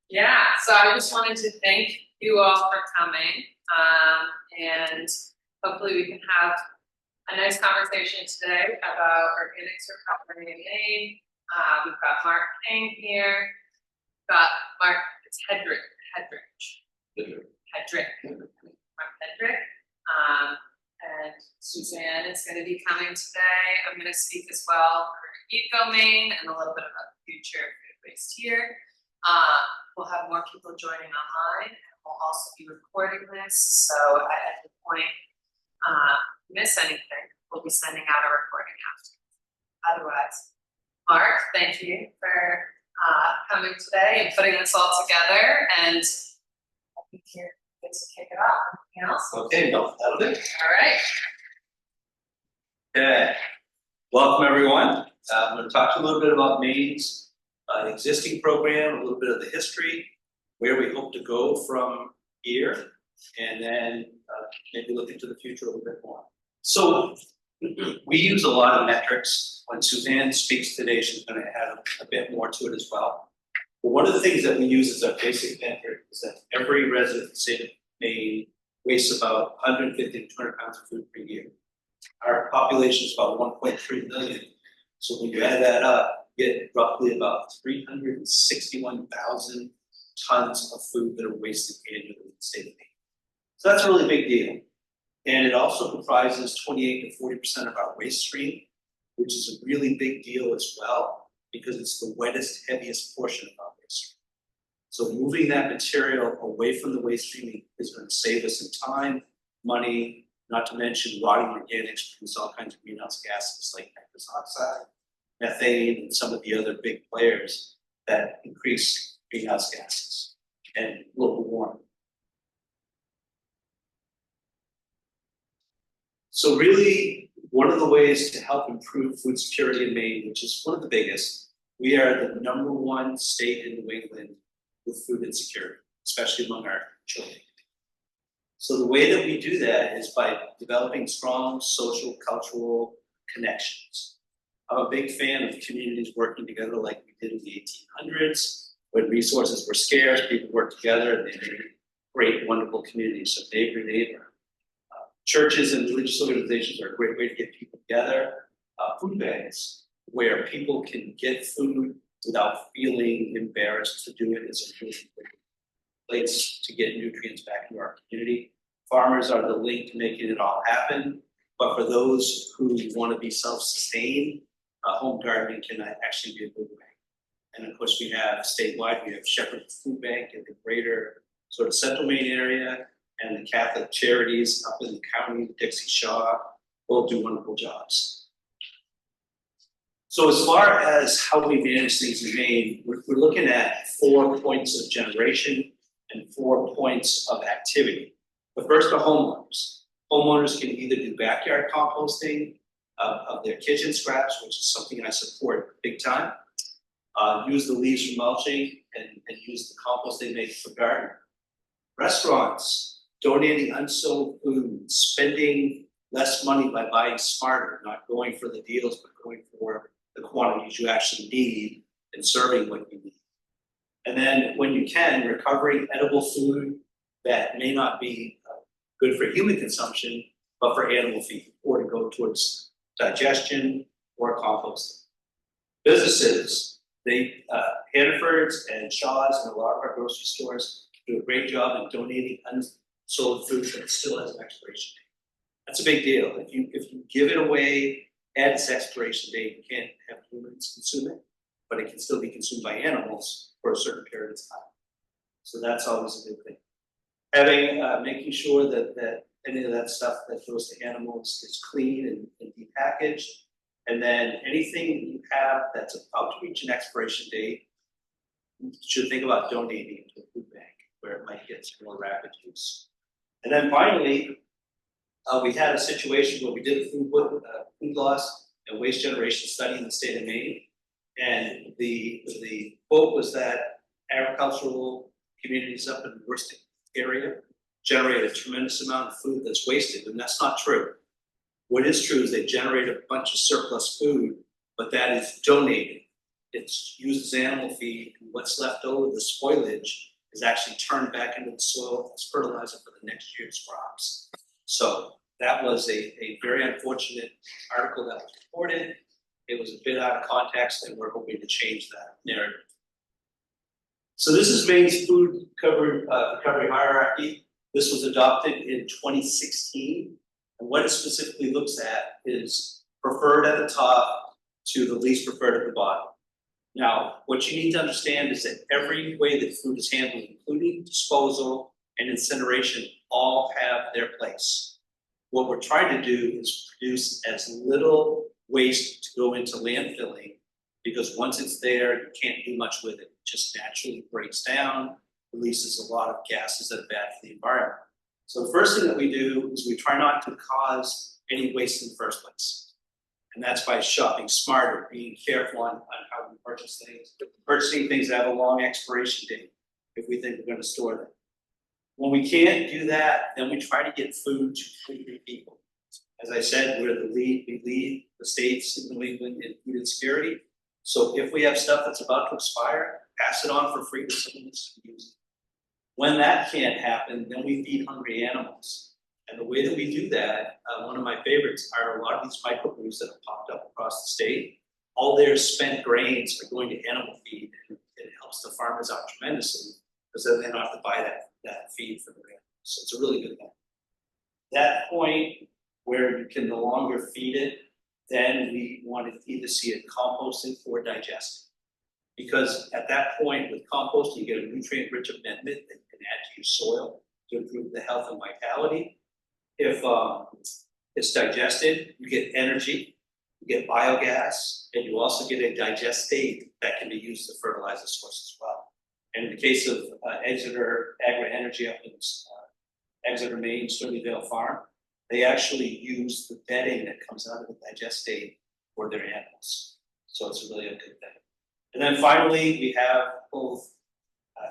Yeah, so I just wanted to thank you all for coming, and hopefully we can have a nice conversation today about organics recovery in Maine. We've got Mark King here. We've got Mark, it's Hedrick, Mark Hedrick. And Suzanne is going to be coming today. I'm going to speak as well for Eco Maine and a little bit about the future of food waste here. We'll have more people joining online, and we'll also be recording this. So at the point miss anything, we'll be sending out a recording after. Otherwise, Mark, thank you for coming today and putting this all together. And I think you're good to kick it off. Anything else? Okay, no, that'll do. All right. Okay, welcome everyone. I'm going to talk to you a little bit about Maine's existing program, a little bit of the history, where we hope to go from here, and then maybe look into the future a little bit more. So we use a lot of metrics. When Suzanne speaks today, she's going to add a bit more to it as well. But one of the things that we use as our basic metric is that every resident in the state of Maine wastes about 150 to 200 pounds of food per year. Our population is about 1.3 million. So when you add that up, you get roughly about 361,000 tons of food that are wasted annually in the state of Maine. So that's a really big deal. And it also comprises 28 to 40% of our waste stream, which is a really big deal as well, because it's the wettest, heaviest portion of our waste stream. So moving that material away from the waste stream is going to save us in time, money, not to mention rotting organics produce all kinds of greenhouse gases like nitrous oxide, methane, and some of the other big players that increase greenhouse gases and global warming. So really, one of the ways to help improve food security in Maine, which is one of the biggest, we are the #1 state in New England with food insecurity, especially among our children. So the way that we do that is by developing strong social, cultural connections. I'm a big fan of communities working together like we did in the 1800s, when resources were scarce, people worked together and they made great, wonderful communities, so neighbor to neighbor. Churches and religious organizations are a great way to get people together. Food banks, where people can get food without feeling embarrassed to do it, is a really great place to get nutrients back into our community. Farmers are the link to making it all happen, but for those who want to be self-sustained, home gardening can actually be a good way. And of course, we have statewide, we have Shepherd Food Bank in the greater sort of central Maine area, and the Catholic Charities up in the county, Dixie Shaw, all do wonderful jobs. So as far as how we manage things in Maine, we're looking at 4 points of generation and 4 points of activity. The first are homeowners. Homeowners can either do backyard composting of their kitchen scraps, which is something I support big time. Use the leaves for mulching and use the compost they make for garden. Restaurants, donating unsold food, spending less money by buying smarter, not going for the deals, but going for the quantities you actually need and serving what you need. And then when you can, recovering edible food that may not be good for human consumption, but for animal feed, or to go towards digestion or composting. Businesses, Hannaford's and Shaw's and a lot of our grocery stores do a great job in donating unsold food that still has an expiration date. That's a big deal. If you give it away at its expiration date, you can't have humans consume it, but it can still be consumed by animals for a certain period of time. So that's always a good thing. Making sure that any of that stuff that goes to animals is clean and depackaged. And then anything that you have that's about to reach an expiration date, you should think about donating to a food bank where it might get some more rapid use. And then finally, we had a situation where we did a food loss and waste generation study in the state of Maine. And the quote was that agricultural communities up in the worst area generate a tremendous amount of food that's wasted, and that's not true. What is true is they generate a bunch of surplus food, but that is donated. it's used as animal feed, and what's left over, the spoilage, is actually turned back into the soil as fertilizer for the next year's crops. So that was a very unfortunate article that was reported. It was a bit out of context, and we're hoping to change that narrative. So this is Maine's food recovery hierarchy. This was adopted in 2016. And what it specifically looks at is preferred at the top to the least preferred at the bottom. Now, what you need to understand is that every way that food is handled, including disposal and incineration, all have their place. What we're trying to do is produce as little waste to go into landfilling, because once it's there, you can't do much with it. It just naturally breaks down, releases a lot of gases that are bad for the environment. So the first thing that we do is we try not to cause any waste in the first place. And that's by shopping smarter, being careful on how we purchase things, purchasing things that have a long expiration date if we think we're going to store them. When we can't do that, then we try to get food to hungry people. As I said, we lead the states in New England in food insecurity. So if we have stuff that's about to expire, pass it on for free to someone who's going to use it. When that can't happen, then we feed hungry animals. And the way that we do that, one of my favorites are a lot of these microbrews that have popped up across the state. All their spent grains are going to animal feed, and it helps the farmers out tremendously, because then they don't have to buy that feed for the animals. So it's a really good thing. That point where you can no longer feed it, then we want to either see it composting or digesting. Because at that point with compost, you get a nutrient-rich amendment that you can add to your soil to improve the health and vitality. If it's digested, you get energy, you get biogas, and you also get a digestate that can be used to fertilize the source as well. And in the case of Exeter Agri-Energy up in Exeter, Maine, Stonyvale Farm, they actually use the bedding that comes out of the digestate for their animals. So it's really a good thing. And then finally, we have both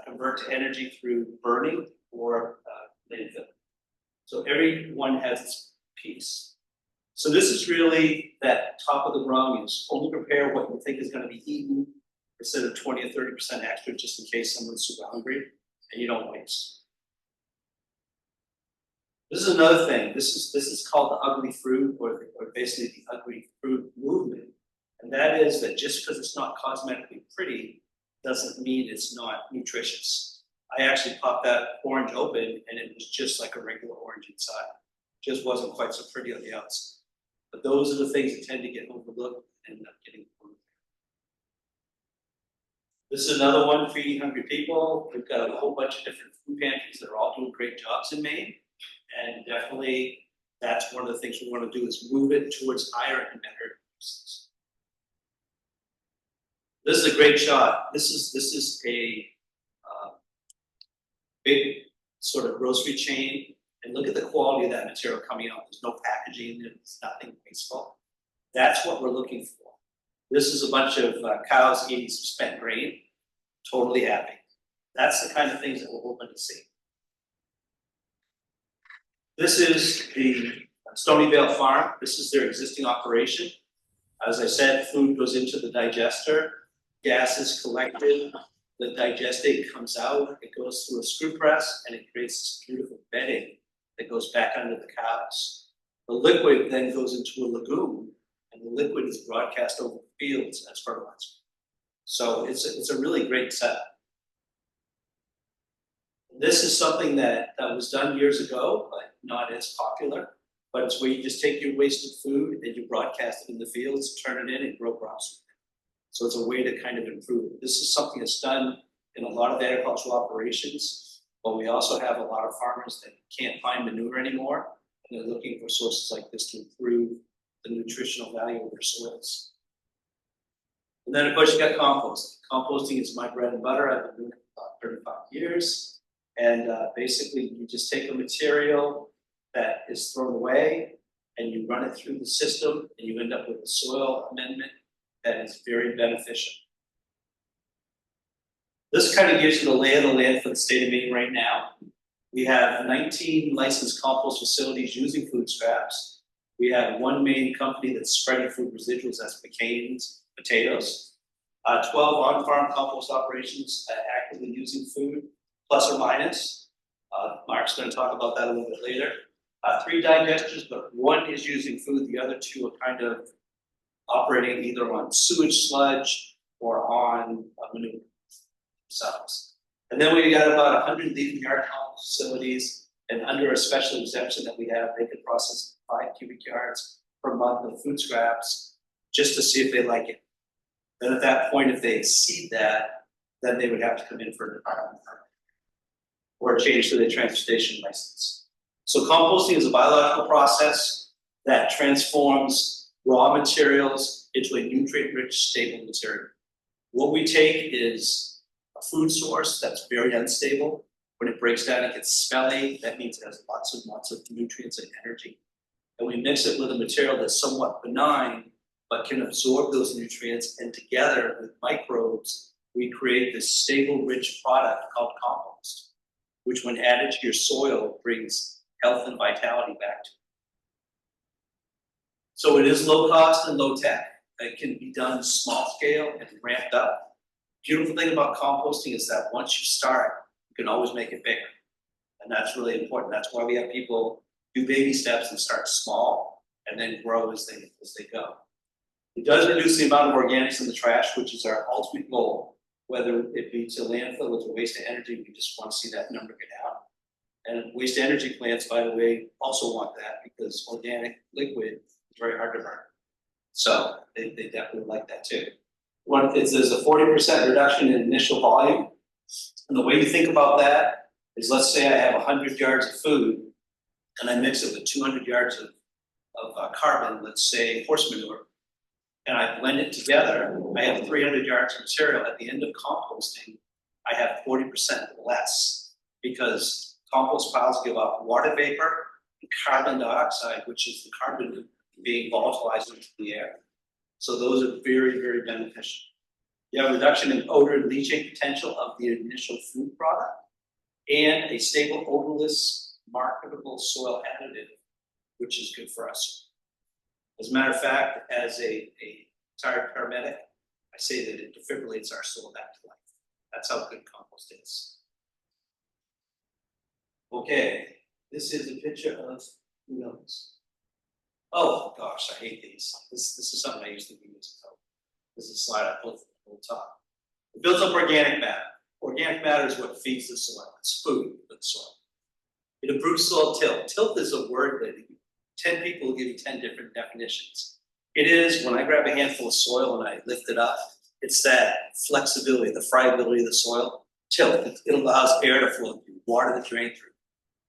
convert to energy through burning or landfill. So everyone has its piece. So this is really that top of the rung, is only prepare what you think is going to be eaten instead of 20 or 30% extra, just in case someone's super hungry, and you don't waste. This is another thing. This is called the ugly fruit, or basically the ugly fruit movement. And that is that just because it's not cosmetically pretty doesn't mean it's not nutritious. I actually popped that orange open, and it was just like a regular orange inside. Just wasn't quite so pretty on the outside. But those are the things that tend to get overlooked and end up getting overlooked. This is another one, feeding hungry people. We've got a whole bunch of different food pantries that are all doing great jobs in Maine. And definitely that's one of the things we want to do, is move it towards higher and better uses. This is a great shot. This is a big sort of grocery chain, and look at the quality of that material coming out. There's no packaging in it, there's nothing wasteful. That's what we're looking for. This is a bunch of cows eating some spent grain, totally happy. That's the kind of things that we're hoping to see. This is the Stonyvale Farm. This is their existing operation. As I said, food goes into the digester, gas is collected, the digestate comes out, it goes through a screw press, and it creates this beautiful bedding that goes back under the cows. The liquid then goes into a lagoon, and the liquid is broadcast over the fields as fertilizer. So it's a really great setup. This is something that was done years ago, but not as popular. But it's where you just take your wasted food and you broadcast it in the fields, turn it in, and grow crops. So it's a way to kind of improve it. This is something that's done in a lot of agricultural operations, but we also have a lot of farmers that can't find manure anymore, and they're looking for sources like this to improve the nutritional value of their soils. And then of course you got composting. Composting is my bread and butter. I've been doing it for about 35 years. And basically you just take a material that is thrown away and you run it through the system, and you end up with a soil amendment that is very beneficial. This kind of gives you the lay of the land for the state of Maine right now. We have 19 licensed compost facilities using food scraps. We have one main company that's spreading food residuals, that's McCain's potatoes. 12 on-farm compost operations actively using food, plus or minus. Mark's gonna talk about that a little bit later. 3 digesters, but 1 is using food, the other 2 are kind of operating either on sewage sludge or on manure themselves. And then we got about 100 leaf yard compost facilities, and under a special exemption that we have, they can process 5 cubic yards per month of food scraps just to see if they like it. Then at that point, if they exceed that, then they would have to come in for an environmental permit or a change to their transportation license. So composting is a biological process that transforms raw materials into a nutrient-rich, stable material. What we take is a food source that's very unstable. When it breaks down, it gets smelly. That means it has lots and lots of nutrients and energy. And we mix it with a material that's somewhat benign, but can absorb those nutrients, and together with microbes, we create this stable, rich product called compost, which when added to your soil brings health and vitality back to you. So it is low cost and low tech. It can be done small scale and ramped up. Beautiful thing about composting is that once you start, you can always make it bigger. And that's really important. That's why we have people do baby steps and start small and then grow as they go. It does reduce the amount of organics in the trash, which is our ultimate goal, whether it be to landfill or to waste energy. We just want to see that number get down. And waste energy plants, by the way, also want that because organic liquid is very hard to burn. So they definitely like that too. There's a 40% reduction in initial volume. And the way you think about that is, let's say I have 100 yards of food and I mix it with 200 yards of carbon, let's say horse manure, and I blend it together, I have 300 yards of material. At the end of composting, I have 40% less because compost piles give off water vapor and carbon dioxide, which is the carbon being volatilized into the air. So those are very, very beneficial. You have a reduction in odor and leaching potential of the initial food product and a stable, odorless, marketable soil additive, which is good for us. As a matter of fact, as a retired paramedic, I say that it defibrillates our soul back to life. That's how good compost is. Okay, this is a picture of, who knows? Oh gosh, I hate these. This is something I used to do years ago. This is a slide I pulled from the top. It builds up organic matter. Organic matter is what feeds the soil. It's food for the soil. It improves soil tilth. Tilth is a word that 10 people will give you 10 different definitions. It is when I grab a handful of soil and I lift it up, it's that flexibility, the friability of the soil. Tilth, it allows air to flow through, water to drain through,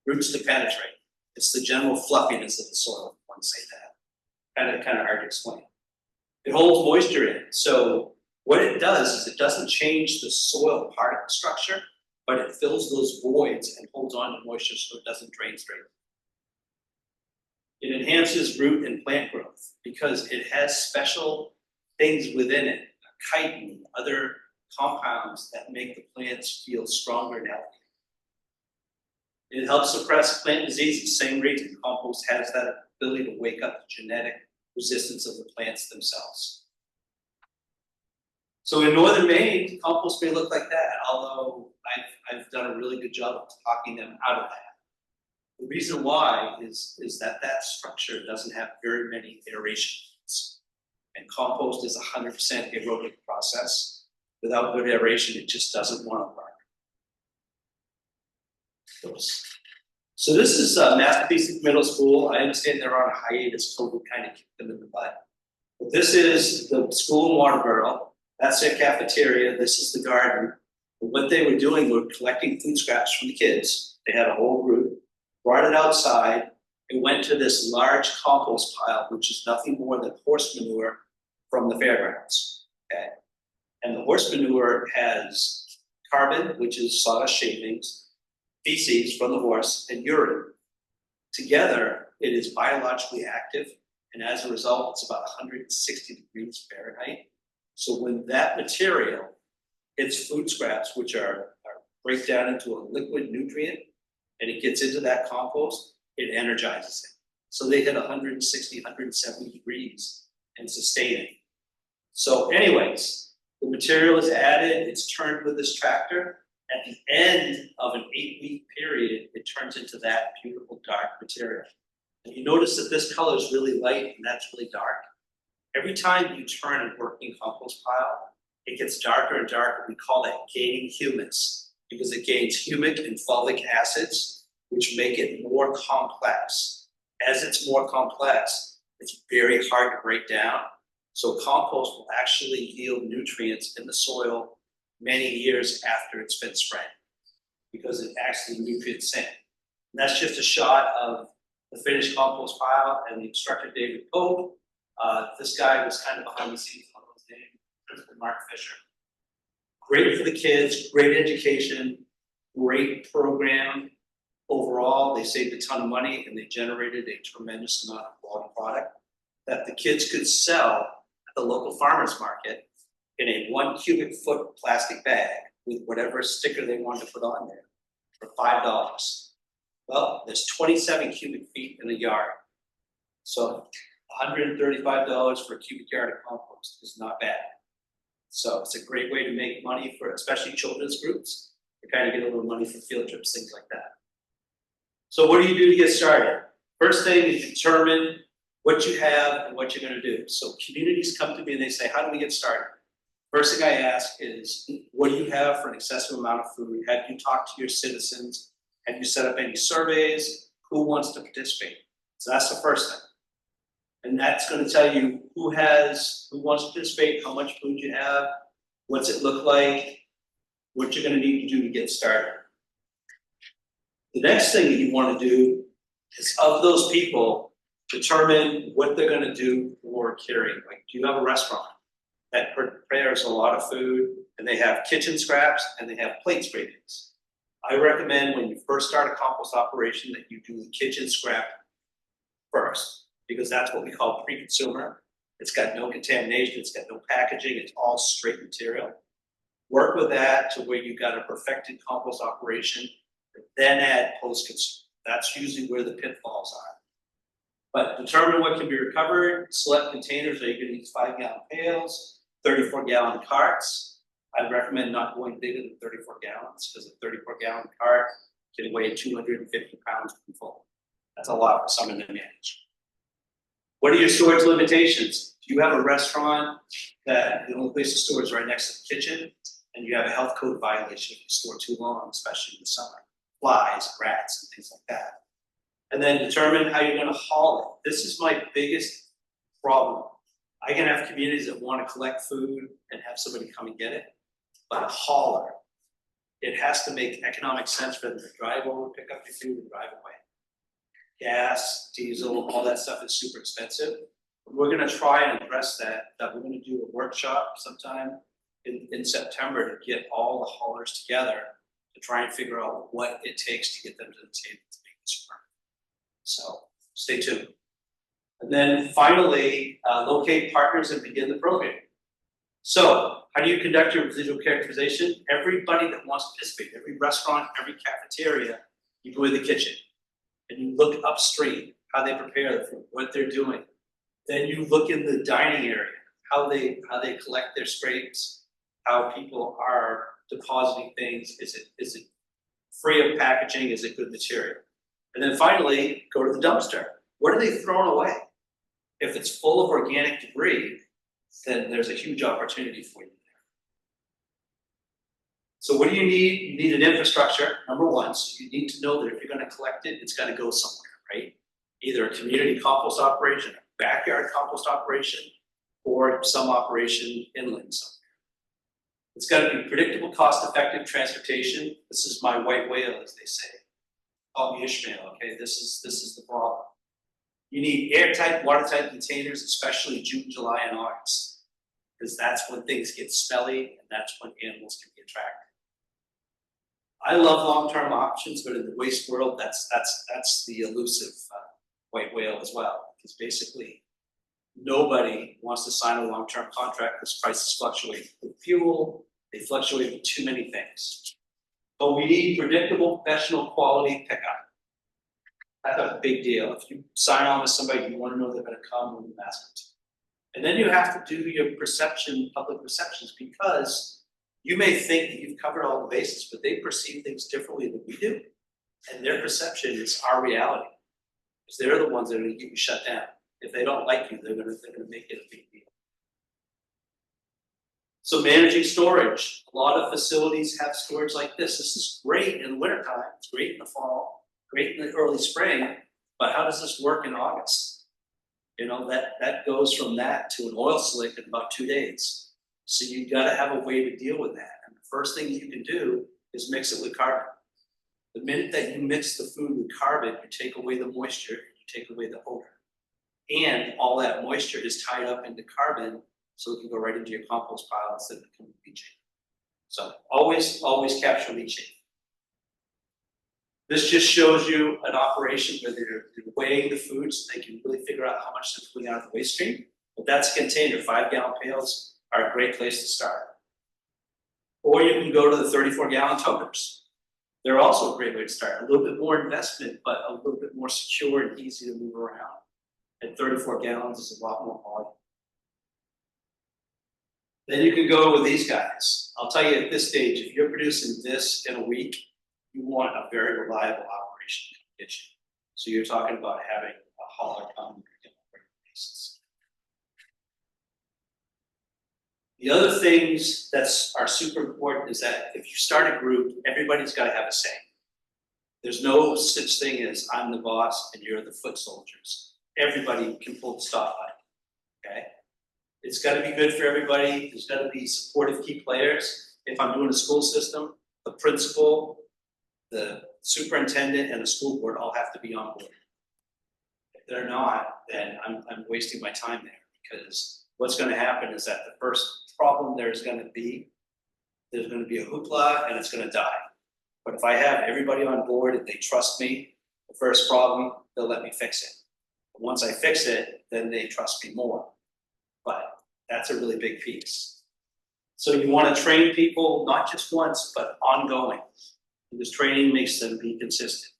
roots to penetrate. It's the general fluffiness of the soil, if you want to say that. Kind of hard to explain. It holds moisture in. So what it does is it doesn't change the soil particle structure, but it fills those voids and holds on to moisture so it doesn't drain straight. It enhances root and plant growth because it has special things within it, chitin, other compounds that make the plants feel stronger and healthier. It helps suppress plant diseases. Same reason compost has that ability to wake up the genetic resistance of the plants themselves. So in northern Maine, compost may look like that, although I've done a really good job of talking them out of that. The reason why is that structure doesn't have very many aerations. And compost is a 100% aerobic process. Without good aeration, it just doesn't want to work. Oops. So this is Massachusetts Middle School. I understand they're on a hiatus. COVID kind of kicked them in the butt. But this is the school in Waterboro. That's their cafeteria. This is the garden. And what they were doing were collecting food scraps from the kids. They had a whole group. Brought it outside, and went to this large compost pile, which is nothing more than horse manure from the fairgrounds. Okay, and the horse manure has carbon, which is sawdust shavings, feces from the horse, and urine. Together, it is biologically active, and as a result, it's about 160 degrees Fahrenheit. So when that material hits food scraps, which are break down into a liquid nutrient, and it gets into that compost, it energizes it. So they hit 160, 170 degrees and sustain it. So anyways, The material is added, it's turned with this tractor. At the end of an 8-week period, it turns into that beautiful dark material. And you notice that this color is really light and that's really dark. Every time you turn a working compost pile, it gets darker and darker. We call that gaining humus because it gains humic and fulvic acids, which make it more complex. As it's more complex, it's very hard to break down. So compost will actually yield nutrients in the soil many years after it's been spread because it actually nutrients in. And that's just a shot of the finished compost pile and the instructor David Pope. This guy was kind of behind the scenes on his name, Principal Mark Fisher. Great for the kids, great education, great program. Overall, they saved a ton of money and they generated a tremendous amount of quality product that the kids could sell at the local farmer's market in a 1 cubic foot plastic bag with whatever sticker they wanted to put on there for $5. Well, there's 27 cubic feet in a yard. So $135 for a cubic yard of compost is not bad. So it's a great way to make money for especially children's groups to kind of get a little money for field trips, things like that. So what do you do to get started? First thing is determine what you have and what you're going to do. So communities come to me and they say, how do we get started? First thing I ask is, what do you have for an excessive amount of food? Have you talked to your citizens? Have you set up any surveys? Who wants to participate? So that's the first thing. And that's going to tell you who wants to participate, how much food you have, what's it look like, what you're going to need to do to get started. The next thing that you want to do is, of those people, determine what they're going to do for catering. Like, do you have a restaurant that prepares a lot of food and they have kitchen scraps and they have plate scrapings? I recommend when you first start a compost operation that you do the kitchen scrap first, because that's what we call pre-consumer. It's got no contamination, it's got no packaging, it's all straight material. Work with that to where you've got a perfected compost operation, then add post-consumer. That's usually where the pitfalls are. But determine what can be recovered, select containers. Are you going to use 5-gallon pails, 34-gallon carts? I'd recommend not going bigger than 34 gallons because a 34-gallon cart can weigh 250 pounds when full. That's a lot for someone to manage. What are your storage limitations? Do you have a restaurant that the only place to store is right next to the kitchen and you have a health code violation if you store too long, especially in the summer? Flies, rats, and things like that. And then determine how you're going to haul it. This is my biggest problem. I can have communities that want to collect food and have somebody come and get it, but a hauler, it has to make economic sense for them to drive over, pick up your food, and drive away. Gas, diesel, all that stuff is super expensive. We're going to try and address that. We're going to do a workshop sometime in September to get all the haulers together to try and figure out what it takes to get them to the table to make this work. So stay tuned. And then finally, locate partners and begin the program. So how do you conduct your residual characterization? Everybody that wants to participate, every restaurant, every cafeteria, you go in the kitchen and you look upstream, how they prepare the food, what they're doing. Then you look in the dining area, how they collect their scrapes, how people are depositing things. Is it free of packaging? Is it good material? And then finally, go to the dumpster. What are they throwing away? If it's full of organic debris, then there's a huge opportunity for you there. So what do you need? You need an infrastructure, number one. So you need to know that if you're going to collect it, it's got to go somewhere, right? Either a community compost operation, a backyard compost operation, or some operation inland somewhere. It's got to be predictable, cost-effective transportation. This is my white whale, as they say. Call me Ishmael, okay? This is the problem. You need airtight, watertight containers, especially June, July, and August, because that's when things get smelly and that's when animals can be attracted. I love long-term options, but in the waste world, that's the elusive white whale as well, because basically nobody wants to sign a long-term contract because prices fluctuate with fuel, they fluctuate with too many things. But we need predictable, professional, quality pickup. That's a big deal. If you sign on with somebody, you want to know they're going to come when you ask them to. And then you have to do your public perceptions, because you may think that you've covered all the bases, but they perceive things differently than we do. And their perception is our reality. Because they're the ones that are gonna get you shut down. If they don't like you, they're gonna make it a big deal. So managing storage, a lot of facilities have storage like this. This is great in the wintertime, it's great in the fall, great in the early spring, but how does this work in August? You know, that goes from that to an oil slick in about 2 days. So you've got to have a way to deal with that. And the first thing you can do is mix it with carbon. The minute that you mix the food with carbon, you take away the moisture, you take away the odor. And all that moisture is tied up into carbon, so it can go right into your compost pile instead of becoming leachate. So always capture leachate. This just shows you an operation where they're weighing the food so they can really figure out how much they're pulling out of the waste stream. But that's a container. 5-gallon pails are a great place to start. Or you can go to the 34-gallon toters. They're also a great way to start. A little bit more investment, but a little bit more secure and easy to move around. And 34 gallons is a lot more volume. Then you can go with these guys. I'll tell you at this stage, if you're producing this in a week, you want a very reliable operation in the kitchen. So you're talking about having a hauler come on a regular basis. The other things that are super important is that if you start a group, everybody's got to have a say. There's no such thing as I'm the boss and you're the foot soldiers. Everybody can pull the stop button, okay? It's got to be good for everybody. There's got to be supportive key players. If I'm doing a school system, the principal, the superintendent, and the school board all have to be on board. If they're not, then I'm wasting my time there, because what's going to happen is that the first problem there's going to be a hoopla and it's going to die. But if I have everybody on board and they trust me, the first problem, they'll let me fix it. And once I fix it, then they trust me more. But that's a really big piece. So you want to train people not just once, but ongoing. Because training makes them be consistent.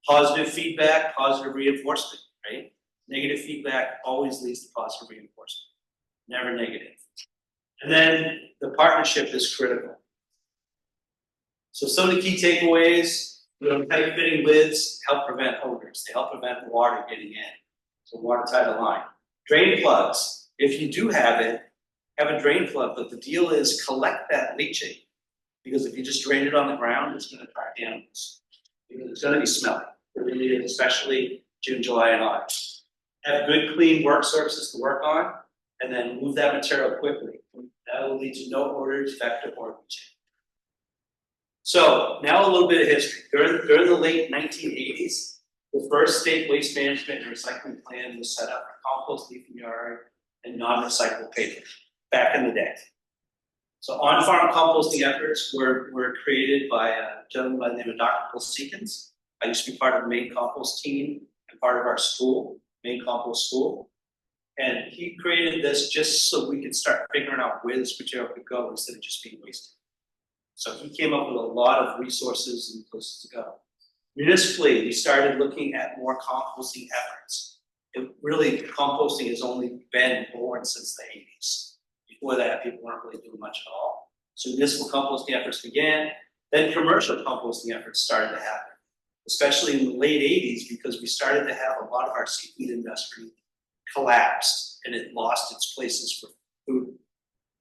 Positive feedback, positive reinforcement, right? Negative feedback always leads to positive reinforcement, never negative. And then the partnership is critical. So some of the key takeaways, tight fitting lids help prevent odors. They help prevent water getting in. So watertight line. Drain plugs, if you do have it, have a drain plug, but the deal is collect that leachate. Because if you just drain it on the ground, it's going to attract animals. Because it's going to be smelly, especially June, July, and August. Have good, clean work surfaces to work on, and then move that material quickly. That will lead to no odors, vector, or leachate. So now a little bit of history. During the late 1980s, the first state waste management and recycling plan was set up for compost, leafing yard, and non-recyclable paper back in the day. So on-farm composting efforts were created by a gentleman by the name of Dr. Bill Seekins. I used to be part of the Maine Compost team and part of our school, Maine Compost School. And he created this just so we could start figuring out where this material could go instead of just being wasted. So he came up with a lot of resources and places to go. Municipally, we started looking at more composting efforts. Composting has only been born since the 80s. Before that, people weren't really doing much at all. So municipal composting efforts began. Then commercial composting efforts started to happen, especially in the late 80s, because we started to have a lot of our seafood industry collapsed and it lost its places for food,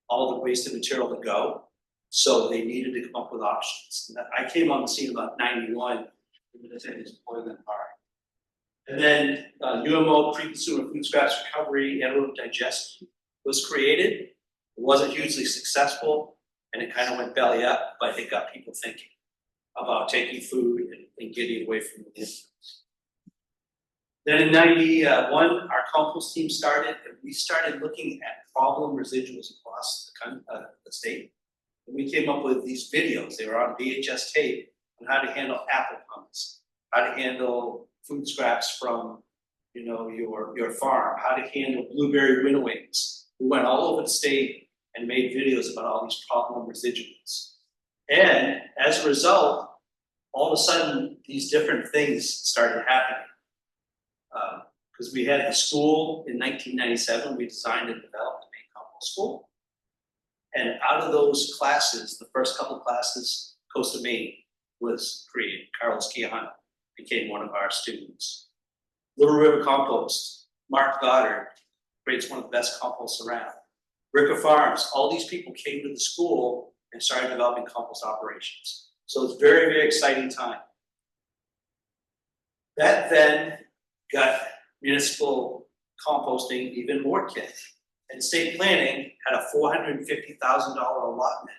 all the wasted material to go. So they needed to come up with options. And I came on the scene about 91, and the thing is boiling apart. And then UMO, pre-consumer food scraps recovery, anaerobic digestion was created. It wasn't hugely successful, and it kind of went belly up, but it got people thinking about taking food and getting away from the landfills. Then in 91, our compost team started, and we started looking at problem residuals across the state. And we came up with these videos. They were on VHS tape on how to handle apple puns, how to handle food scraps from your farm, how to handle blueberry winnowings. We went all over the state and made videos about all these problem residuals. And as a result, all of a sudden, these different things started happening. Because we had the school in 1997, we designed and developed the main compost school. And out of those classes, the first couple classes, Coast of Maine was created. Carlos Quijano became one of our students. Little River Compost, Mark Goddard creates one of the best composts around. Ricker Farms, all these people came to the school and started developing compost operations. So it's very, very exciting time. That then got municipal composting even more kicked. And state planning had a $450,000 allotment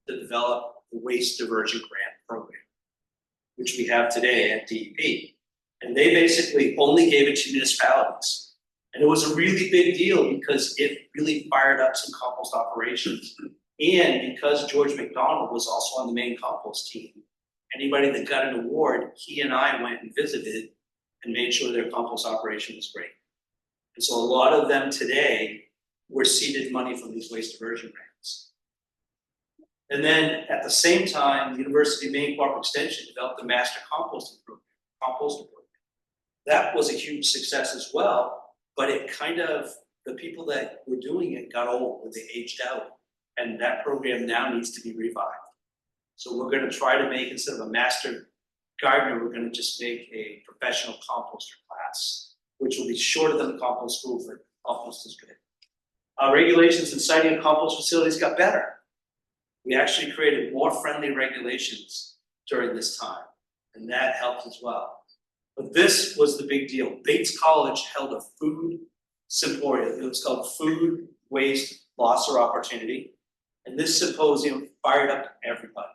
to develop the waste diversion grant program, which we have today at DEP. And they basically only gave it to municipalities. And it was a really big deal because it really fired up some compost operations. And because George McDonald was also on the main compost team, anybody that got an award, he and I went and visited and made sure their compost operation was great. And so a lot of them today were seeded money from these waste diversion grants. And then at the same time, the University of Maine Corporate Extension developed the master composting program, composter program. That was a huge success as well, but it kind of, the people that were doing it got old and they aged out. And that program now needs to be revived. So we're gonna try to make, instead of a master gardener, we're gonna just make a professional composter class, which will be shorter than the compost school, but almost as good. Regulations and siting of compost facilities got better. We actually created more friendly regulations during this time, and that helped as well. But this was the big deal. Bates College held a food symposium. It was called Food Waste Loss or Opportunity. And this symposium fired up everybody.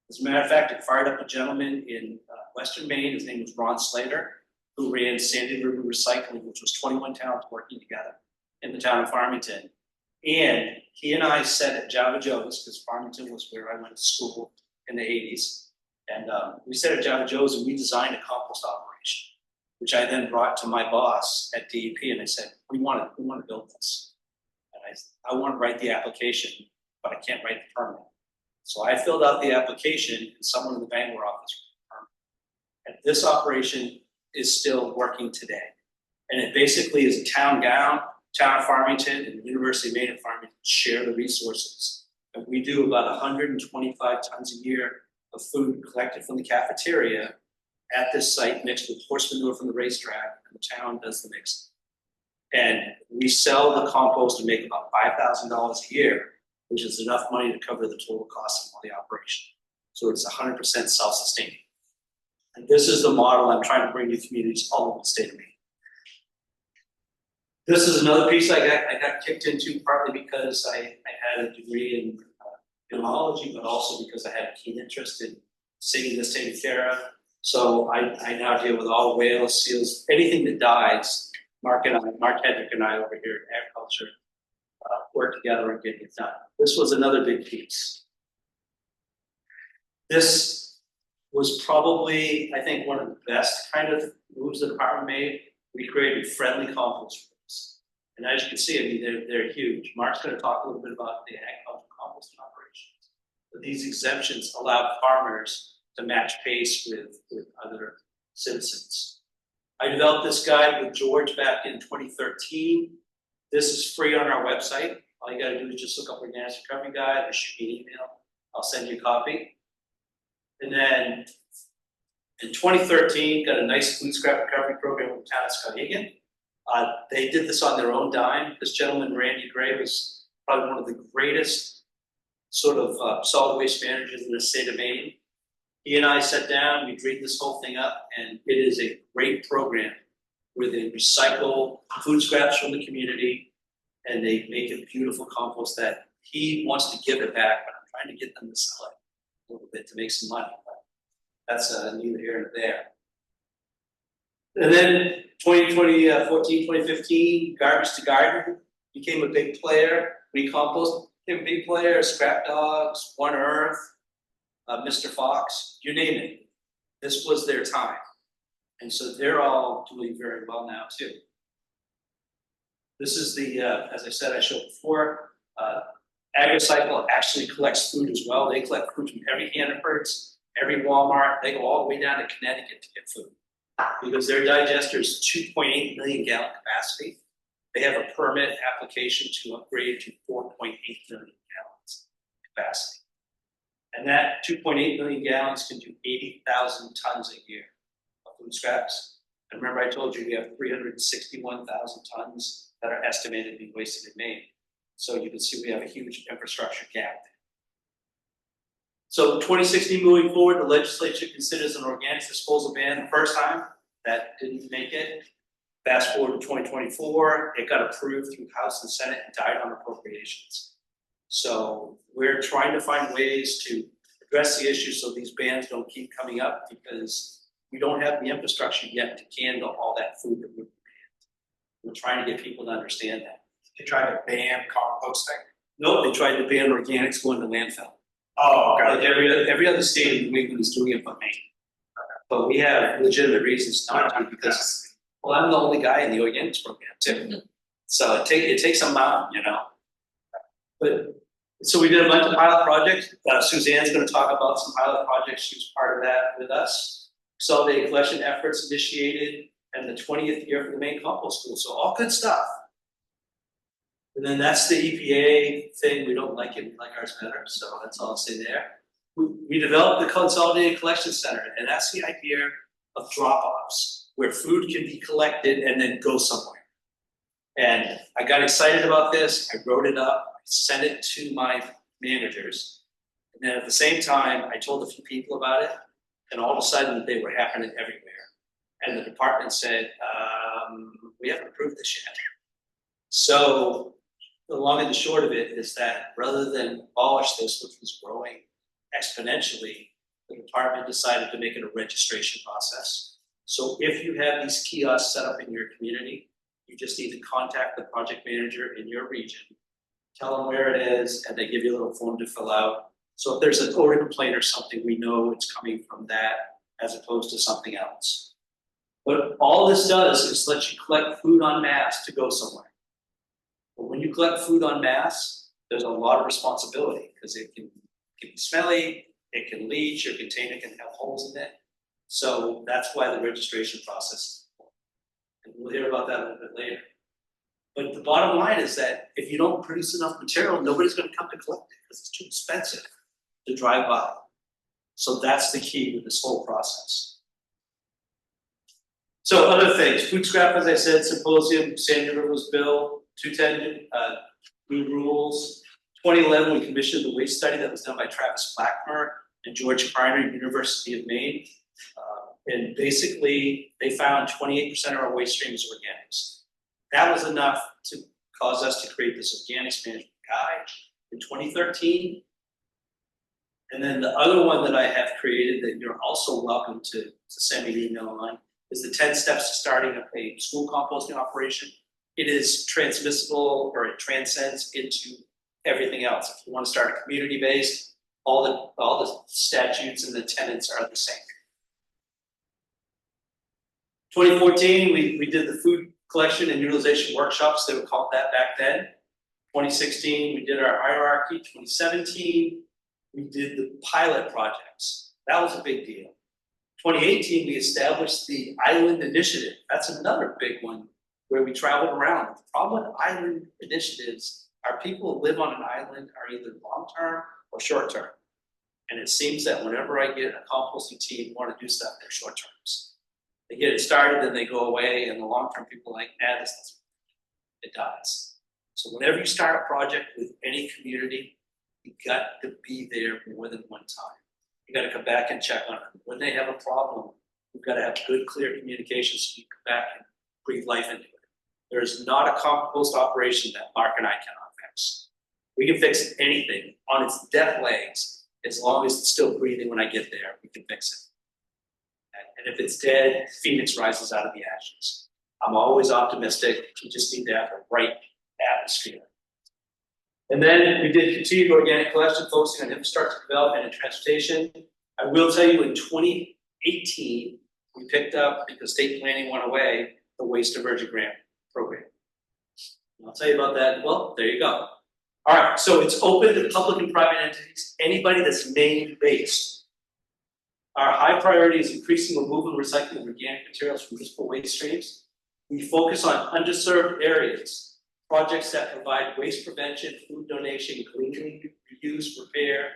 As a matter of fact, it fired up a gentleman in Western Maine. His name was Ron Slater, who ran Sandy River Recycling, which was 21 towns working together in the town of Farmington. And he and I sat at Java Joe's, because Farmington was where I went to school in the 80s. And we sat at Java Joe's and we designed a compost operation, which I then brought to my boss at DEP, and I said, we want to build this. And I want to write the application, but I can't write the permit. So I filled out the application, and someone in the Bangor office wrote the permit. And this operation is still working today. And it basically is a town of Farmington and the University of Maine and Farmington share the resources. And we do about 125 tons a year of food collected from the cafeteria at this site, mixed with horse manure from the racetrack, and the town does the mixing. And we sell the compost and make about $5,000 a year, which is enough money to cover the total cost of all the operation. So it's 100% self-sustaining. And this is the model I'm trying to bring to communities all over the state of Maine. This is another piece I got kicked into, partly because I had a degree in biology, but also because I had a keen interest in seeing this taken care of. So I now deal with all whales, seals, anything that dies. Mark Hedrick and I over here at Agriculture work together and get it done. This was another big piece. This was probably, I think, one of the best kind of moves the department made. We created friendly compost rooms. And as you can see, I mean, they're huge. Mark's going to talk a little bit about the agricultural composting operations. But these exemptions allow farmers to match pace with other citizens. I developed this guide with George back in 2013. This is free on our website. All you got to do is just look up Organic Recovery Guide or shoot me an email. I'll send you a copy. And then in 2013, got a nice food scrap recovery program with the town of Skowhegan. They did this on their own dime. This gentleman, Randy Gray, was probably one of the greatest sort of solid waste managers in the state of Maine. He and I sat down, we dreamed this whole thing up, and it is a great program where they recycle food scraps from the community and they make a beautiful compost that he wants to give it back, but I'm trying to get them to sell it a little bit to make some money. But that's neither here nor there. And then 2014, 2015, Garbage to Garden became a big player. Recompost became a big player. Scrap Dogs, One Earth, Mr. Fox, you name it. This was their time. And so they're all doing very well now too. This is the, as I said, I showed before, AgriCycle actually collects food as well. They collect food from every Hannaford's, every Walmart. They go all the way down to Connecticut to get food. because their digester is 2.8 million gallon capacity. They have a permit application to upgrade to 4.8 million gallons capacity. And that 2.8 million gallons can do 80,000 tons a year of food scraps. And remember I told you we have 361,000 tons that are estimated to be wasted in Maine. So you can see we have a huge infrastructure gap. So 2016 moving forward, the legislature considers an organics disposal ban the first time. That didn't make it. Fast forward to 2024, it got approved through House and Senate and died on appropriations. So we're trying to find ways to address the issue so these bans don't keep coming up, because we don't have the infrastructure yet to handle all that food that we're banned. We're trying to get people to understand that. They tried to ban composting. Nope, they tried to ban organics going to landfill. Oh, okay. Like every other state in New England is doing it but Maine. But we have legitimate reasons not to, because, well, I'm the only guy in the organics program too. So it takes a mountain, you know. But, so we did a bunch of pilot projects. Suzanne's gonna talk about some pilot projects. She was part of that with us. Consolidated collection efforts initiated, and the 20th year for the Maine Compost School, so all good stuff. And then that's the EPA thing, we don't like it, we like ours better, so that's all I'll say there. We developed the Consolidated Collection Center, and that's the idea of drop-offs, where food can be collected and then go somewhere. And I got excited about this, I wrote it up, I sent it to my managers. And then at the same time, I told a few people about it, and all of a sudden they were happening everywhere. And the department said, we haven't approved this yet. So the long and the short of it is that rather than abolish this, which was growing exponentially, the department decided to make it a registration process. So if you have these kiosks set up in your community, you just need to contact the project manager in your region, tell them where it is, and they give you a little form to fill out. So if there's an odor complaint or something, we know it's coming from that as opposed to something else. But all this does is let you collect food en masse to go somewhere. But when you collect food en masse, there's a lot of responsibility, because it can be smelly, it can leach, your container can have holes in it. So that's why the registration process is important. And we'll hear about that a little bit later. But the bottom line is that if you don't produce enough material, nobody's going to come to collect it because it's too expensive to drive by. So that's the key to this whole process. So other things, food scrap, as I said, symposium, Sandy Rivers Bill, 210 new rules. 2011, we commissioned the waste study that was done by Travis Blackmer and George Carner, University of Maine. And basically, they found 28% of our waste streams are organics. That was enough to cause us to create this organics management guide in 2013. And then the other one that I have created that you're also welcome to send me an email on is the 10 steps to starting up a school composting operation. It is transmissible, or it transcends into everything else. If you want to start a community-based, all the statutes and the tenets are the same. 2014, we did the food collection and utilization workshops, they would call that back then. 2016, we did our hierarchy. 2017, we did the pilot projects. That was a big deal. 2018, we established the Island Initiative. That's another big one where we traveled around. The problem with island initiatives are people who live on an island are either long-term or short-term. And it seems that whenever I get a composting team want to do stuff, they're short-terms. They get it started, then they go away, and the long-term people are like, this doesn't work. It dies. So whenever you start a project with any community, you got to be there more than one time. You got to come back and check on them. When they have a problem, you've got to have good, clear communication so you come back and breathe life into it. There is not a compost operation that Mark and I cannot fix. We can fix anything on its death legs as long as it's still breathing when I get there, we can fix it. And if it's dead, Phoenix rises out of the ashes. I'm always optimistic. You just need to have the right atmosphere. And then we did continued organic collection, focusing on infrastructure development and transportation. I will tell you, in 2018, we picked up, because state planning went away, the Waste Diversion Grant program. And I'll tell you about that. Well, there you go. All right, so it's open to public and private entities, anybody that's Maine-based. Our high priority is increasing removal and recycling of organic materials from municipal waste streams. We focus on underserved areas, projects that provide waste prevention, food donation, cleaning, reuse, repair.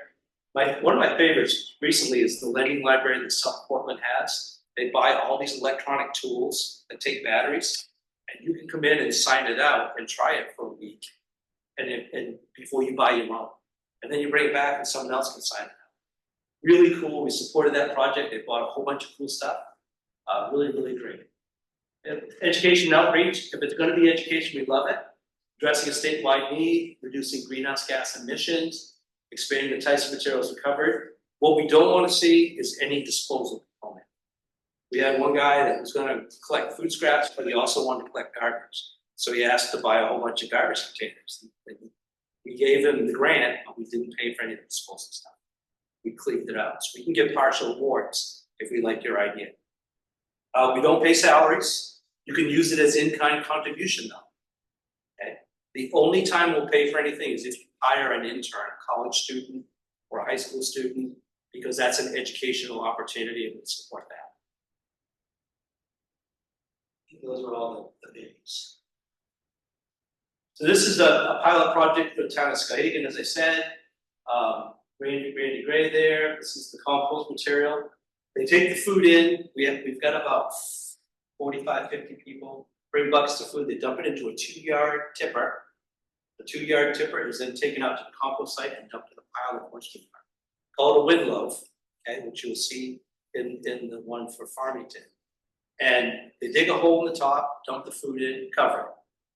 One of my favorites recently is the lending library that South Portland has. They buy all these electronic tools that take batteries, and you can come in and sign it out and try it for a week, and before you buy your own, and then you bring it back and someone else can sign it out. Really cool. We supported that project. They bought a whole bunch of cool stuff. Really, really great. And education outreach. If it's going to be education, we love it. Addressing a statewide need, reducing greenhouse gas emissions, expanding the types of materials recovered. What we don't want to see is any disposal component. We had one guy that was going to collect food scraps, but he also wanted to collect garbage. So he asked to buy a whole bunch of garbage containers. We gave him the grant, but we didn't pay for any of the disposal stuff. We cleaned it out. So we can give partial awards if we like your idea. We don't pay salaries. You can use it as in-kind contribution though. Okay? The only time we'll pay for anything is if you hire an intern, a college student or a high school student, because that's an educational opportunity and we support that. Those are all the babies. So this is a pilot project for the town of Skowhegan, as I said. Randy Gray there. This is the compost material. They take the food in. We've got about 45, 50 people. Bring buckets of food. They dump it into a 2-yard tipper. The 2-yard tipper is then taken out to the compost site and dumped in a pile of moisture. Called a wind loaf, okay, which you'll see in the one for Farmington. And they dig a hole in the top, dump the food in, cover it.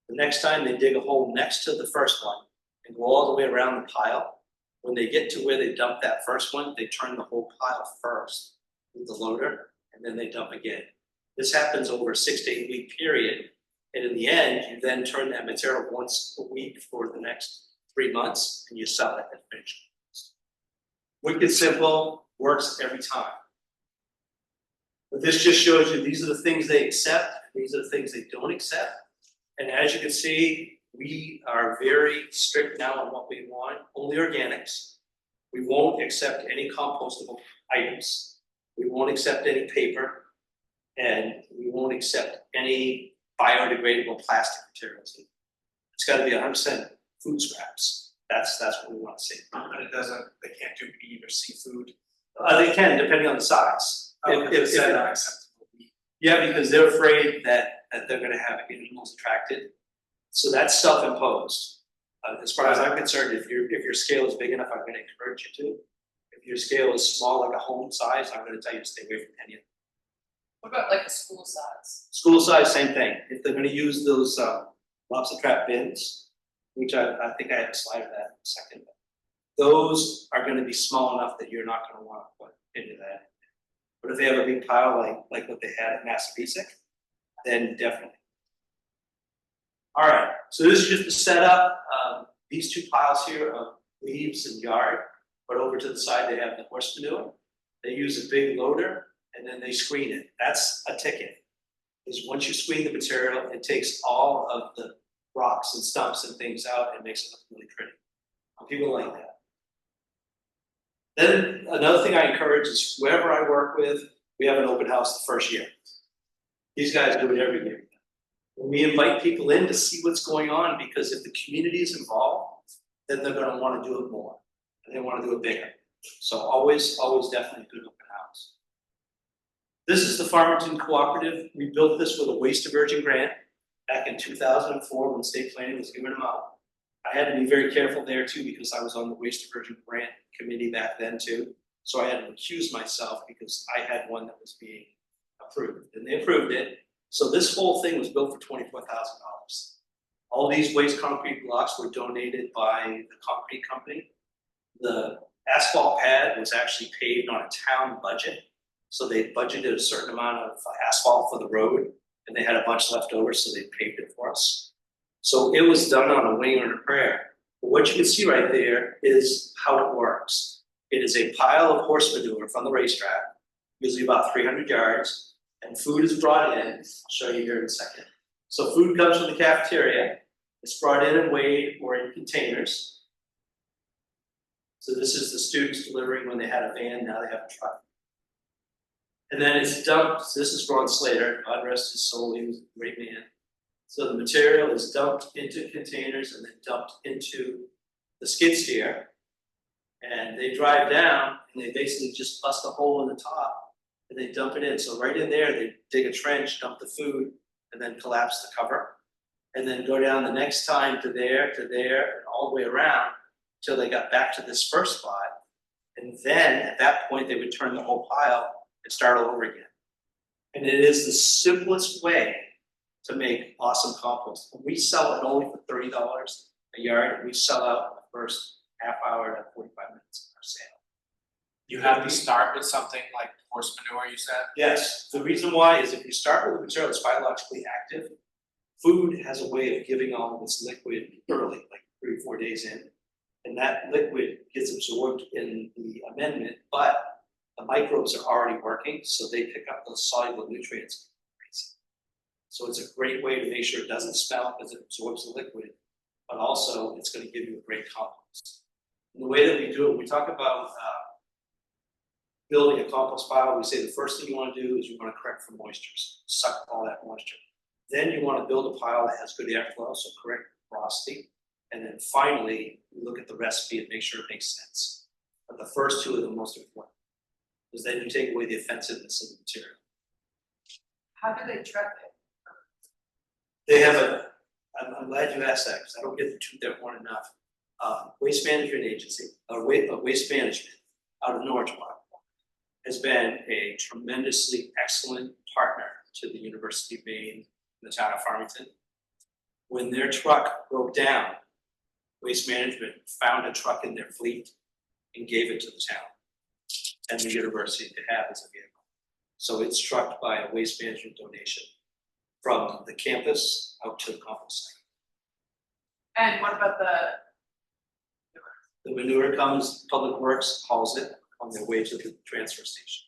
The next time they dig a hole next to the first one and go all the way around the pile. When they get to where they dump that first one, they turn the whole pile first with the loader, and then they dump again. This happens over a 6 to 8 week period. And in the end, you then turn that material once a week for the next 3 months, and you sell it at finished. Wicked simple, works every time. But this just shows you these are the things they accept, these are the things they don't accept. And as you can see, we are very strict now on what we want, only organics. We won't accept any compostable items. We won't accept any paper, and we won't accept any biodegradable plastic materials. It's got to be 100% food scraps. That's what we want to see. And it doesn't, they can't do meat or seafood. They can, depending on the size. If not acceptable meat. Yeah, because they're afraid that they're going to have animals attracted. So that's self-imposed. As far as I'm concerned, if your scale is big enough, I'm going to encourage you to. If your scale is small, like a home size, I'm going to tell you to stay away from any of them. What about like a school size? School size, same thing. If they're going to use those lobster trap bins, which I think I have a slide of that in a second, those are going to be small enough that you're not going to want to put into that. But if they have a big pile like what they had at Massabesic, then definitely. All right, so this is just the setup. These 2 piles here of leaves and yard, but over to the side they have the horse manure. They use a big loader and then they screen it. That's a ticket. Because once you screen the material, it takes all of the rocks and stumps and things out and makes it look really pretty. People like that. Then another thing I encourage is whoever I work with, we have an open house the first year. These guys do it every year. We invite people in to see what's going on, because if the community is involved, then they're going to want to do it more and they want to do it bigger. So always definitely a good open house. This is the Farmington Cooperative. We built this with a waste diversion grant back in 2004 when state planning was giving them out. I had to be very careful there too, because I was on the waste diversion grant committee back then too. So I had to recuse myself because I had one that was being approved, and they approved it. So this whole thing was built for $24,000. All these waste concrete blocks were donated by the concrete company. The asphalt pad was actually paved on a town budget. So they budgeted a certain amount of asphalt for the road, and they had a bunch left over, so they paved it for us. So it was done on a wing and a prayer. But what you can see right there is how it works. It is a pile of horse manure from the racetrack, usually about 300 yards. And food is brought in. I'll show you here in a second. So food comes from the cafeteria. It's brought in and weighed or in containers. So this is the students delivering when they had a van, now they have a truck. And then it's dumped, this is Ron Slater, God rest his soul, he was a great man. So the material is dumped into containers and then dumped into the skid steer. And they drive down and they basically just bust a hole in the top and they dump it in. So right in there, they dig a trench, dump the food, and then collapse the cover. And then go down the next time to there, and all the way around till they got back to this first spot. And then at that point, they would turn the whole pile and start all over again. And it is the simplest way to make awesome compost. We sell it only for $30 a yard, and we sell out in the first half hour to 45 minutes of our sale. You have to start with something like horse manure, you said? Yes, the reason why is if you start with a material that's biologically active, food has a way of giving all of its liquid early, like 3 or 4 days in. And that liquid gets absorbed in the amendment, but the microbes are already working, so they pick up those soluble nutrients. So it's a great way to make sure it doesn't smell because it absorbs the liquid, but also it's going to give you a great compost. And the way that we do it, we talk about building a compost pile. We say the first thing you want to do is you want to correct for moisture, so suck all that moisture. Then you want to build a pile that has good airflow, so correct porosity. And then finally, you look at the recipe and make sure it makes sense. But the first two are the most important, because then you take away the offensiveness of the material. How do they track it? They have I'm glad you asked that, because I don't get the two that weren't enough. Waste management agency, waste management out of Norwich-Water has been a tremendously excellent partner to the University of Maine and the town of Farmington. When their truck broke down, Waste Management found a truck in their fleet and gave it to the town and the university to have as a vehicle. So it's trucked by a Waste Management donation from the campus out to the compost site. And what about The manure comes, Public Works hauls it on their way to the transfer station.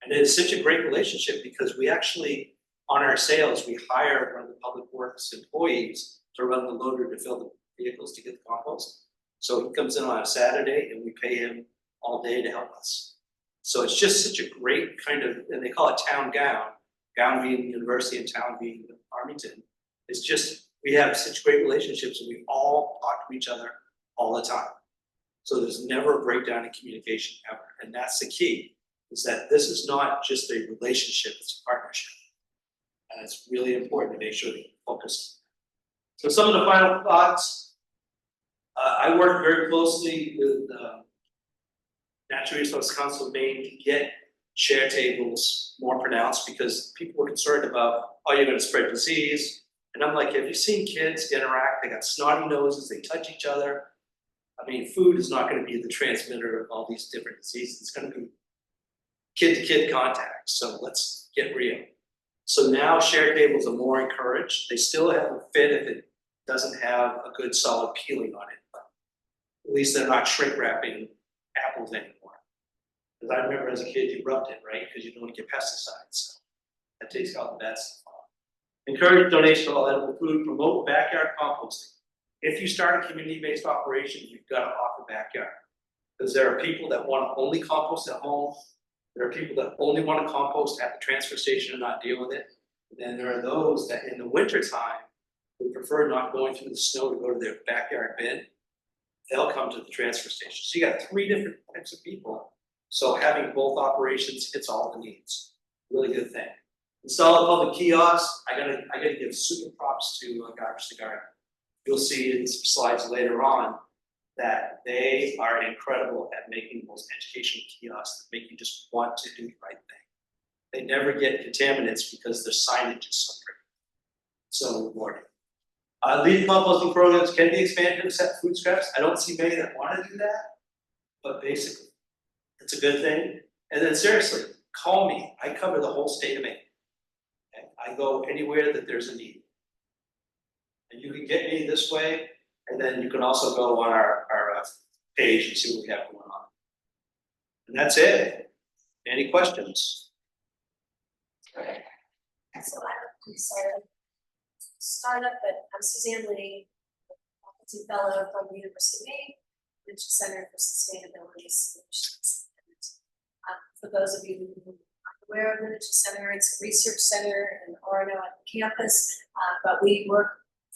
And it's such a great relationship because we actually, on our sales, we hire one of the Public Works employees to run the loader to fill the vehicles to get the compost. So he comes in on a Saturday and we pay him all day to help us. So it's just such a great kind of, and they call it town gown being the university and town being Farmington. It's just, we have such great relationships and we all talk to each other all the time. So there's never a breakdown in communication ever. And that's the key, is that this is not just a relationship, it's a partnership. And it's really important to make sure that you focus. So some of the final thoughts, I work very closely with Natural Resource Council of Maine to get share tables more pronounced because people were concerned about, oh, you're gonna spread disease. And I'm like, have you seen kids interact? They got snotty noses, they touch each other. I mean, food is not gonna be the transmitter of all these different diseases. It's gonna be kid-to-kid contact, so let's get real. So now share tables are more encouraged. They still have a fit if it doesn't have a good solid peeling on it, but at least they're not shrink wrapping apples anymore. Because I remember as a kid, you rubbed it, right? Because you don't want to get pesticides. So that takes out the bad stuff off. Encourage donation of all edible food, promote backyard composting. If you start a community-based operation, you've got to offer backyard. Because there are people that want to only compost at home. There are people that only want to compost at the transfer station and not deal with it. And then there are those that in the wintertime would prefer not going through the snow to go to their backyard bin. They'll come to the transfer station. So you got 3 different types of people. So having both operations hits all the needs. Really good thing. Install a public kiosk. I gotta give super props to Garbage to Garden. You'll see in some slides later on that they are incredible at making those educational kiosks that make you just want to do the right thing. They never get contaminants because their signage is so pretty. So rewarding. Lead composting programs can be expanded to accept food scraps. I don't see many that want to do that, but basically, it's a good thing. And then seriously, call me. I cover the whole state of Maine. Okay? I go anywhere that there's a need. And you can get me this way, and then you can also go on our page and see what we have going on. And that's it. Any questions? Okay. So I'm startup, but I'm Suzanne Lee, faculty fellow from the University of Maine, Mitchell Center for Sustainability Solutions. And, for those of you who aren't aware of the Mitchell Center. It's a research center in Orono at the campus, but we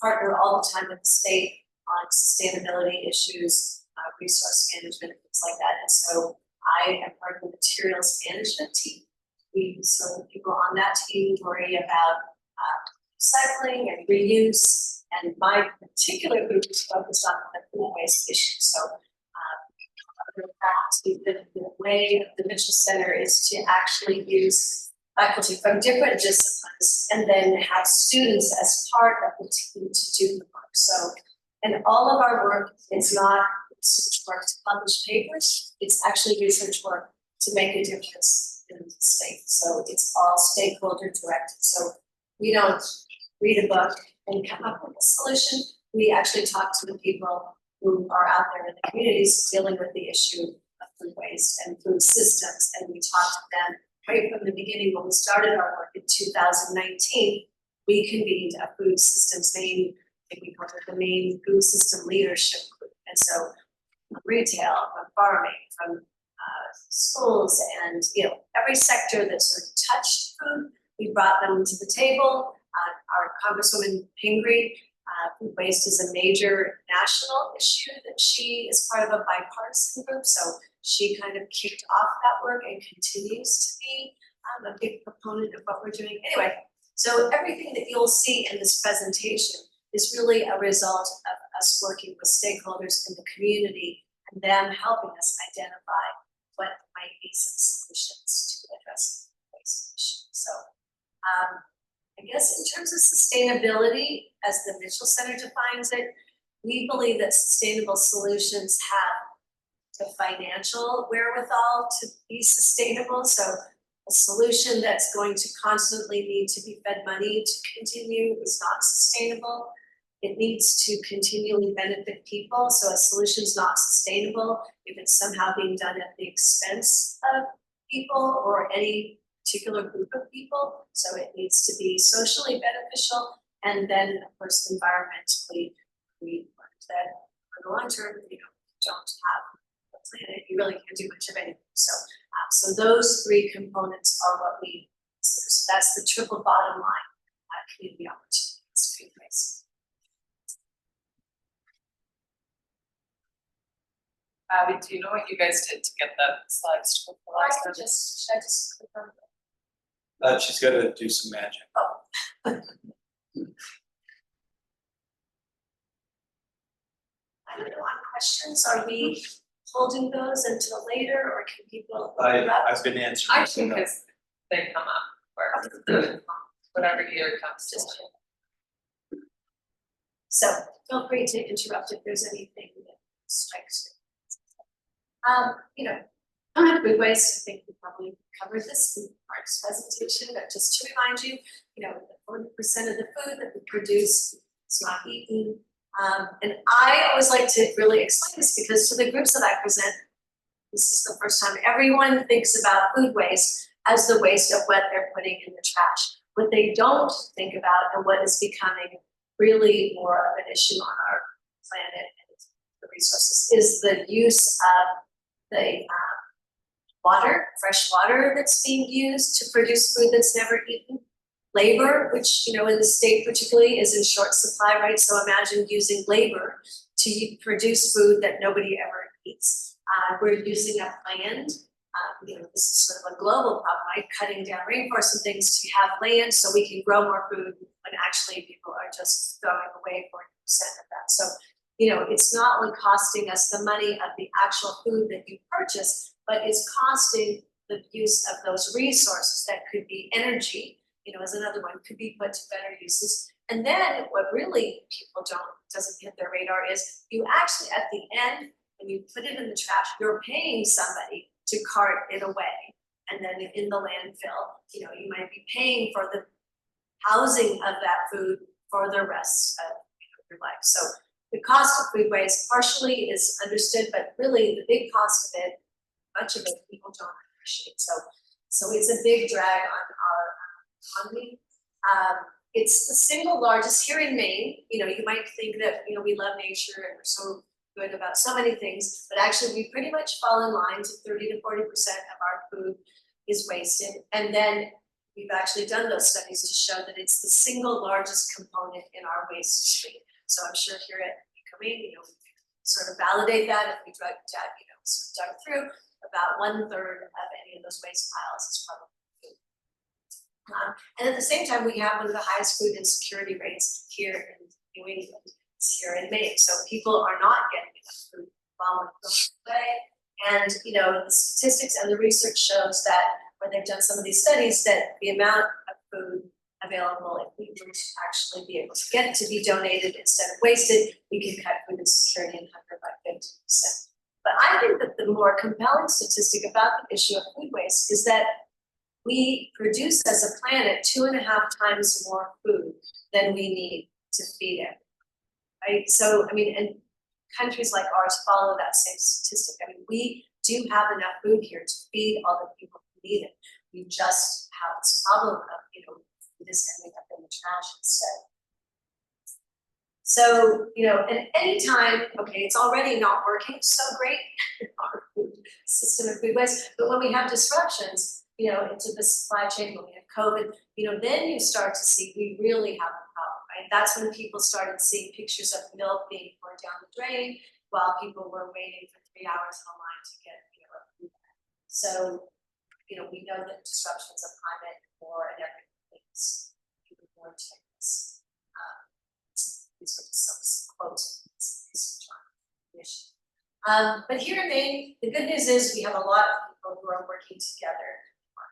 partner all the time with the state on sustainability issues, resource management, things like that. And so I am part of the materials management team. So the people on that team worry about recycling and reuse, and my particular group is focused on the food waste issue. So the way of the Mitchell Center is to actually use faculty from different disciplines and then have students as part of the team to do the work. So, and all of our work is not research work to publish papers, it's actually research work to make a difference in the state. So it's all stakeholder directed. So we don't read a book and come up with a solution. We actually talk to the people who are out there in the communities dealing with the issue of food waste and food systems, and we talk to them right from the beginning. When we started our work in 2019, we convened a food systems main, I think we called it the main food system leadership group. And so from retail, from farming, from schools, and every sector that sort of touched food, we brought them to the table. Our Congresswoman Pingree, food waste is a major national issue that she is part of a bipartisan group, so she kind of kicked off that work and continues to be a big proponent of what we're doing. Anyway, so everything that you'll see in this presentation is really a result of us working with stakeholders in the community and them helping us identify what might be some solutions to address the waste issue. So I guess in terms of sustainability, as the Mitchell Center defines it, we believe that sustainable solutions have the financial wherewithal to be sustainable. So a solution that's going to constantly need to be fed money to continue is not sustainable. It needs to continually benefit people. So a solution is not sustainable if it's somehow being done at the expense of people or any particular group of people. So it needs to be socially beneficial, and then of course environmentally, we learned that for the long term, don't have a planet, you really can't do much of anything. So so those three components are what we consider. So that's the triple bottom line, community opportunities, food waste. Do you know what you guys did to get the slides to the last time? Should I just click on She's got to do some magic. I don't know, on questions, are we holding those until later, or can people? I've been answering. I think as they come up, or whatever year comes to. So feel free to interrupt if there's anything that strikes you. On food waste, I think we probably covered this in Mark's presentation, but just to remind you, that 40% of the food that we produce is not eaten. And I always like to really explain this, because to the groups that I present, this is the first time everyone thinks about food waste as the waste of what they're putting in the trash. What they don't think about, and what is becoming really more of an issue on our planet and the resources, is the use of the water, fresh water that's being used to produce food that's never eaten. Labor, which in the state particularly is in short supply, right? So imagine using labor to produce food that nobody ever eats. We're using up land. This is sort of a global problem, right? Cutting down rainforests and things to have land so we can grow more food, when actually people are just throwing away 40% of that. So, it's not only costing us the money of the actual food that you purchase, but it's costing the use of those resources that could be energy, as another one, could be put to better uses. And then what really people doesn't hit their radar is you actually, at the end, when you put it in the trash, you're paying somebody to cart it away. And then in the landfill, you might be paying for the housing of that food for the rest of your life. So the cost of food waste partially is understood, but really the big cost of it, much of it people don't appreciate. So it's a big drag on our economy. It's the single largest here in Maine. You might think that we love nature and we're so good about so many things, but actually we pretty much fall in line to 30 to 40% of our food is wasted. And then we've actually done those studies to show that it's the single largest component in our waste stream. So I'm sure here at Becoming, we sort of validate that if we sort of dug through, about 1/3 of any of those waste piles is probably food. And at the same time, we have one of the highest food insecurity rates here in New England, it's here in Maine. So people are not getting enough food while we're going away. And the statistics and the research shows that when they've done some of these studies, that the amount of food available, if we were to actually be able to get to be donated instead of wasted, we can cut food insecurity and hunger by 50%. But I think that the more compelling statistic about the issue of food waste is that we produce as a planet 2.5 times more food than we need to feed it. Right? So, and countries like ours follow that same statistic. We do have enough food here to feed all the people who need it. We just have this problem of, it is ending up in the trash instead. So, and anytime, it's already not working so great, our food system of food waste, but when we have disruptions, into the supply chain, when we have COVID, then you start to see we really have a problem, right? That's when people started seeing pictures of milk being poured down the drain while people were waiting for 3 hours in a line to get, a food bag. So, we know that disruptions of climate, war, and everything is even more intense. These are just some quotes from this mission. But here in Maine, the good news is we have a lot of people who are working together.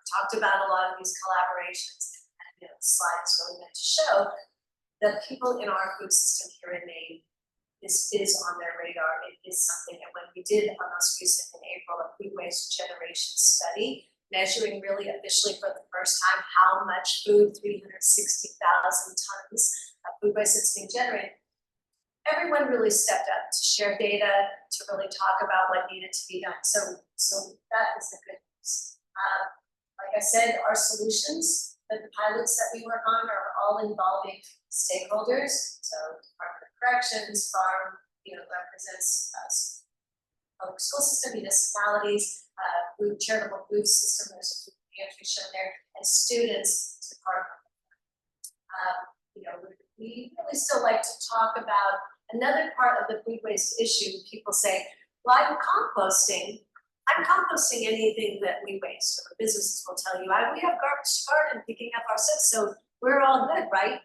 Talked about a lot of these collaborations, and the slide is really meant to show that people in our food system here in Maine, this is on their radar. It is something that when we did our most recent in April, a food waste generation study, measuring really officially for the first time how much food, 360,000 tons of food waste that's being generated. Everyone really stepped up to share data, to really talk about what needed to be done. So that is the good news. Like I said, our solutions, the pilots that we work on are all involving stakeholders. So Department of Corrections, farm, represents us, public school system, municipalities, charitable food system, there's a food pantry shown there, and students to partner. We really still like to talk about another part of the food waste issue. People say, well, I'm composting anything that we waste, or businesses will tell you, we have garbage garden picking up our stuff, so we're all good, right?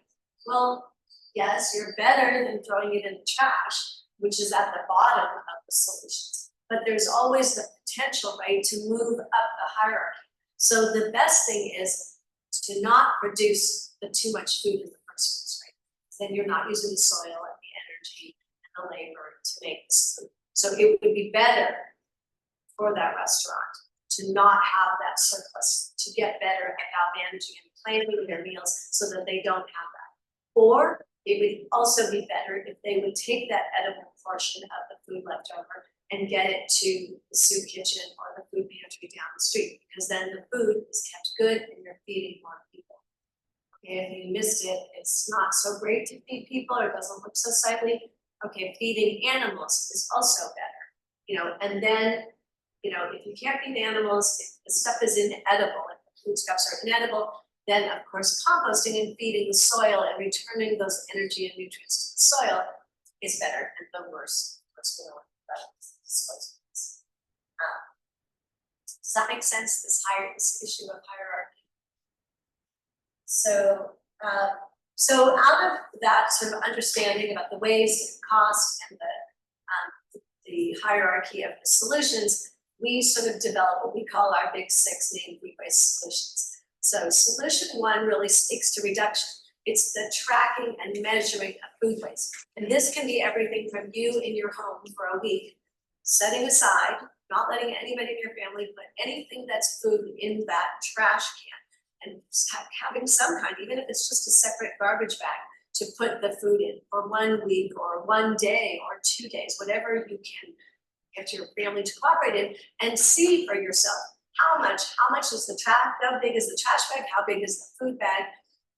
Well, yes, you're better than throwing it in the trash, which is at the bottom of the solutions. But there's always the potential, right, to move up the hierarchy. So the best thing is to not produce the too much food in the first place, right? Then you're not using the soil and the energy and the labor to make this food. So it would be better for that restaurant to not have that surplus, to get better about managing and planning their meals so that they don't have that. Or it would also be better if they would take that edible portion of the food left over and get it to the soup kitchen or the food pantry down the street, because then the food is kept good and you're feeding more people. Okay, if you missed it, it's not so great to feed people, or it doesn't look so sightly. Okay, feeding animals is also better, and then, if you can't feed animals, if the stuff is inedible, if the foodstuffs are inedible, then of course composting and feeding the soil and returning those energy and nutrients to the soil is better, and the worse, of course, we don't want disposals. Does that make sense? This issue of hierarchy. So out of that sort of understanding about the waste, cost, and the hierarchy of the solutions, we sort of develop what we call our big 6 named food waste solutions. So solution 1 really speaks to reduction. It's the tracking and measuring of food waste. And this can be everything from you in your home for a week, setting aside, not letting anybody in your family put anything that's food in that trash can, and having some kind, even if it's just a separate garbage bag, to put the food in for 1 week or 1 day or 2 days, whatever you can get your family to cooperate in, and see for yourself how much is the trash, how big is the trash bag, how big is the food bag,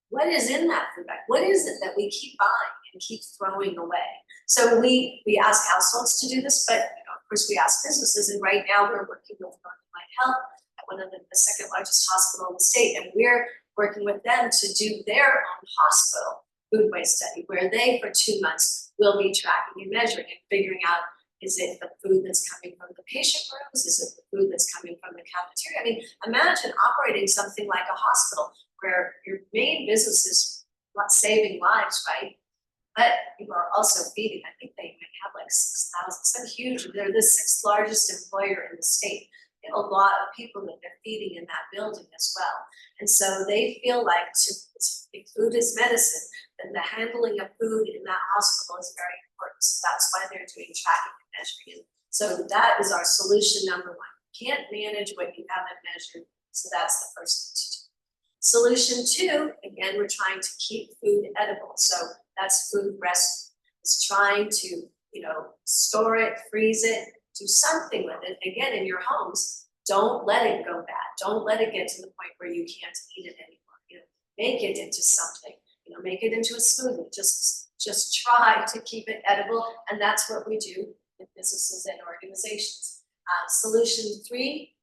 what is in that food bag, what is it that we keep buying and keep throwing away. So we ask households to do this, but of course we ask businesses, and right now we're working with Northern Light Health one of the second largest hospital in the state, and we're working with them to do their own hospital food waste study, where they, for 2 months, will be tracking and measuring and figuring out, is it the food that's coming from the patient rooms? Is it the food that's coming from the cafeteria? I mean, imagine operating something like a hospital where your main business is saving lives, right? But you are also feeding, I think they might have like 6,000, some huge, they're the 6th largest employer in the state. They have a lot of people that they're feeding in that building as well. And so they feel like if food is medicine, then the handling of food in that hospital is very important. So that's why they're doing tracking and measuring. So that is our solution number 1. You can't manage what you haven't measured. So that's the first thing to do. Solution 2, again, we're trying to keep food edible. So that's food rescue. It's trying to, store it, freeze it, do something with it. Again, in your homes, don't let it go bad. Don't let it get to the point where you can't eat it anymore. Make it into something. Make it into a smoothie. Just try to keep it edible, and that's what we do in businesses and organizations. Solution 3,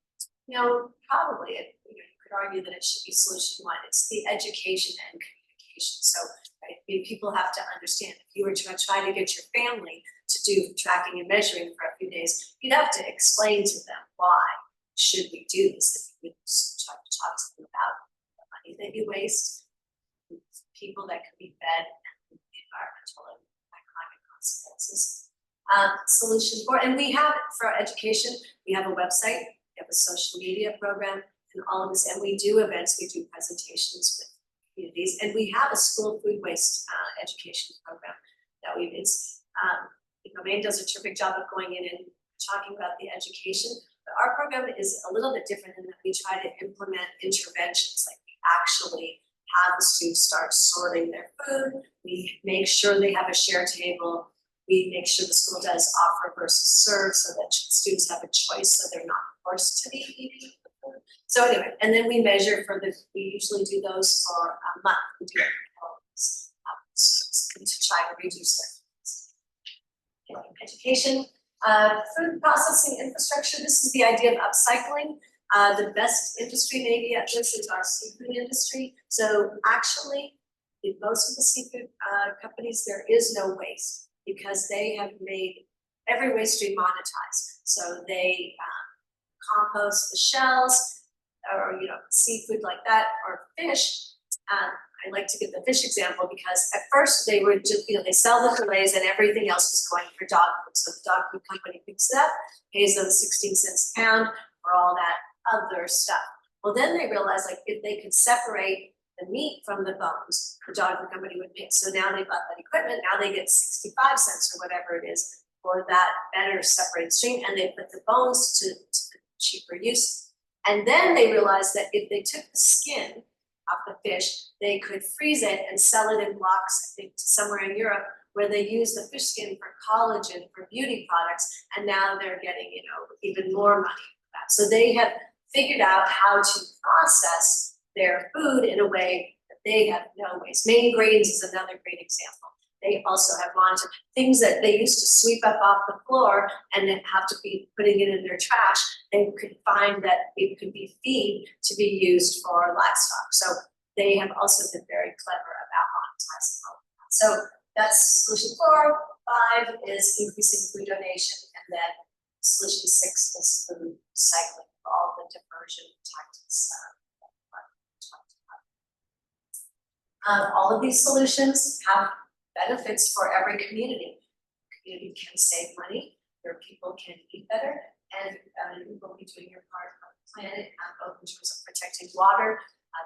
probably you could argue that it should be solution 1. It's the education and communication. So people have to understand, if you were to try to get your family to do tracking and measuring for a few days, you'd have to explain to them why should we do this. If you would try to talk to them about the money that you waste, people that could be fed, and the environmental and economic consequences. Solution 4, and we have for education, we have a website, we have a social media program, and all of this, and we do events, we do presentations with communities, and we have a school food waste education program that Maine does a terrific job of going in and talking about the education, but our program is a little bit different in that we try to implement interventions, like we actually have the students start sorting their food, we make sure they have a share table, we make sure the school does offer versus serve so that students have a choice so they're not forced to be eating the food. So anyway, and then we measure we usually do those for a month. We do to try to reduce their costs. Education, food processing infrastructure. This is the idea of upcycling. The best industry maybe at this is our seafood industry. So actually, in most of the seafood companies, there is no waste because they have made every waste stream monetized. So they compost the shells, or seafood like that, or fish. I like to give the fish example because at first they were just, they sell the fillets and everything else was going for dog food. So the dog food company picks it up, pays them 16 cents a pound for all that other stuff. Well, then they realized if they could separate the meat from the bones, the dog food company would pay. So now they bought that equipment, now they get 65 cents or whatever it is for that better separated stream, and they put the bones to the cheaper use. And then they realized that if they took the skin off the fish, they could freeze it and sell it in blocks, I think somewhere in Europe, where they use the fish skin for collagen, for beauty products, and now they're getting, even more money for that. So they have figured out how to process their food in a way that they have no waste. Maine Grains is another great example. They also have monitored things that they used to sweep up off the floor and then have to be putting it in their trash. They could find that it could be feed to be used for livestock. So they have also been very clever about monetizing all of that. So that's solution 4. 5 is increasing food donation, and then solution 6 is food cycling for all the diversion tactics. All of these solutions have benefits for every community. The community can save money, your people can eat better, and you will be doing your part of the planet, both in terms of protecting water,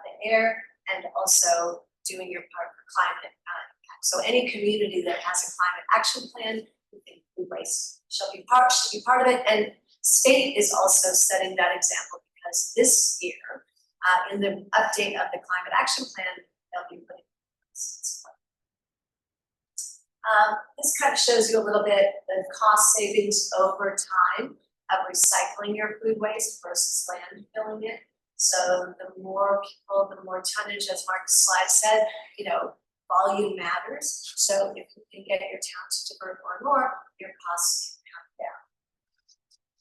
the air, and also doing your part for climate impact. So any community that has a climate action plan, we think food waste should be part of it. And state is also setting that example because this year, in the update of the climate action plan, they'll be putting this kind of shows you a little bit the cost savings over time of recycling your food waste versus landfilling it. So the more people, the more tonnage, as Mark's slide said, volume matters. So if you can get your town to divert more and more, your costs can come down.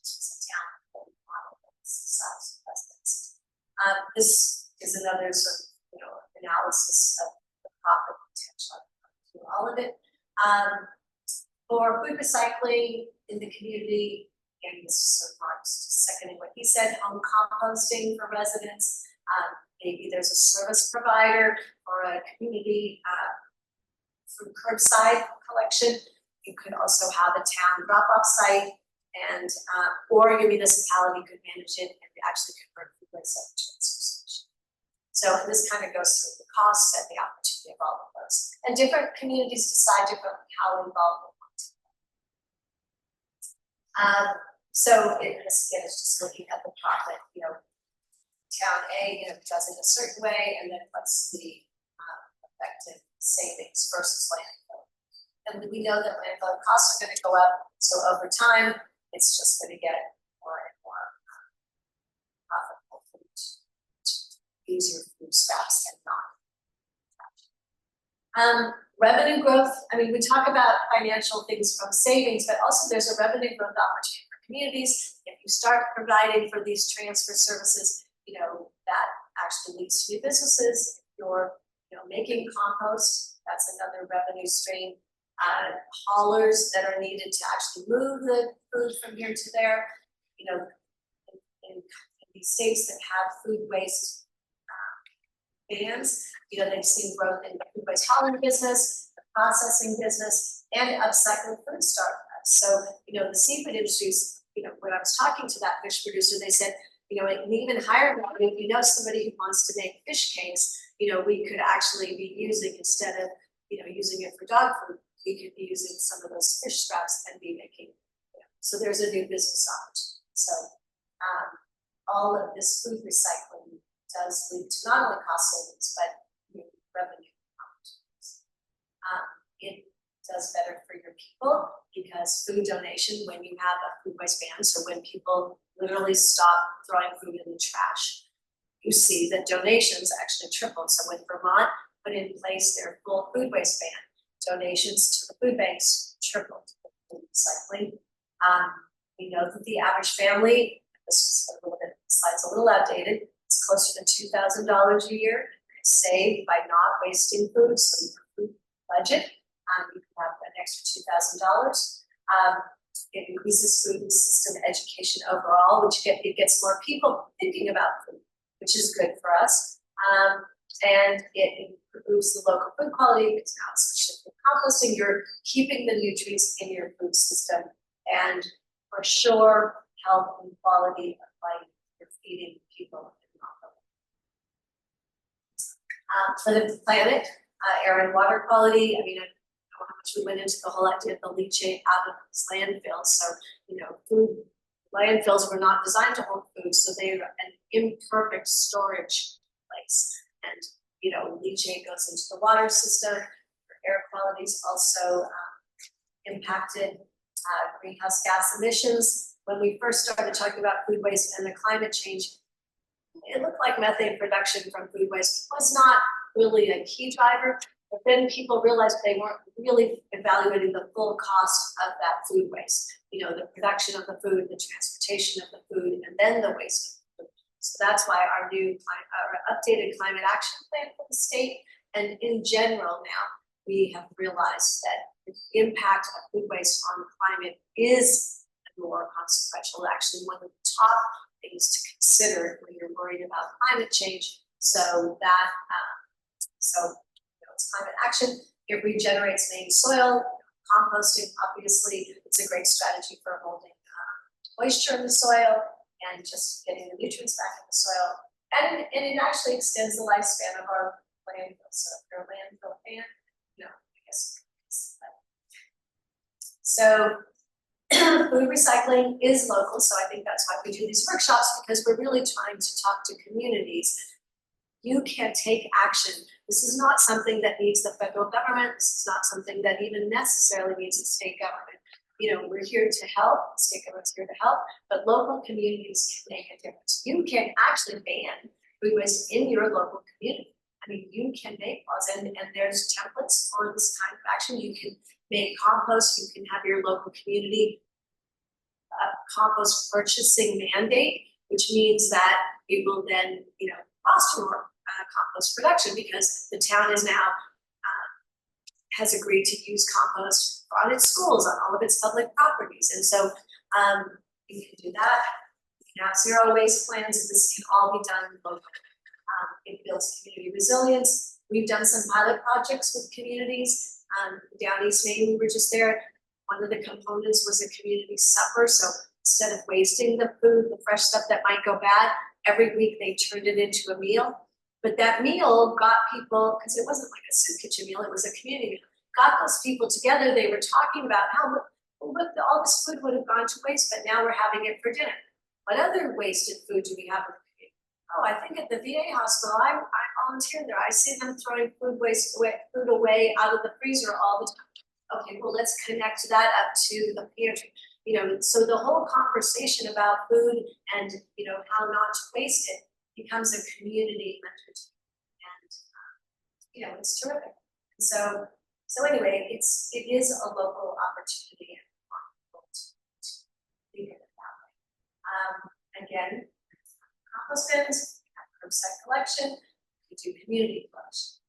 It's just a town model. size residents. This is another sort of, analysis of the profit potential through all of it. For food recycling in the community, and this is sort of Mark's seconding what he said, home composting for residents. Maybe there's a service provider or a community food curbside collection. You could also have a town drop-off site, and or your municipality could manage it and actually convert food waste to transfer station. So this kind of goes through the costs and the opportunity of all of those. And different communities decide differently how involved they want to be. So this again is just looking at the profit, town A, does it a certain way, and then what's the effective savings versus landfill. And we know that landfill costs are going to go up, so over time, it's just going to get more and more profitable for you to use your food scraps and not. Revenue growth, we talk about financial things from savings, but also there's a revenue growth opportunity for communities. If you start providing for these transfer services, that actually leads to new businesses. If you're, making compost, that's another revenue stream. Haulers that are needed to actually move the food from here to there. In these states that have food waste bans, they've seen growth in the food waste hauling business, the processing business, and upcycling food startups. So, the seafood industries, when I was talking to that fish producer, they said, an even higher value, if you know somebody who wants to make fish cakes, we could actually be using, instead of, using it for dog food, we could be using some of those fish scraps and be making, so there's a new business opportunity. So all of this food recycling does lead to not only cost savings, but new revenue opportunities. It does better for your people because food donation, when you have a food waste ban, so when people literally stop throwing food in the trash, you see that donations actually tripled. So when Vermont put in place their full food waste ban, donations to the food banks tripled with food recycling. We know that the average family, this is a little bit, the slide's a little outdated, it's closer to $2,000 a year saved by not wasting food. So your food budget, you can have an extra $2,000. It increases food system education overall, which it gets more people thinking about food, which is good for us. And it improves the local food quality because now it's with composting, you're keeping the nutrients in your food system, and for sure, health and quality of life you're feeding people. For the planet, air and water quality, I don't know how much we went into the whole idea of the leachate out of this landfill. So, food landfills were not designed to hold food, so they are an imperfect storage place. And, leachate goes into the water system. Air quality is also impacted. Greenhouse gas emissions. When we first started talking about food waste and the climate change, it looked like methane production from food waste was not really a key driver, but then people realized they weren't really evaluating the full cost of that food waste. The production of the food, the transportation of the food, and then the waste of the food. So that's why our updated climate action plan for the state, and in general now, we have realized that the impact of food waste on the climate is more consequential, actually one of the top things to consider when you're worried about climate change. So that, it's climate action. It regenerates main soil. Composting, obviously, it's a great strategy for holding moisture in the soil and just getting the nutrients back in the soil. And it actually extends the lifespan of our landfill. So if you're a landfill fan, I guess. So food recycling is local, so I think that's why we do these workshops, because we're really trying to talk to communities. You can take action. This is not something that needs the federal government. This is not something that even necessarily needs the state government. We're here to help, the state government's here to help, but local communities can make a difference. You can actually ban food waste in your local community. You can make laws, and there's templates for this kind of action. You can make compost, you can have your local community compost purchasing mandate which means that it will then, foster more compost production because the town is now has agreed to use compost on its schools, on all of its public properties, and so you can do that. You can have zero waste plans, and this can all be done locally. It builds community resilience. We've done some pilot projects with communities. Down East Main, we were just there. One of the components was a community supper. So instead of wasting the food, the fresh stuff that might go bad, every week they turned it into a meal. But that meal got people, because it wasn't like a soup kitchen meal, it was a community meal, got those people together. They were talking about how all this food would have gone to waste, but now we're having it for dinner. What other wasted food do we have in the community? Oh, I think at the VA hospital, I volunteer there. I see them throwing food away out of the freezer all the time. Okay, well, let's connect that up to the pantry. So the whole conversation about food and how not to waste it becomes a community mentality, and it's terrific. And so anyway, it is a local opportunity, and we want people to think of it that way. Again, compost bins, curbside collection, we do community collection.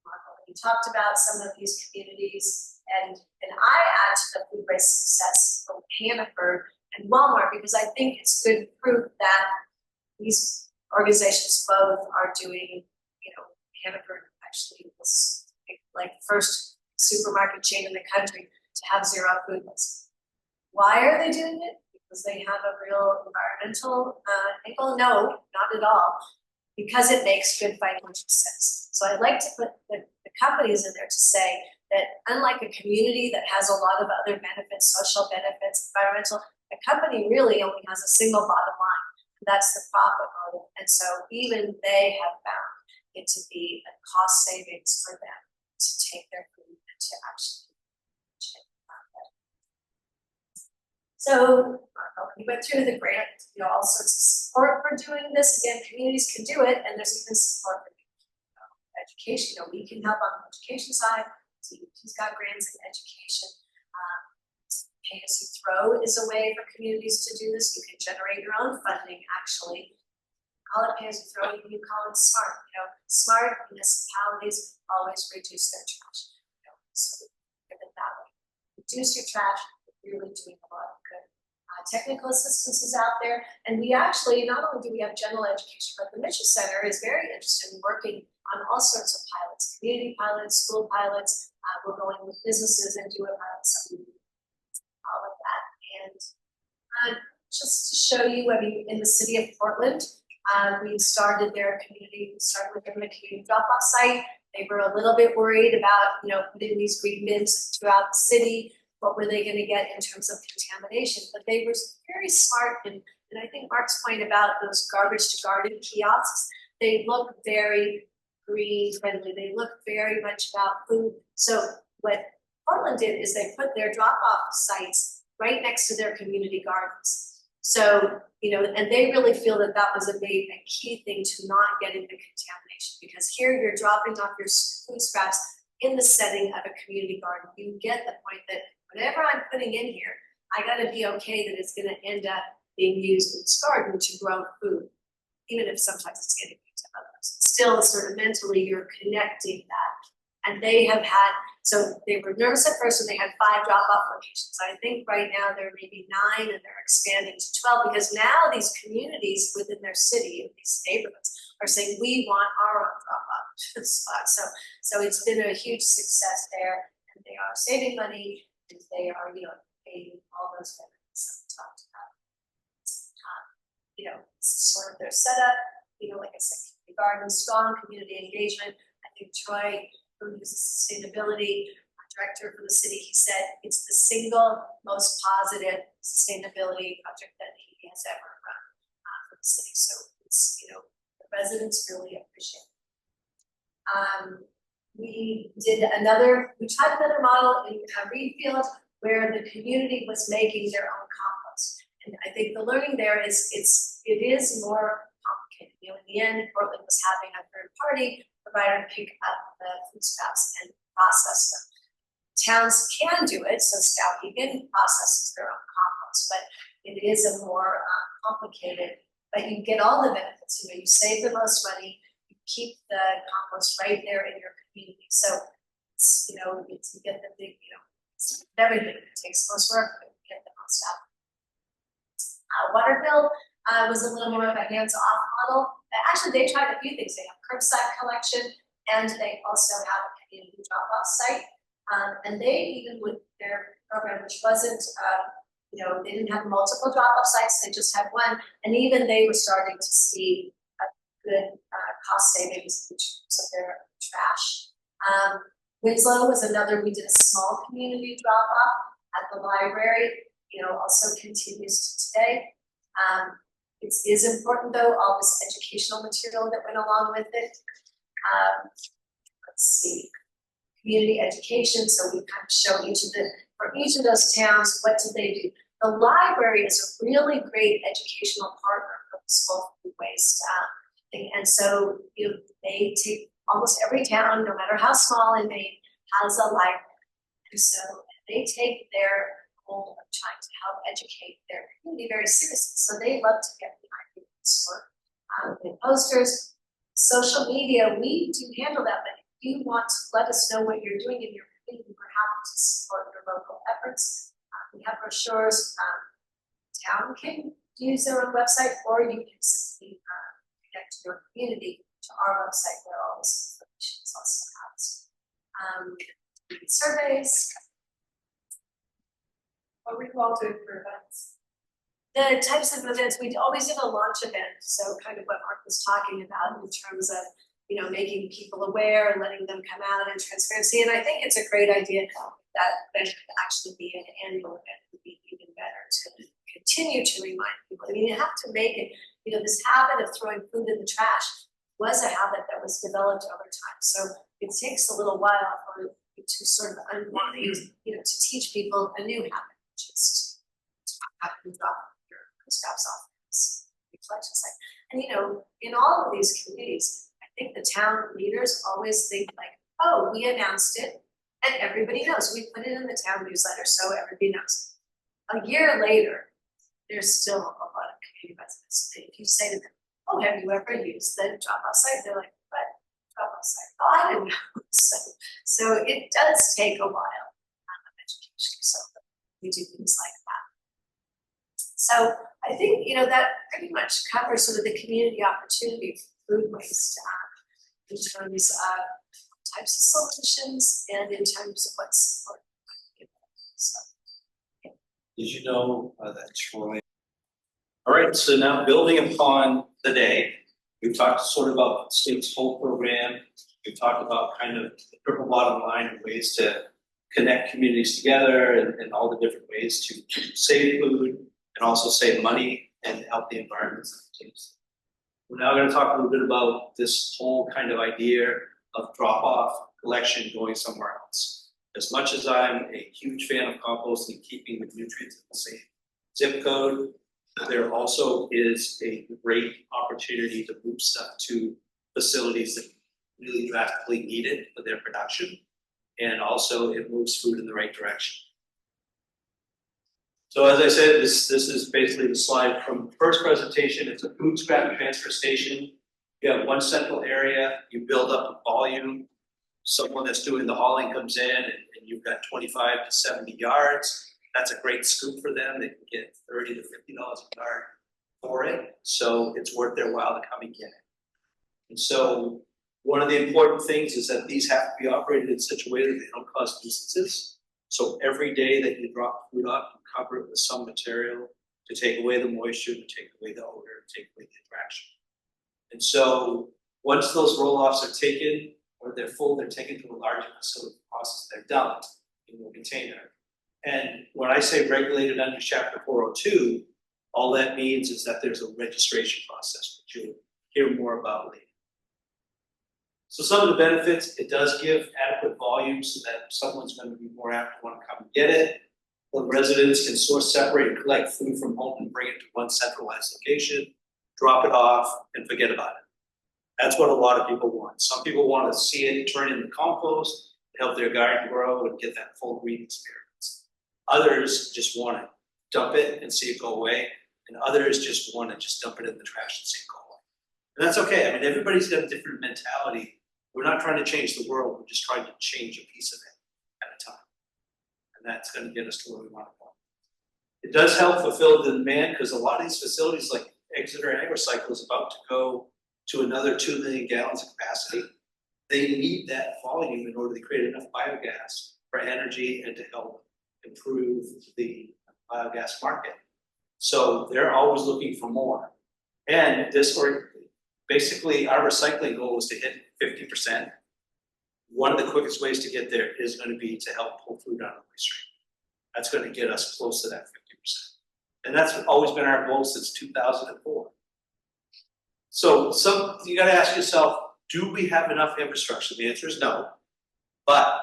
Mark already talked about some of these communities, and I add to the food waste success of Hannaford and Walmart because I think it's good proof that these organizations both are doing, Hannaford actually was like the first supermarket chain in the country to have zero food waste. Why are they doing it? Because they have a real environmental angle? No, not at all. Because it makes good financial sense. So I'd like to put the companies in there to say that unlike a community that has a lot of other benefits, social benefits, environmental, a company really only has a single bottom line. That's the profit motive. And so even they have found it to be a cost savings for them to take their food and to actually check that. So we went through the grant, all sorts of support for doing this. Again, communities can do it, and there's even support for education. We can help on the education side. He's got grants in education. Pay as you throw is a way for communities to do this. You can generate your own funding, actually. Call it pay as you throw, you call it smart. Smart municipalities always reduce their trash. So give it that way. Reduce your trash, you're really doing a lot of good. Technical assistance is out there, and we actually, not only do we have general education, but the Mitchell Center is very interested in working on all sorts of pilots, community pilots, school pilots. We're going with businesses and do a pilot, so all of that. And just to show you, in the city of Portland, we started their community, we started with them a community drop-off site. They were a little bit worried about, putting these green bins throughout the city. What were they going to get in terms of contamination? But they were very smart, and I think Mark's point about those garbage to garden kiosks, they look very green friendly. They look very much about food. So what Portland did is they put their drop-off sites right next to their community gardens. So, and they really feel that was a key thing to not get into contamination, because here you're dropping off your food scraps in the setting of a community garden. You get the point that whatever I'm putting in here, I gotta be okay that it's gonna end up being used in this garden to grow food, even if sometimes it's getting used to others. Still, sort of mentally, you're connecting that. And they have had, so they were nervous at first when they had 5 drop-off locations. I think right now there may be 9, and they're expanding to 12, because now these communities within their city, these neighborhoods, are saying we want our own drop-off spot. So it's been a huge success there, and they are saving money, and they are, paying all those benefits that we talked about. Sort of their setup, like I said, community garden, strong community engagement. I think Troy, who's a sustainability director for the city, he said it's the single most positive sustainability project that he has ever run for the city. So it's, the residents really appreciate it. We tried another model in Reedfield where the community was making their own compost. And I think the learning there is it is more complicated. In the end, Portland was having a third party provider pick up the food scraps and process them. Towns can do it, so Skowhegan processes their own compost, but it is a more complicated, but you get all the benefits, you save the most money, you keep the compost right there in your community, so it's, you get the big, it's everything, it takes most work, but you get the most out. Waterville was a little more of a hands-off model. Actually, they tried a few things. They have curbside collection, and they also have a community drop-off site. And they, even with their program, which wasn't, they didn't have multiple drop-off sites, they just had one. And even they were starting to see a good cost savings in terms of their trash. Winslow was another, we did a small community drop-off at the library, also continues to today. It is important though, all this educational material that went along with it. Let's see, community education, so we kind of show for each of those towns, what did they do? The library is a really great educational partner for the small food waste thing, and so they take almost every town, no matter how small in Maine, has a library, and so they take their goal of trying to help educate their community very seriously. So they love to get behind this work. In posters, social media, we do handle that, but if you want to let us know what you're doing in your community, we're happy to support your local efforts. We have brochures. Town can use their own website, or you can simply connect to your community to our website where all this information is also housed. Surveys. What were you all doing for events? The types of events, we always did a launch event, so kind of what Mark was talking about in terms of, making people aware and letting them come out and transparency. And I think it's a great idea that it could actually be an annual event, would be even better to continue to remind people. I mean, you have to make it, this habit of throwing food in the trash was a habit that was developed over time. So it takes a little while for you to sort of unwind, to teach people a new habit, which is to have them drop your scraps off this collection site. And in all of these communities, I think the town leaders always think like, oh, we announced it and everybody knows. We put it in the town newsletter so everybody knows. A year later, there's still a lot of community residents. If you say to them, oh, have you ever used the drop-off site? They're like, what? Drop-off site? Oh, I didn't know. So it does take a while of education. So we do things like that. So I think, that pretty much covers sort of the community opportunity for food waste in terms of types of solutions and in terms of what's important. So, Did you know that Troy? All right, so now building upon the day, we've talked sort of about the state's whole program. We've talked about kind of the triple bottom line and ways to connect communities together and all the different ways to save food and also save money and help the environment. We're now going to talk a little bit about this whole kind of idea of drop-off collection going somewhere else. As much as I'm a huge fan of composting, keeping the nutrients in the same zip code, there also is a great opportunity to move stuff to facilities that really drastically need it for their production. And also it moves food in the right direction. So as I said, this is basically the slide from the first presentation. It's a food scrap transfer station. You have one central area, you build up a volume. Someone that's doing the hauling comes in and you've got 25 to 70 yards. That's a great scoop for them. They can get $30 to $50 a yard for it. So it's worth their while to come and get it. And so one of the important things is that these have to be operated in such a way that they don't cause nuisances. So every day that you drop food off, you cover it with some material to take away the moisture, to take away the odor, to take away the interaction. And so once those roll-offs are taken, or they're full, they're taken to a larger facility process, they're dumped in a container. And when I say regulated under Chapter 402, all that means is that there's a registration process, which you'll hear more about later. So some of the benefits, it does give adequate volume so that someone's going to be more apt to want to come and get it. The residents can source, separate, and collect food from home and bring it to one centralized location, drop it off, and forget about it. That's what a lot of people want. Some people want to see it turn into compost, help their garden grow, and get that full green experience. Others just want it dump it and see it go away, and others just wanna just dump it in the trash and see it go away. And that's okay, I mean, everybody's got a different mentality. We're not trying to change the world, we're just trying to change a piece of it at a time. And that's gonna get us to where we wanna go. It does help fulfill the demand, because a lot of these facilities like Exeter AgriCycle is about to go to another 2 million gallons of capacity. They need that volume in order to create enough biogas for energy and to help improve the biogas market. So they're always looking for more. And basically our recycling goal is to hit 50%. One of the quickest ways to get there is going to be to help pull food out of the waste stream. That's going to get us close to that 50%. And that's always been our goal since 2004. So you got to ask yourself, do we have enough infrastructure? The answer is no. But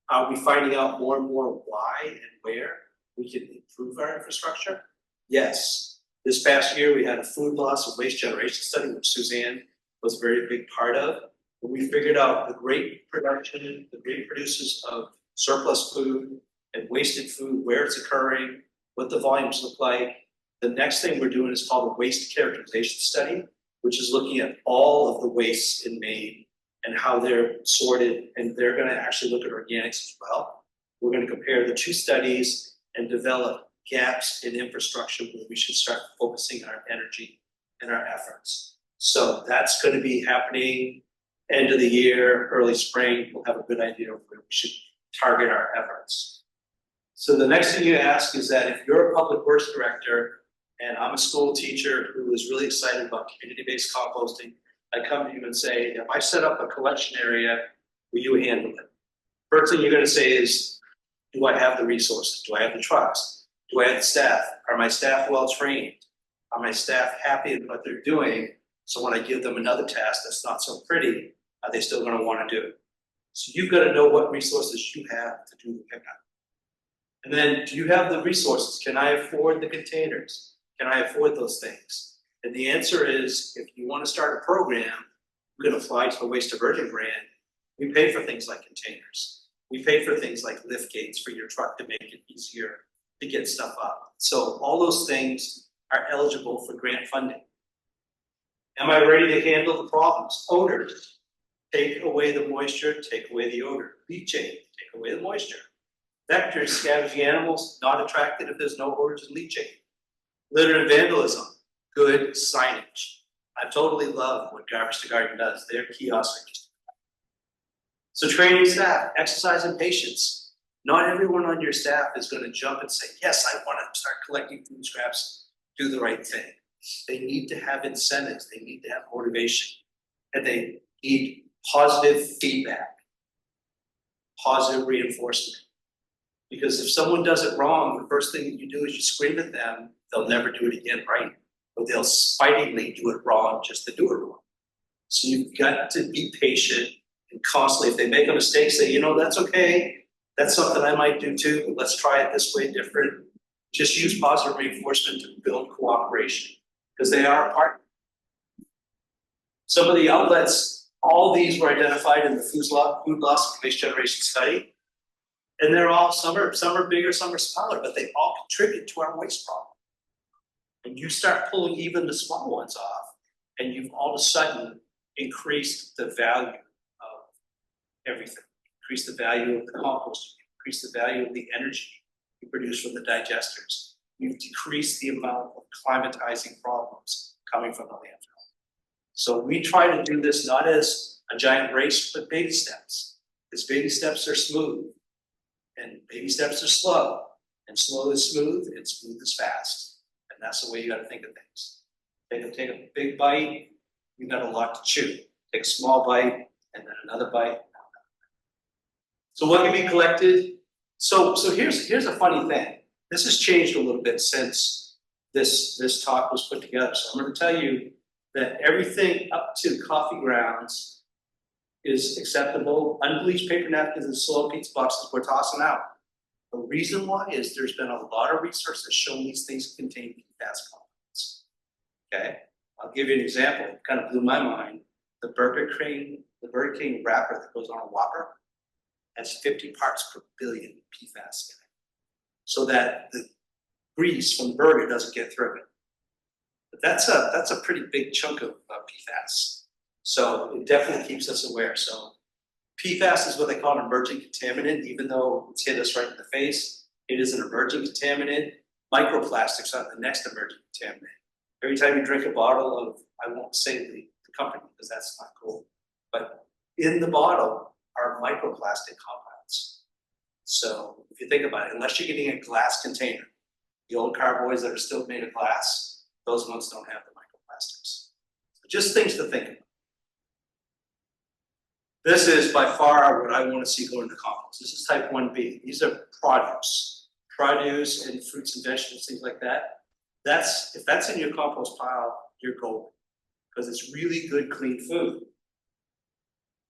are we finding out more and more why and where we can improve our infrastructure? Yes. This past year, we had a food loss and waste generation study, which Suzanne was a very big part of. We figured out the great production, the great producers of surplus food and wasted food, where it's occurring, what the volumes look like. The next thing we're doing is called a waste characterization study, which is looking at all of the wastes in Maine and how they're sorted, and they're gonna actually look at organics as well. We're gonna compare the two studies and develop gaps in infrastructure where we should start focusing our energy and our efforts. So that's gonna be happening end of the year, early spring. We'll have a good idea of where we should target our efforts. So the next thing you ask is that if you're a public works director and I'm a school teacher who is really excited about community-based composting, I come to you and say, if I set up a collection area, will you handle it? First thing you're gonna say is, do I have the resources? Do I have the trucks? Do I have the staff? Are my staff well-trained? Are my staff happy with what they're doing? So when I give them another task that's not so pretty, are they still gonna wanna do it? So you've gotta know what resources you have to do the pickup. And then, do you have the resources? Can I afford the containers? Can I afford those things? And the answer is, if you wanna start a program, you can apply to the Waste Diversion grant. We pay for things like containers. We pay for things like lift gates for your truck to make it easier to get stuff up. So all those things are eligible for grant funding. Am I ready to handle the problems? Odors. Take away the moisture, take away the odor. Leachate, take away the moisture. Vectors, scavenging animals, not attracted if there's no odors and leachate. Litter and vandalism, good signage. I totally love what Garbage to Garden does. Their kiosks are just. So training staff, exercise and patience. Not everyone on your staff is going to jump and say, yes, I want to start collecting food scraps, do the right thing. They need to have incentives, they need to have motivation, and they need positive feedback, positive reinforcement. Because if someone does it wrong, the first thing that you do is you scream at them, they'll never do it again right. But they'll spitingly do it wrong just to do it wrong. So you've got to be patient and constantly, if they make a mistake, say, you know, that's okay. That's something I might do too, but let's try it this way different. Just use positive reinforcement to build cooperation, because they are a partner. Some of the outlets, all these were identified in the food loss and waste generation study. And they're all, some are bigger, some are smaller, but they all contribute to our waste problem. And you start pulling even the small ones off, and you've all of a sudden increased the value of everything. Increase the value of the compost, increase the value of the energy you produce from the digesters. You've decreased the amount of climatizing problems coming from the landfill. So we try to do this not as a giant race, but baby steps. Because baby steps are smooth, and baby steps are slow. And slow is smooth, and smooth is fast. And that's the way you gotta think of things. Take a big bite, you've got a lot to chew. Take a small bite, and then another bite. So what can be collected? So here's a funny thing. This has changed a little bit since this talk was put together. So I'm going to tell you that everything up to coffee grounds is acceptable. Unbleached paper napkins and slow pizza boxes we're tossing out. The reason why is there's been a lot of research that's shown these things contain PFAS compounds. Okay, I'll give you an example. It kind of blew my mind. The Burger King wrapper that goes on a Whopper has 50 parts per billion PFAS in it. So that the grease from the burger doesn't get through it. But that's a pretty big chunk of PFAS. So it definitely keeps us aware. So PFAS is what they call an emerging contaminant, even though it's hit us right in the face. It is an emerging contaminant. Microplastics are the next emerging contaminant. Every time you drink a bottle of, I won't say the company because that's not cool, but in the bottle are microplastic compounds. So if you think about it, unless you're getting a glass container, the old carboys that are still made of glass, those ones don't have the microplastics. So just things to think about. This is by far what I want to see go into compost. This is type 1B. These are produce and fruits and vegetables, things like that. If that's in your compost pile, you're golden because it's really good, clean food.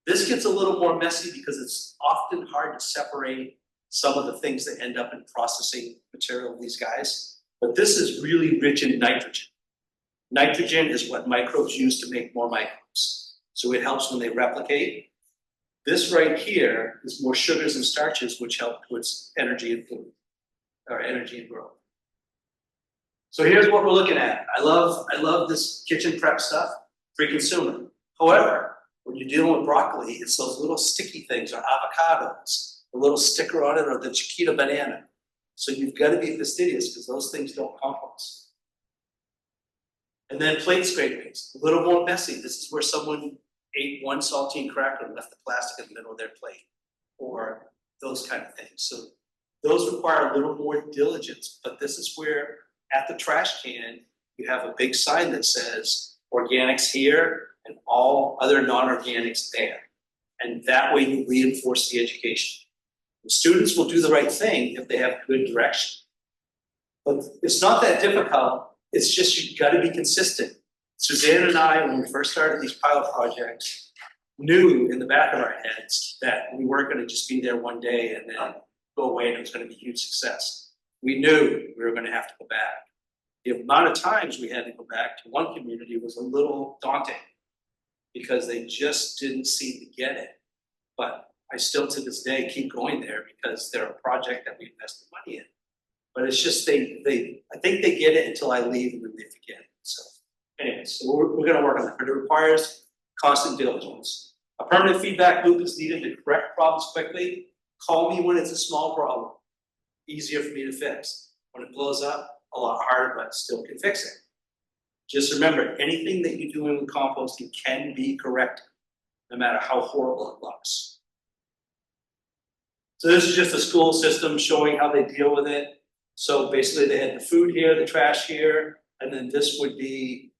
This gets a little more messy because it's often hard to separate some of the things that end up in processing material of these guys. But this is really rich in nitrogen. Nitrogen is what microbes use to make more microbes. So it helps when they replicate. This right here is more sugars and starches, which help towards energy and food, or energy and growth. So here's what we're looking at. I love this kitchen prep stuff for consumer. However, when you're dealing with broccoli, it's those little sticky things, or avocados, a little sticker on it, or the Chiquita banana. So you've got to be fastidious because those things don't compost. And then plate scrapings, a little more messy. This is where someone ate one saltine cracker and left the plastic in the middle of their plate, or those kind of things. So those require a little more diligence, but this is where at the trash can, you have a big sign that says organics here and all other non-organics there. And that way you reinforce the education. The students will do the right thing if they have good direction. But it's not that difficult. It's just you've got to be consistent. Suzanne and I, when we first started these pilot projects, knew in the back of our heads that we weren't going to just be there one day and then go away and it was going to be a huge success. We knew we were going to have to go back. The amount of times we had to go back to one community was a little daunting because they just didn't seem to get it. But I still to this day keep going there because they're a project that we invested money in. But it's just I think they get it until I leave and then they forget it. So anyways, so we're going to work on that, but it requires constant diligence. A permanent feedback loop is needed to correct problems quickly. Call me when it's a small problem. Easier for me to fix. When it blows up, a lot harder, but still can fix it. Just remember, anything that you do in composting can be corrected, no matter how horrible it looks. So this is just a school system showing how they deal with it. So basically they had the food here, the trash here, and then this would be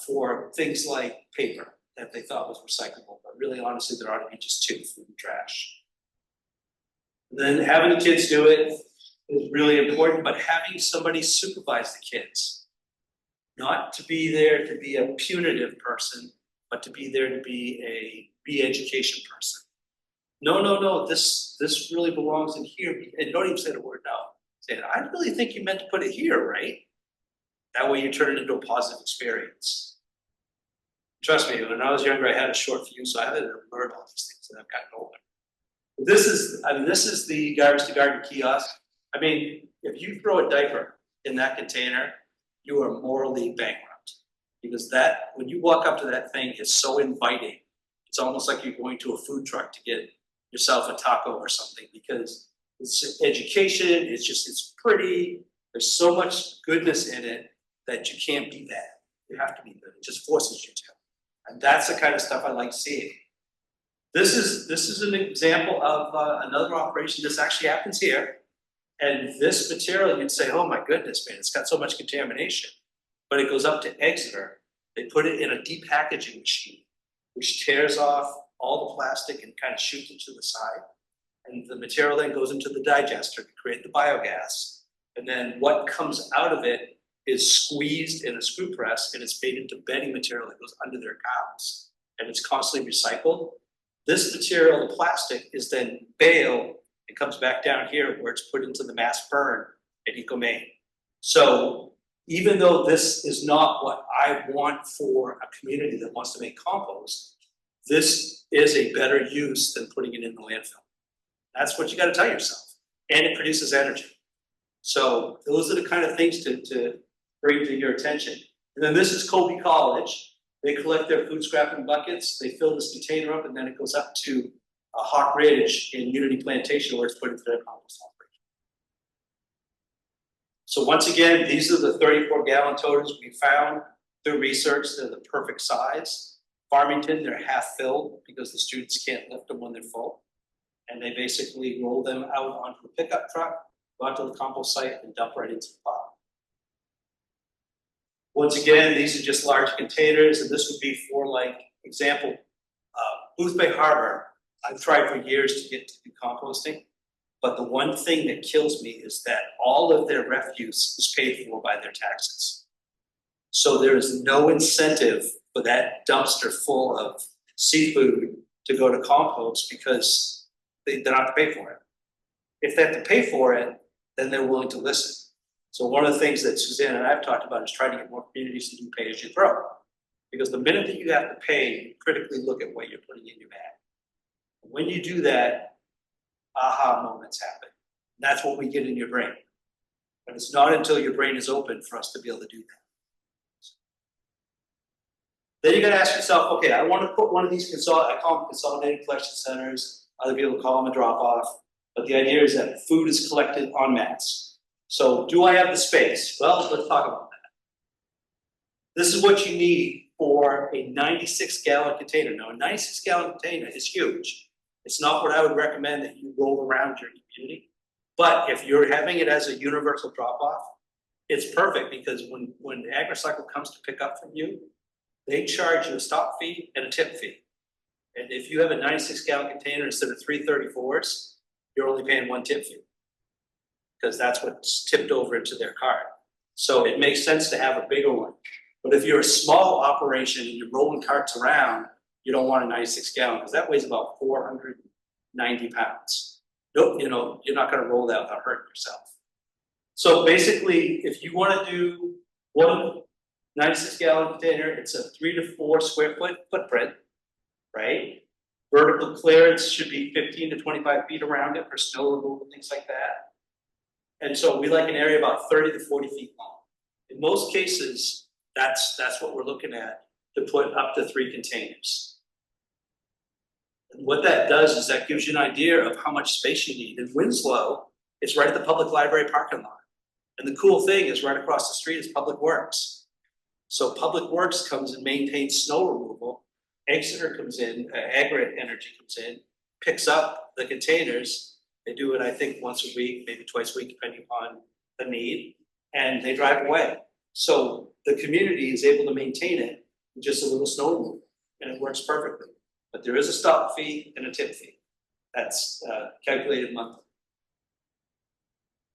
for things like paper that they thought was recyclable, but really honestly there ought to be just two, food and trash. And then having the kids do it is really important, but having somebody supervise the kids. Not to be there to be a punitive person, but to be there to be a re-education person. No, this really belongs in here. And don't even say the word no. Say, I really think you meant to put it here, right? That way you turn it into a positive experience. Trust me, when I was younger, I had a short fuse, so I had to learn all these things that I've gotten older. This is the garbage to garden kiosk. I mean, if you throw a diaper in that container, you are morally bankrupt. Because that, when you walk up to that thing, it's so inviting. It's almost like you're going to a food truck to get yourself a taco or something, because it's education, it's pretty, there's so much goodness in it that you can't be bad. You have to be good. It just forces you to. And that's the kind of stuff I like seeing. This is an example of another operation. This actually happens here. And this material, you'd say, oh my goodness, man, it's got so much contamination. But it goes up to Exeter. They put it in a depackaging machine, which tears off all the plastic and kind of shoots it to the side. And the material then goes into the digester to create the biogas. And then what comes out of it is squeezed in a screw press and it's made into bedding material that goes under their cows. And it's constantly recycled. This material, the plastic, is then baled. It comes back down here where it's put into the mass burn at EcoMaine. So even though this is not what I want for a community that wants to make compost, this is a better use than putting it in the landfill. That's what you got to tell yourself. And it produces energy. So those are the kind of things to bring to your attention. And then this is Colby College. They collect their food scrap in buckets, they fill this container up, and then it goes up to Hawk Ridge in Unity Plantation where it's put into their compost operation. So once again, these are the 34-gallon toters we found through research. They're the perfect size. Farmington, they're half filled because the students can't lift them when they're full. And they basically roll them out onto a pickup truck, go out to the compost site, and dump right into the pot. Once again, these are just large containers, and this would be for, like, example, Booth Bay Harbor. I've tried for years to get to do composting, but the one thing that kills me is that all of their refuse is paid for by their taxes. So there is no incentive for that dumpster full of seafood to go to compost because they don't have to pay for it. If they have to pay for it, then they're willing to listen. So one of the things that Suzanne and I have talked about is trying to get more communities to do pay as you throw. Because the minute that you have to pay, you critically look at what you're putting in your bag. When you do that, aha moments happen. And that's what we get in your brain. But it's not until your brain is open for us to be able to do that. Then you gotta ask yourself, okay, I want to put one of these I call them consolidated collection centers, other people call them a drop-off, but the idea is that food is collected en masse. So do I have the space? Well, let's talk about that. This is what you need for a 96-gallon container. Now, a 96-gallon container is huge. It's not what I would recommend that you roll around your community. But if you're having it as a universal drop-off, it's perfect because when AgriCycle comes to pick up from you, they charge you a stop fee and a tip fee. And if you have a 96-gallon container instead of 334s, you're only paying one tip fee because that's what's tipped over into their cart. So it makes sense to have a bigger one. But if you're a small operation and you're rolling carts around, you don't want a 96-gallon because that weighs about 490 pounds. Nope, you're not going to roll that without hurting yourself. So basically, if you want to do one 96-gallon container, it's a 3 to 4 square foot footprint, right? Vertical clearance should be 15 to 25 feet around it for snow removal, things like that. And so we like an area about 30 to 40 feet long. In most cases, that's what we're looking at to put up to 3 containers. And what that does is that gives you an idea of how much space you need. In Winslow, it's right at the public library parking lot. And the cool thing is right across the street is Public Works. So Public Works comes and maintains snow removal. Exeter comes in, Agri Energy comes in, picks up the containers. They do it, I think, once a week, maybe twice a week, depending upon the need, and they drive away. So the community is able to maintain it with just a little snow removal, and it works perfectly. But there is a stop fee and a tip fee. That's calculated monthly.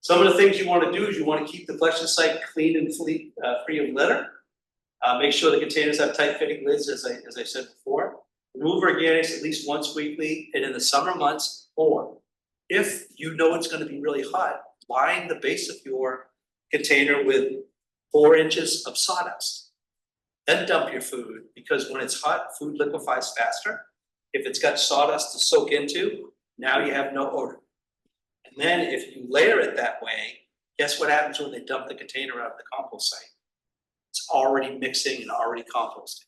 Some of the things you want to do is you want to keep the collection site clean and free of litter. Make sure the containers have tight fitting lids, as I said before. Remove organics at least once weekly, and in the summer months, or if you know it's going to be really hot, line the base of your container with 4 inches of sawdust. Then dump your food, because when it's hot, food liquefies faster. If it's got sawdust to soak into, now you have no odor. And then if you layer it that way, guess what happens when they dump the container out of the compost site? It's already mixing and already composting.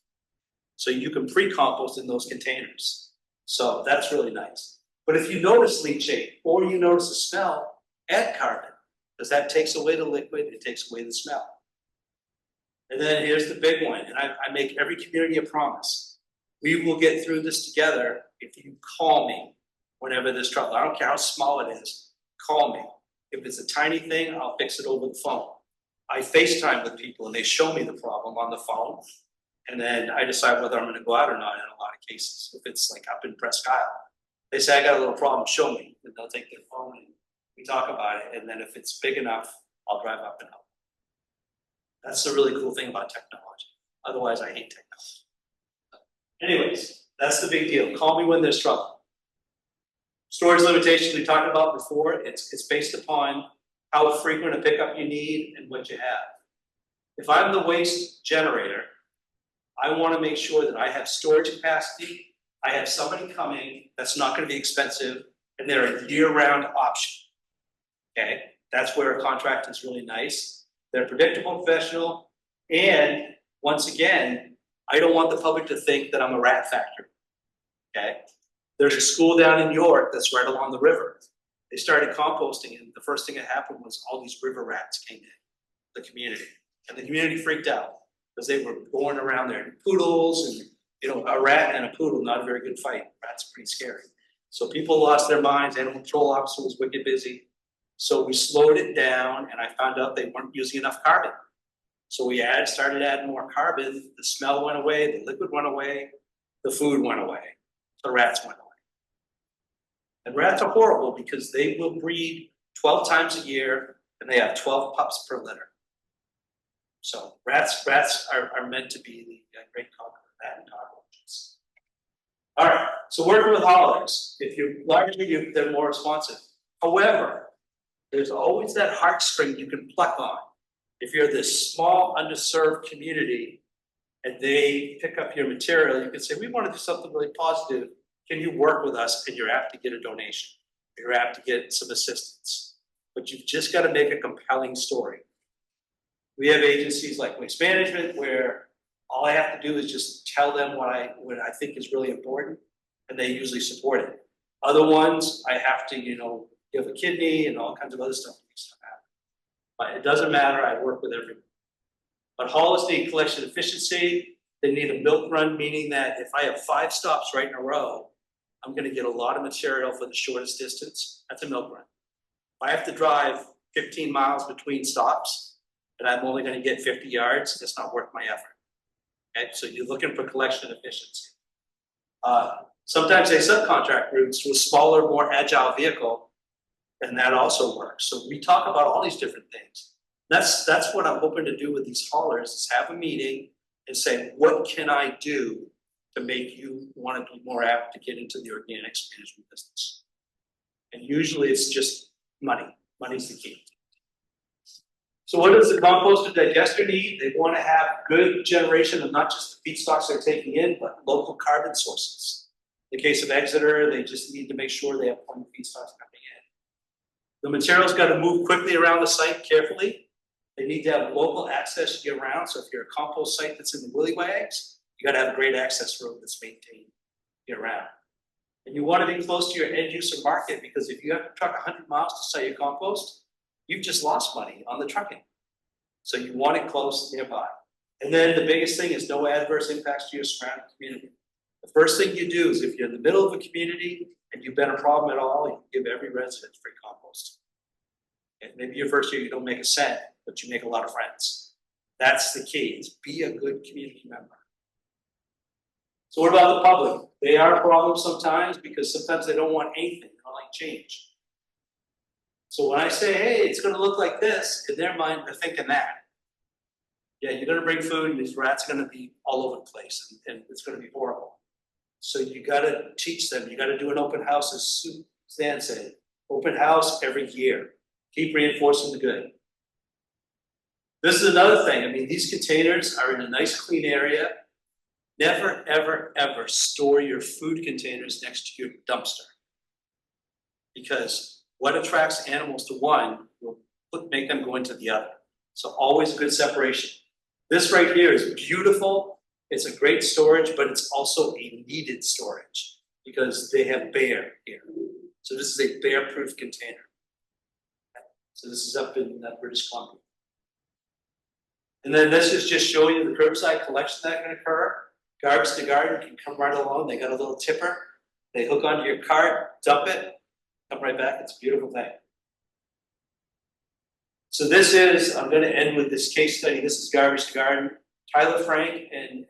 So you can pre-compost in those containers. So that's really nice. But if you notice leachate or you notice a smell, add carbon, because that takes away the liquid, it takes away the smell. And then here's the big one, and I make every community a promise. We will get through this together if you call me whenever there's trouble. I don't care how small it is, call me. If it's a tiny thing, I'll fix it over the phone. I FaceTime with people and they show me the problem on the phone, and then I decide whether I'm gonna go out or not in a lot of cases. If it's like up in Presque Isle, they say, I got a little problem, show me. And they'll take their phone and we talk about it, and then if it's big enough, I'll drive up and help. That's the really cool thing about technology. Otherwise, I hate technology. Anyways, that's the big deal. Call me when there's trouble. Storage limitations we talked about before, it's based upon how frequent a pickup you need and what you have. If I'm the waste generator, I want to make sure that I have storage capacity, I have somebody coming that's not going to be expensive, and they're a year-round option. Okay? That's where a contract is really nice. They're predictable, professional, and once again, I don't want the public to think that I'm a rat factory. Okay? There's a school down in York that's right along the river. They started composting, and the first thing that happened was all these river rats came in the community, and the community freaked out because they were born around there. Poodles and a rat and a poodle, not a very good fight. Rats are pretty scary. So people lost their minds. Animal control officer was wicked busy. So we slowed it down, and I found out they weren't using enough carbon. So we started adding more carbon. The smell went away, the liquid went away, the food went away, the rats went away. And rats are horrible because they will breed 12 times a year, and they have 12 pups per litter. So rats are meant to be the great conqueror of that and cockroaches. All right, so working with haulers, if you're larger, they're more responsive. However, there's always that heartstring you can pluck on. If you're this small, underserved community and they pick up your material, you can say, we want to do something really positive. Can you work with us? And you're apt to get a donation. You're apt to get some assistance. But you've just got to make a compelling story. We have agencies like Waste Management where all I have to do is just tell them what I think is really important, and they usually support it. Other ones, I have to, give a kidney and all kinds of other stuff needs to happen. But it doesn't matter, I work with everyone. But haulers need collection efficiency. They need a milk run, meaning that if I have 5 stops right in a row, I'm gonna get a lot of material for the shortest distance. That's a milk run. If I have to drive 15 miles between stops, and I'm only gonna get 50 yards, it's not worth my effort. Okay, so you're looking for collection efficiency. Sometimes they subcontract routes to a smaller, more agile vehicle, and that also works. So we talk about all these different things. That's what I'm hoping to do with these haulers, is have a meeting and say, what can I do to make you want to be more apt to get into the organics management business? And usually it's just money. Money's the key. So what does the composter digester need? They want to have good generation of not just the feedstocks they're taking in, but local carbon sources. In the case of Exeter, they just need to make sure they have plenty of feedstocks coming in. The material's got to move quickly around the site carefully. They need to have local access to get around. So if you're a compost site that's in the willy wags, you got to have a great access road that's maintained to get around. And you want to be close to your end user market, because if you have to truck 100 miles to sell your compost, you've just lost money on the trucking. So you want it close nearby. And then the biggest thing is no adverse impacts to your surrounding community. The first thing you do is, if you're in the middle of a community and you've been a problem at all, you give every resident free compost. And maybe your first year you don't make a cent, but you make a lot of friends. That's the key, is be a good community member. So what about the public? They are a problem sometimes, because sometimes they don't want anything, they don't like change. So when I say, hey, it's gonna look like this, in their mind, they're thinking that. Yeah, you're gonna bring food and these rats are gonna be all over the place, and it's gonna be horrible. So you gotta teach them, you gotta do an open house, as Stan said, open house every year. Keep reinforcing the good. This is another thing, I mean, these containers are in a nice clean area. Never, ever, ever store your food containers next to your dumpster. Because what attracts animals to one will make them go into the other. So always good separation. This right here is beautiful. It's a great storage, but it's also a needed storage because they have bear here. So this is a bear-proof container. So this is up in British Columbia. And then this is just showing you the curbside collection that can occur. Garbage to garden can come right along. They got a little tipper. They hook onto your cart, dump it, come right back. It's a beautiful thing. So this is, I'm going to end with this case study. This is Garbage to Garden. Tyler Frank and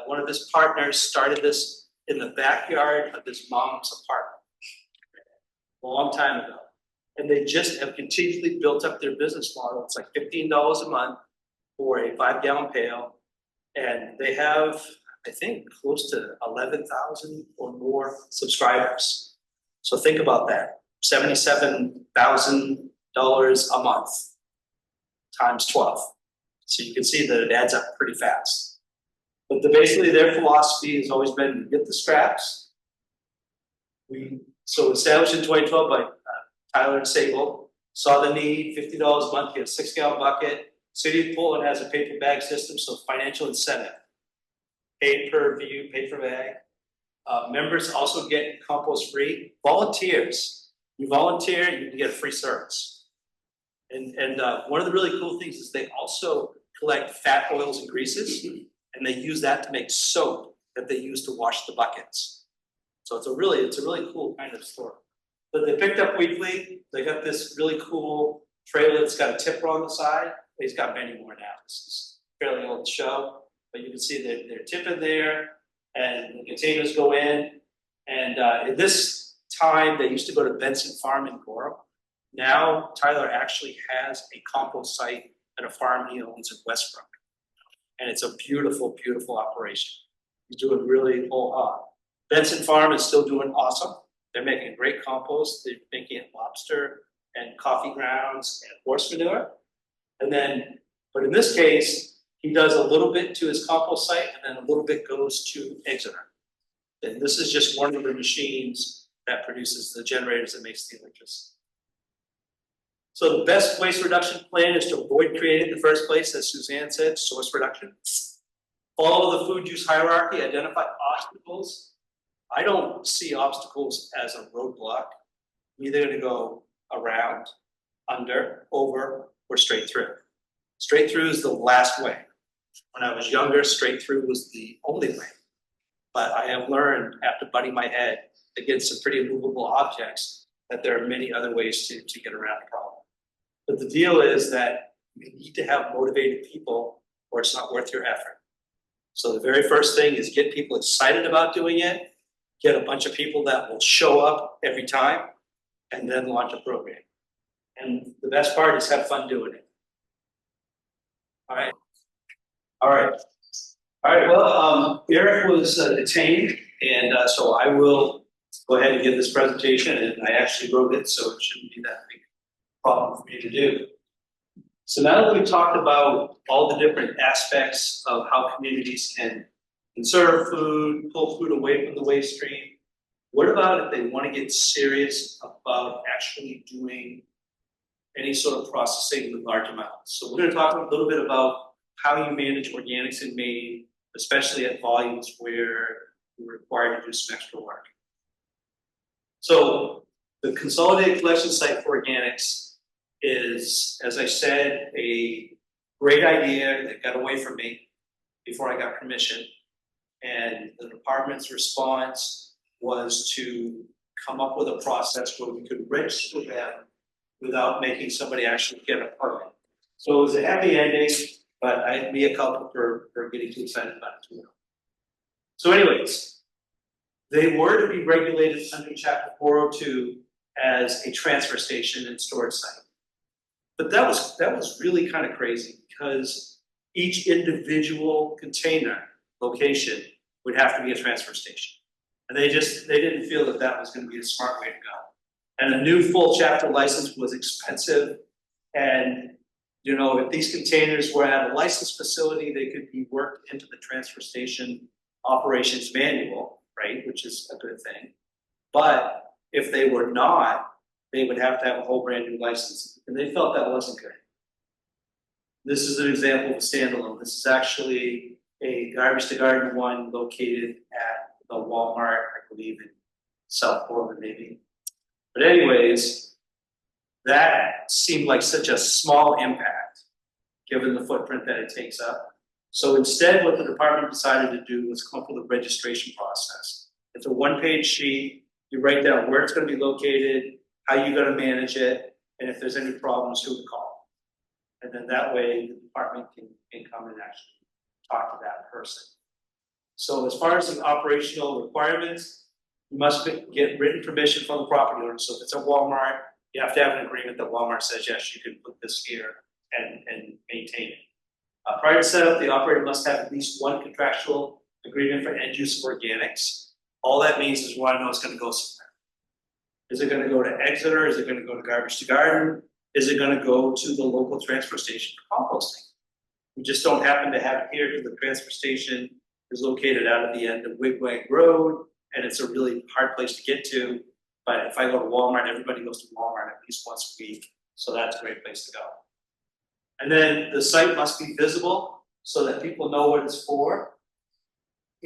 one of his partners started this in the backyard of his mom's apartment a long time ago. And they just have continually built up their business model. It's like $15 a month for a 5-gallon pail. And they have, I think, close to 11,000 or more subscribers. So think about that, $77,000 a month times 12. So you can see that it adds up pretty fast. But basically their philosophy has always been get the scraps. So established in 2012 by Tyler and Sable. saw the need, $50 a month, get a 6-gallon bucket. City of Portland has a paper bag system, so financial incentive. Paid per view, paid per bag. Members also get compost free. Volunteers, you volunteer, you can get a free service. And one of the really cool things is they also collect fat oils and greases, and they use that to make soap that they use to wash the buckets. So it's a really cool kind of store. But they picked up weekly. They got this really cool trailer that's got a tipper on the side. He's got many more now. This is a fairly old show, but you can see that they're tipping there, and the containers go in. And in this time, they used to go to Benson Farm in Gorham. Now Tyler actually has a compost site at a farm he owns in Westbrook, and it's a beautiful, beautiful operation. He's doing really Benson Farm is still doing awesome. They're making great compost. They're making lobster and coffee grounds and horse manure. And then, but in this case, he does a little bit to his compost site, and then a little bit goes to Exeter. And this is just one of the machines that produces the generators that makes the electricity. So the best waste reduction plan is to avoid creating in the first place, as Suzanne said, source reduction. Follow the food use hierarchy, identify obstacles. I don't see obstacles as a roadblock. You're either gonna go around, under, over, or straight through. Straight through is the last way. When I was younger, straight through was the only way. But I have learned, after butting my head against some pretty immovable objects, that there are many other ways to get around the problem. But the deal is that you need to have motivated people, or it's not worth your effort. So the very first thing is get people excited about doing it, get a bunch of people that will show up every time, and then launch a program. And the best part is have fun doing it. All right. Well, Eric was detained, and so I will go ahead and give this presentation, and I actually wrote it, so it shouldn't be that big problem for me to do. So now that we've talked about all the different aspects of how communities can conserve food, pull food away from the waste stream, what about if they want to get serious about actually doing any sort of processing with large amounts? So we're going to talk a little bit about how you manage organics in Maine, especially at volumes where you're required to do some extra work. So the consolidated collection site for organics is, as I said, a great idea that got away from me before I got permission. And the department's response was to come up with a process where we could register them without making somebody actually get a permit. So it was a happy ending, but I'd be a culprit for getting too excited about it too. So anyways, they were to be regulated under Chapter 402 as a transfer station and storage site. But that was really kind of crazy, because each individual container location would have to be a transfer station. And they didn't feel that that was going to be a smart way to go. And a new full chapter license was expensive. And, you know, if these containers were at a licensed facility, they could be worked into the transfer station operations manual, right? Which is a good thing. But if they were not, they would have to have a whole brand new license. And they felt that wasn't good. This is an example of a standalone. This is actually a garbage to garden one located at the Walmart, I believe in South Portland maybe. But anyways, that seemed like such a small impact given the footprint that it takes up. So instead, what the department decided to do was come up with a registration process. It's a one-page sheet. You write down where it's going to be located, how you're going to manage it, and if there's any problems, who to call. And then that way, the department can come and actually talk to that person. So as far as the operational requirements, you must get written permission from the property owner. So if it's a Walmart, you have to have an agreement that Walmart says, yes, you can put this here and maintain it. Prior to setup, the operator must have at least one contractual agreement for end use of organics. All that means is we want to know it's going to go somewhere. Is it going to go to Exeter? Is it going to go to garbage to garden? Is it going to go to the local transfer station for composting? We just don't happen to have it here because the transfer station is located out at the end of Wigwag Road, and it's a really hard place to get to. But if I go to Walmart, everybody goes to Walmart at least once a week. So that's a great place to go. And then the site must be visible so that people know what it's for.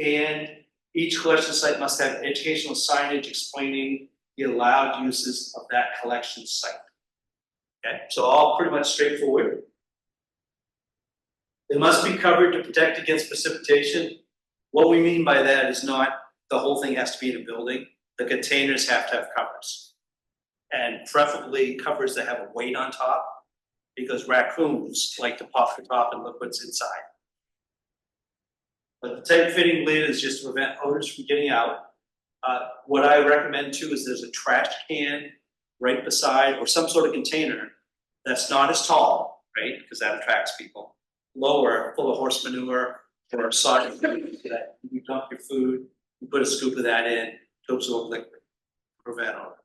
And each collection site must have educational signage explaining the allowed uses of that collection site. Okay, so all pretty much straightforward. They must be covered to protect against precipitation. What we mean by that is not the whole thing has to be in a building. The containers have to have covers. And preferably covers that have a weight on top, because raccoons like to pop the top and look what's inside. But the tight fitting lid is just to prevent odors from getting out. What I recommend too is there's a trash can right beside, or some sort of container that's not as tall, right? Because that attracts people. Lower, full of horse manure or sodden food that you dump your food, you put a scoop of that in to absorb liquid, prevent odor.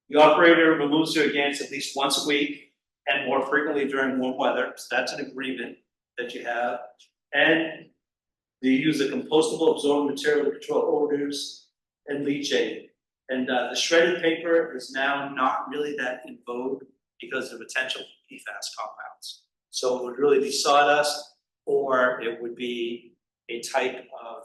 The operator removes the organics at least once a week and more frequently during warm weather. So that's an agreement that you have. And they use a compostable absorbent material to control odors and leachate. And the shredded paper is now not really that in vogue because of the potential for PFAS compounds. So it would really be sawdust, or it would be a type of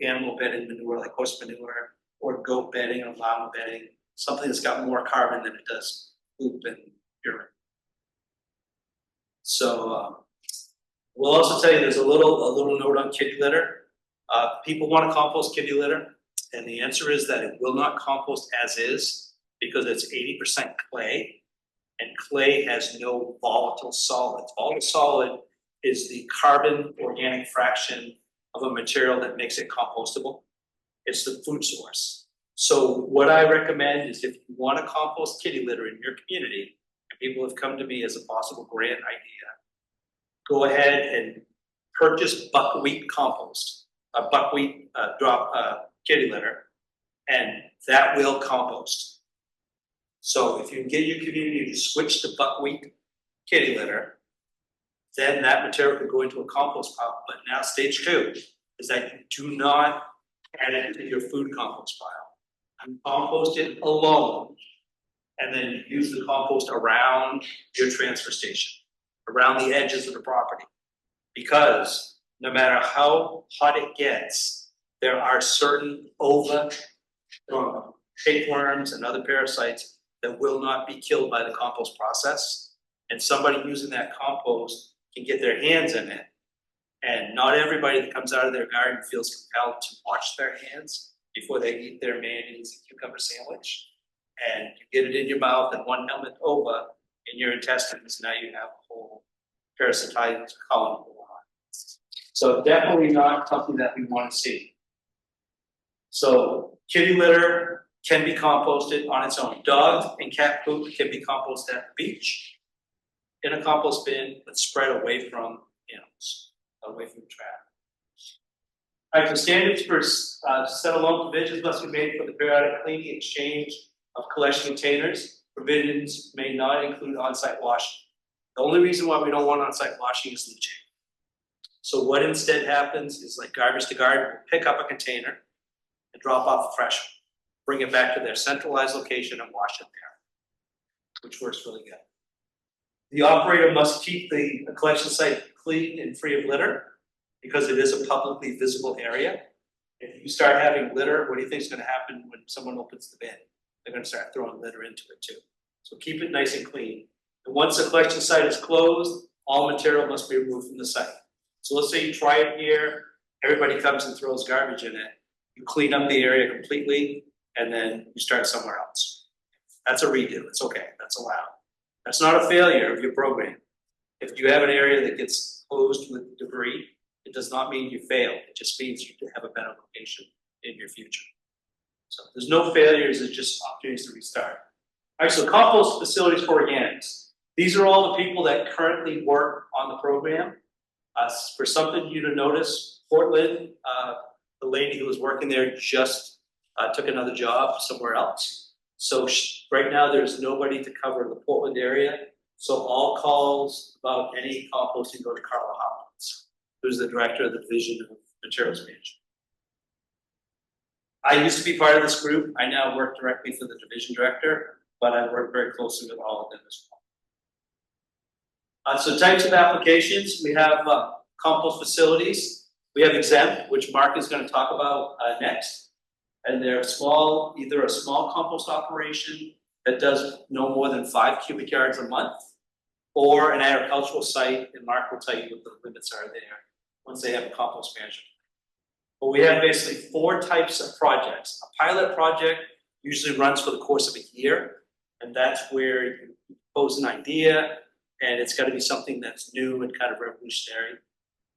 animal bedding manure like horse manure, or goat bedding or llama bedding, something that's got more carbon than it does poop and urine. So we'll also tell you there's a little note on kitty litter. People want to compost kitty litter, and the answer is that it will not compost as is because it's 80% clay, and clay has no volatile solids. Volatile solid is the carbon organic fraction of a material that makes it compostable. It's the food source. So what I recommend is if you want to compost kitty litter in your community, and people have come to me as a possible grant idea, go ahead and purchase buckwheat compost, buckwheat drop kitty litter, and that will compost. So if you can get your community to switch to buckwheat kitty litter, then that material could go into a compost pile. But now stage 2 is that you do not add it to your food compost pile. You compost it alone, and then you use the compost around your transfer station, around the edges of the property. Because no matter how hot it gets, there are certain tapeworms and other parasites that will not be killed by the compost process. And somebody using that compost can get their hands in it. And not everybody that comes out of their garden feels compelled to wash their hands before they eat their mayonnaise and cucumber sandwich. And you get it in your mouth and one helmet over in your intestines, now you have a whole parasitized colony going on. So definitely not something that we want to see. So kitty litter can be composted on its own. Dog and cat poop can be composted at the beach in a compost bin, but spread away from animals, away from the trash. All right, so standards for standalone provisions must be made for the periodic cleaning exchange of collection containers. Provisions may not include on-site washing. The only reason why we don't want on-site washing is leaching. So what instead happens is like garbage to garden, pick up a container and drop off a fresh one. Bring it back to their centralized location and wash it there, which works really good. The operator must keep the collection site clean and free of litter because it is a publicly visible area. If you start having litter, what do you think is going to happen when someone opens the bin? They're going to start throwing litter into it too. So keep it nice and clean. And once the collection site is closed, all material must be removed from the site. So let's say you try it here, everybody comes and throws garbage in it. You clean up the area completely, and then you start somewhere else. That's a redo, it's okay, that's allowed. That's not a failure of your program. If you have an area that gets closed with debris, it does not mean you failed, it just means you have a better location in your future. So there's no failures, it's just opportunities to restart. All right, so compost facilities for organics. These are all the people that currently work on the program. For something you to notice, Portland, the lady who was working there just took another job somewhere else. So right now there's nobody to cover the Portland area. So all calls about any composting go to Carla Hopkins, who's the director of the Division of Materials Management. I used to be part of this group. I now work directly for the division director, but I work very closely with all of them as well. So types of applications, we have compost facilities. We have exempt, which Mark is going to talk about next. And they're small, either a small compost operation that does no more than 5 cubic yards a month, or an agricultural site, and Mark will tell you what the limits are there once they have a compost management. But we have basically 4 types of projects. A pilot project usually runs for the course of a year, and that's where you propose an idea, and it's got to be something that's new and kind of revolutionary.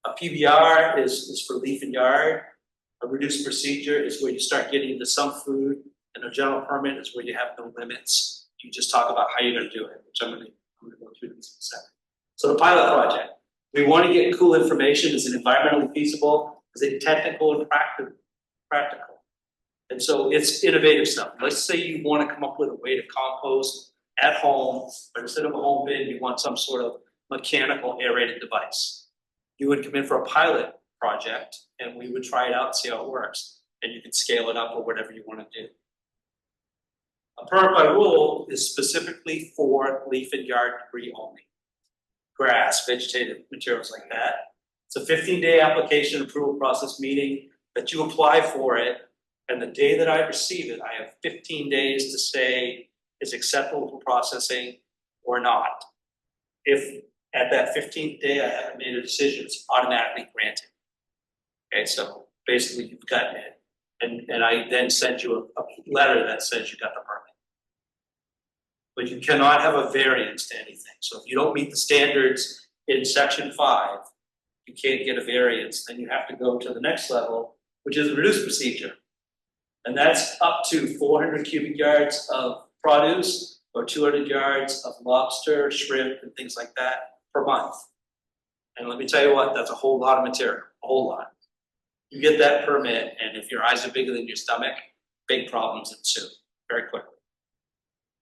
A PBR is for leaf and yard. A reduced procedure is where you start getting into some food, and a general permit is where you have no limits. You just talk about how you're going to do it, which I'm going to go through this in a second. So the pilot project, we want to get cool information. Is it environmentally feasible? Is it technical and practical? And so it's innovative stuff. Let's say you want to come up with a way to compost at home, but instead of a home bin, you want some sort of mechanical aerated device. You would come in for a pilot project, and we would try it out and see how it works. And you can scale it up or whatever you want to do. A permit by rule is specifically for leaf and yard debris only. Grass, vegetative materials like that. It's a 15-day application approval process, meaning that you apply for it, and the day that I receive it, I have 15 days to say it's acceptable for processing or not. If at that 15th day I haven't made a decision, it's automatically granted. Okay, so basically you've gotten it. And I then send you a letter that says you got the permit. But you cannot have a variance to anything. So if you don't meet the standards in section 5, you can't get a variance. Then you have to go to the next level, which is a reduced procedure. And that's up to 400 cubic yards of produce or 200 yards of lobster, shrimp, and things like that per month. And let me tell you what, that's a whole lot of material, a whole lot. You get that permit, and if your eyes are bigger than your stomach, big problems ensue very quickly.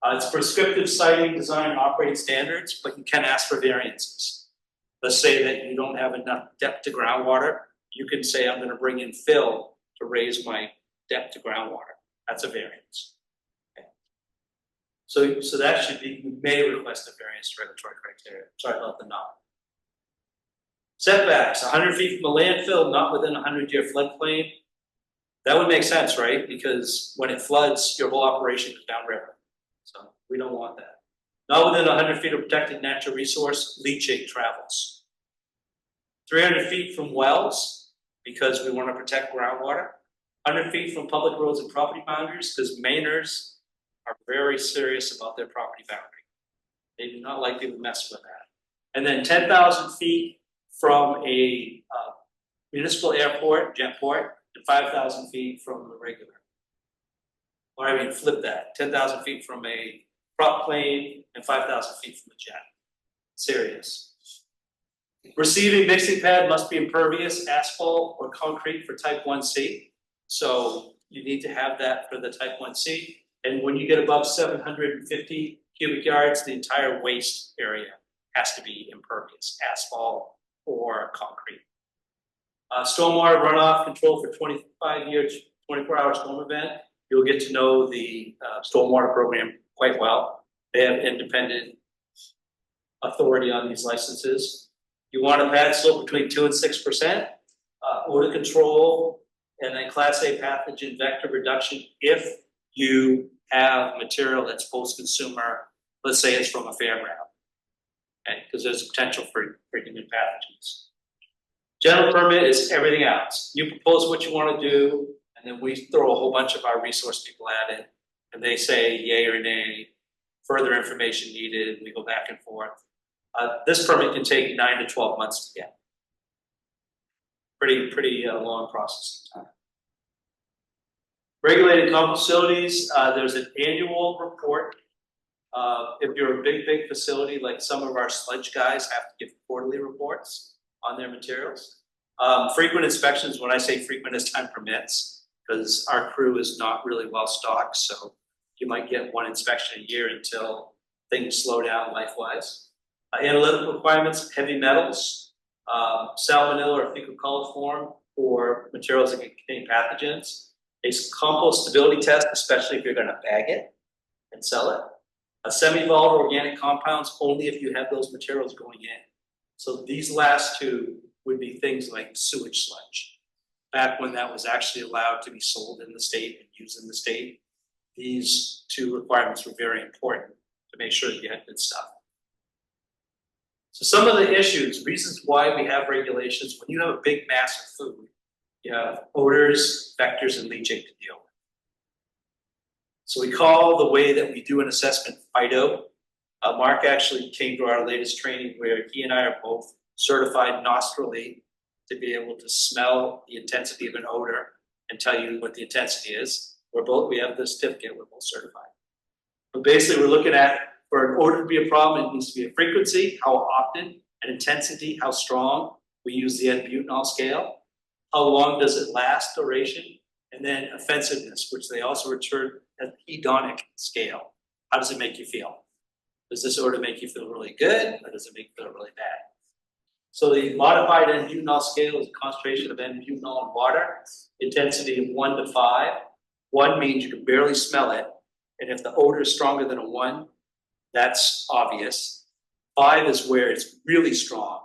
It's prescriptive siting, design, and operating standards, but you can ask for variances. Let's say that you don't have enough depth to groundwater. You can say, I'm going to bring in fill to raise my depth to groundwater. That's a variance. Okay. So that should be, you may request a variance to regulatory criteria. Sorry about the nod. Setbacks, 100 feet from a landfill, not within a 100-year floodplain. That would make sense, right? Because when it floods, your whole operation is downriver. So we don't want that. Not within 100 feet of protected natural resource, leachate travels. 300 feet from wells, because we want to protect groundwater. 100 feet from public roads and property boundaries, because Mainers are very serious about their property boundary. They do not like people mess with that. And then 10,000 feet from a municipal airport, jetport, and 5,000 feet from the regular. Or I mean, flip that, 10,000 feet from a prop plane and 5,000 feet from a jet. Serious. Receiving mixing pad must be impervious, asphalt, or concrete for type 1C. So you need to have that for the type 1C. And when you get above 750 cubic yards, the entire waste area has to be impervious, asphalt or concrete. Stormwater runoff control for 25 years, 24-hour storm event. You'll get to know the stormwater program quite well. They have independent authority on these licenses. You want a pad slope between 2 and 6%, odor control, and then Class A pathogen vector reduction if you have material that's post-consumer. Let's say it's from a fairground, okay? Because there's a potential for human pathogens. General permit is everything else. You propose what you want to do, and then we throw a whole bunch of our resource people at it, and they say yay or nay, further information needed, we go back and forth. This permit can take 9 to 12 months to get. Pretty long processing time. Regulated compost facilities, there's an annual report. If you're a big facility, like some of our sludge guys have to give quarterly reports on their materials. Frequent inspections, when I say frequent, as time permits, because our crew is not really well stocked, so you might get one inspection a year until things slow down life-wise. Analytical requirements, heavy metals, salmonella or fecal coliform for materials that can contain pathogens. A compost stability test, especially if you're going to bag it and sell it. Semi-volatile organic compounds, only if you have those materials going in. So these last two would be things like sewage sludge. Back when that was actually allowed to be sold in the state and used in the state, these two requirements were very important to make sure that you had good stuff. So some of the issues, reasons why we have regulations, when you have a big mass of food, you have odors, vectors, and leachate to deal with. So we call the way that we do an assessment phyto. Mark actually came to our latest training where he and I are both certified nostrily to be able to smell the intensity of an odor and tell you what the intensity is. We have the certificate, we're both certified. But basically we're looking at, for an odor to be a problem, it needs to be a frequency, how often, an intensity, how strong. We use the N-butanol scale. How long does it last, duration? And then offensiveness, which they also return as hedonic scale. How does it make you feel? Does this odor make you feel really good, or does it make you feel really bad? So the modified N-butanol scale is a concentration of N-butanol in water, intensity of 1 to 5. 1 means you can barely smell it, and if the odor is stronger than a 1, that's obvious. 5 is where it's really strong,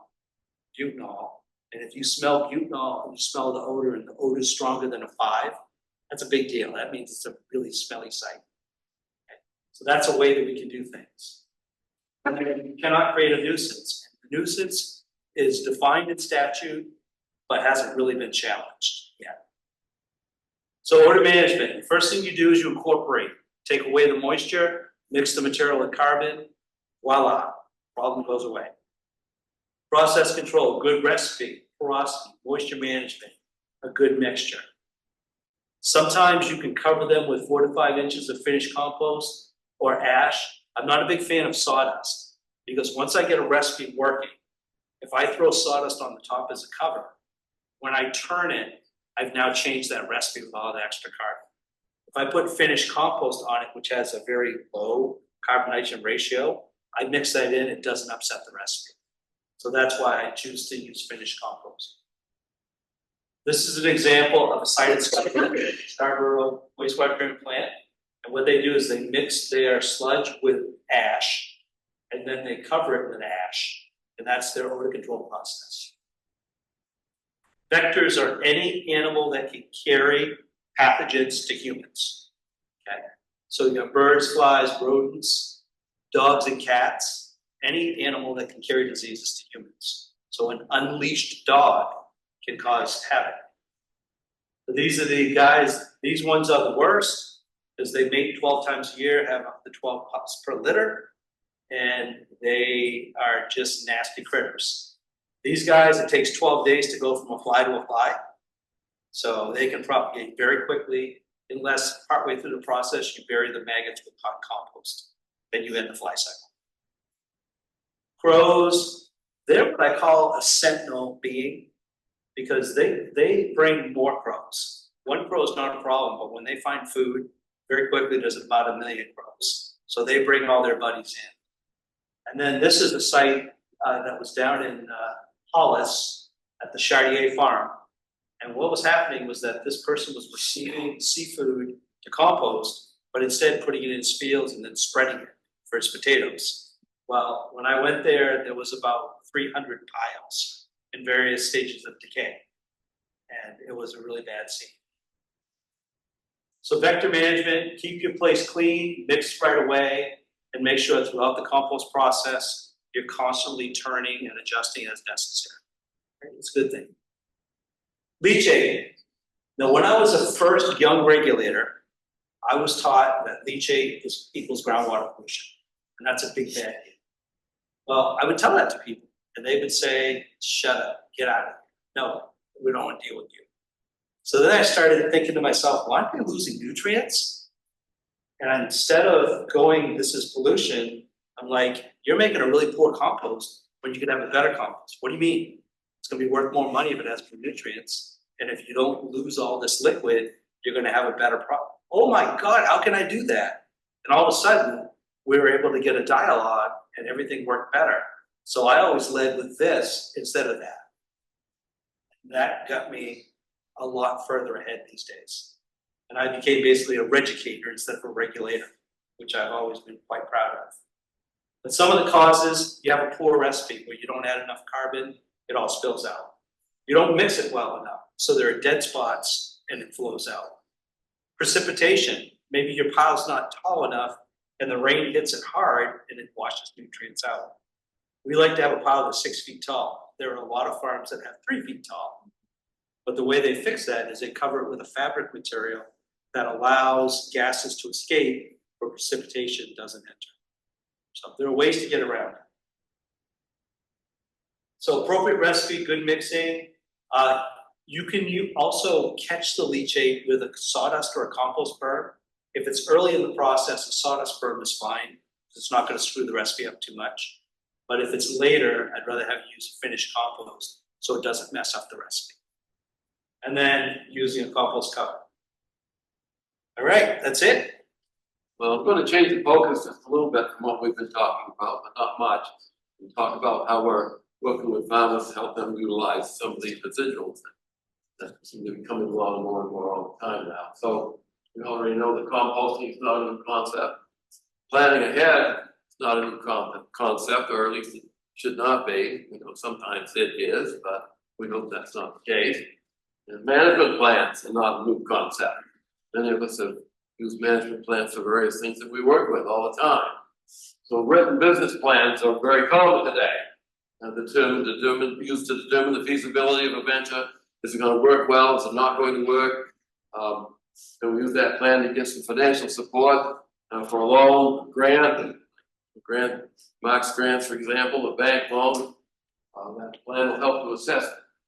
butanol, and if you smell butanol and you smell the odor and the odor is stronger than a 5, that's a big deal. That means it's a really smelly site. Okay. So that's a way that we can do things. And then you cannot create a nuisance. The nuisance is defined in statute, but hasn't really been challenged yet. So odor management, the first thing you do is you incorporate, take away the moisture, mix the material with carbon, voila, problem goes away. Process control, good recipe, porosity, moisture management, a good mixture. Sometimes you can cover them with 4 to 5 inches of finished compost or ash. I'm not a big fan of sawdust because once I get a recipe working, if I throw sawdust on the top as a cover, when I turn it, I've now changed that recipe with all the extra carbon. If I put finished compost on it, which has a very low carbon nitrogen ratio, I mix that in, it doesn't upset the recipe. So that's why I choose to use finished compost. This is an example of a site at Scarborough wastewater treatment plant. And what they do is they mix their sludge with ash, and then they cover it with ash. And that's their odor control process. Vectors are any animal that can carry pathogens to humans. Okay? So you have birds, flies, rodents, dogs, and cats. Any animal that can carry diseases to humans. So an unleashed dog can cause havoc. So these are the guys, these ones are the worst because they mate 12 times a year, have up to 12 pups per litter, and they are just nasty critters. These guys, it takes 12 days to go from a fly to a fly. So they can propagate very quickly unless partway through the process you bury the maggots with hot compost. Then you end the fly cycle. Crows, they're what I call a sentinel being because they bring more crows. One crow is not a problem, but when they find food, very quickly there's about 1 million crows. So they bring all their buddies in. And then this is a site that was down in Hollis at the Chartier farm. And what was happening was that this person was receiving seafood to compost, but instead putting it in his fields and then spreading it for his potatoes. Well, when I went there, there was about 300 piles in various stages of decay. And it was a really bad scene. So vector management, keep your place clean, mix right away, and make sure throughout the compost process, you're constantly turning and adjusting as necessary. Right? It's a good thing. Leachate. Now, when I was a first young regulator, I was taught that leachate equals groundwater pollution. And that's a big bad deal. Well, I would tell that to people, and they would say, shut up, get out of here. No, we don't want to deal with you. So then I started thinking to myself, why aren't we losing nutrients? And instead of going, this is pollution, I'm like, you're making a really poor compost when you could have a better compost. What do you mean? It's going to be worth more money if it has more nutrients. And if you don't lose all this liquid, you're going to have a better problem. Oh my God, how can I do that? And all of a sudden, we were able to get a dialogue and everything worked better. So I always led with this instead of that. That got me a lot further ahead these days. And I became basically a reducator instead of a regulator. which I've always been quite proud of. But some of the causes, you have a poor recipe where you don't add enough carbon, it all spills out. You don't mix it well enough, so there are dead spots and it flows out. Precipitation, maybe your pile's not tall enough and the rain hits it hard and it washes nutrients out. We like to have a pile that's 6 feet tall. There are a lot of farms that have 3 feet tall. But the way they fix that is they cover it with a fabric material that allows gases to escape where precipitation doesn't enter. So there are ways to get around it. So appropriate recipe, good mixing. You can also catch the leachate with a sawdust or a compost berm. If it's early in the process, a sawdust berm is fine. It's not going to screw the recipe up too much. But if it's later, I'd rather have you use a finished compost so it doesn't mess up the recipe. And then using a compost cover. All right, that's it. Well, I'm going to change the focus just a little bit from what we've been talking about, but not much. And talk about how we're working with farmers to help them utilize some of these residuals that seem to be coming along more and more all the time now. So we already know that composting is not a new concept. Planning ahead is not a new concept, or at least it should not be. You know, sometimes it is, but we hope that's not the case. And management plans are not a new concept. Many of us have used management plans for various things that we work with all the time. So written business plans are very common today. And used to determine the feasibility of a venture. Is it going to work well? Is it not going to work? And we use that plan to get some financial support for a loan, grant, Mark's grants, for example, a bank loan. That plan will help to assess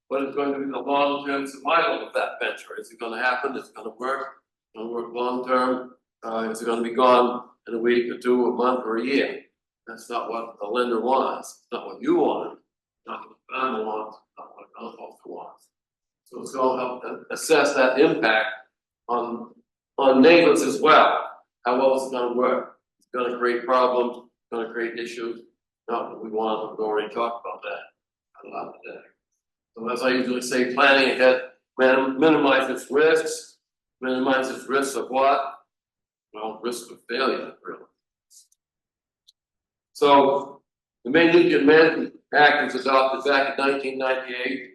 what is going to be the long-term survival of that venture. Is it going to happen? Is it going to work? Going to work long-term? Is it going to be gone in a week or two, a month, or a year? That's not what the lender wants. It's not what you want. Not what the farmer wants. Not what a composter wants. So it's going to help assess that impact on neighbors as well. How well is it going to work? It's going to create problems. It's going to create issues. Not what we want. We've already talked about that a lot today. So as I usually say, planning ahead minimizes risks. Minimizes risks of what? Well, risk of failure, really. So the main Nutrient Management Act was adopted back in 1998,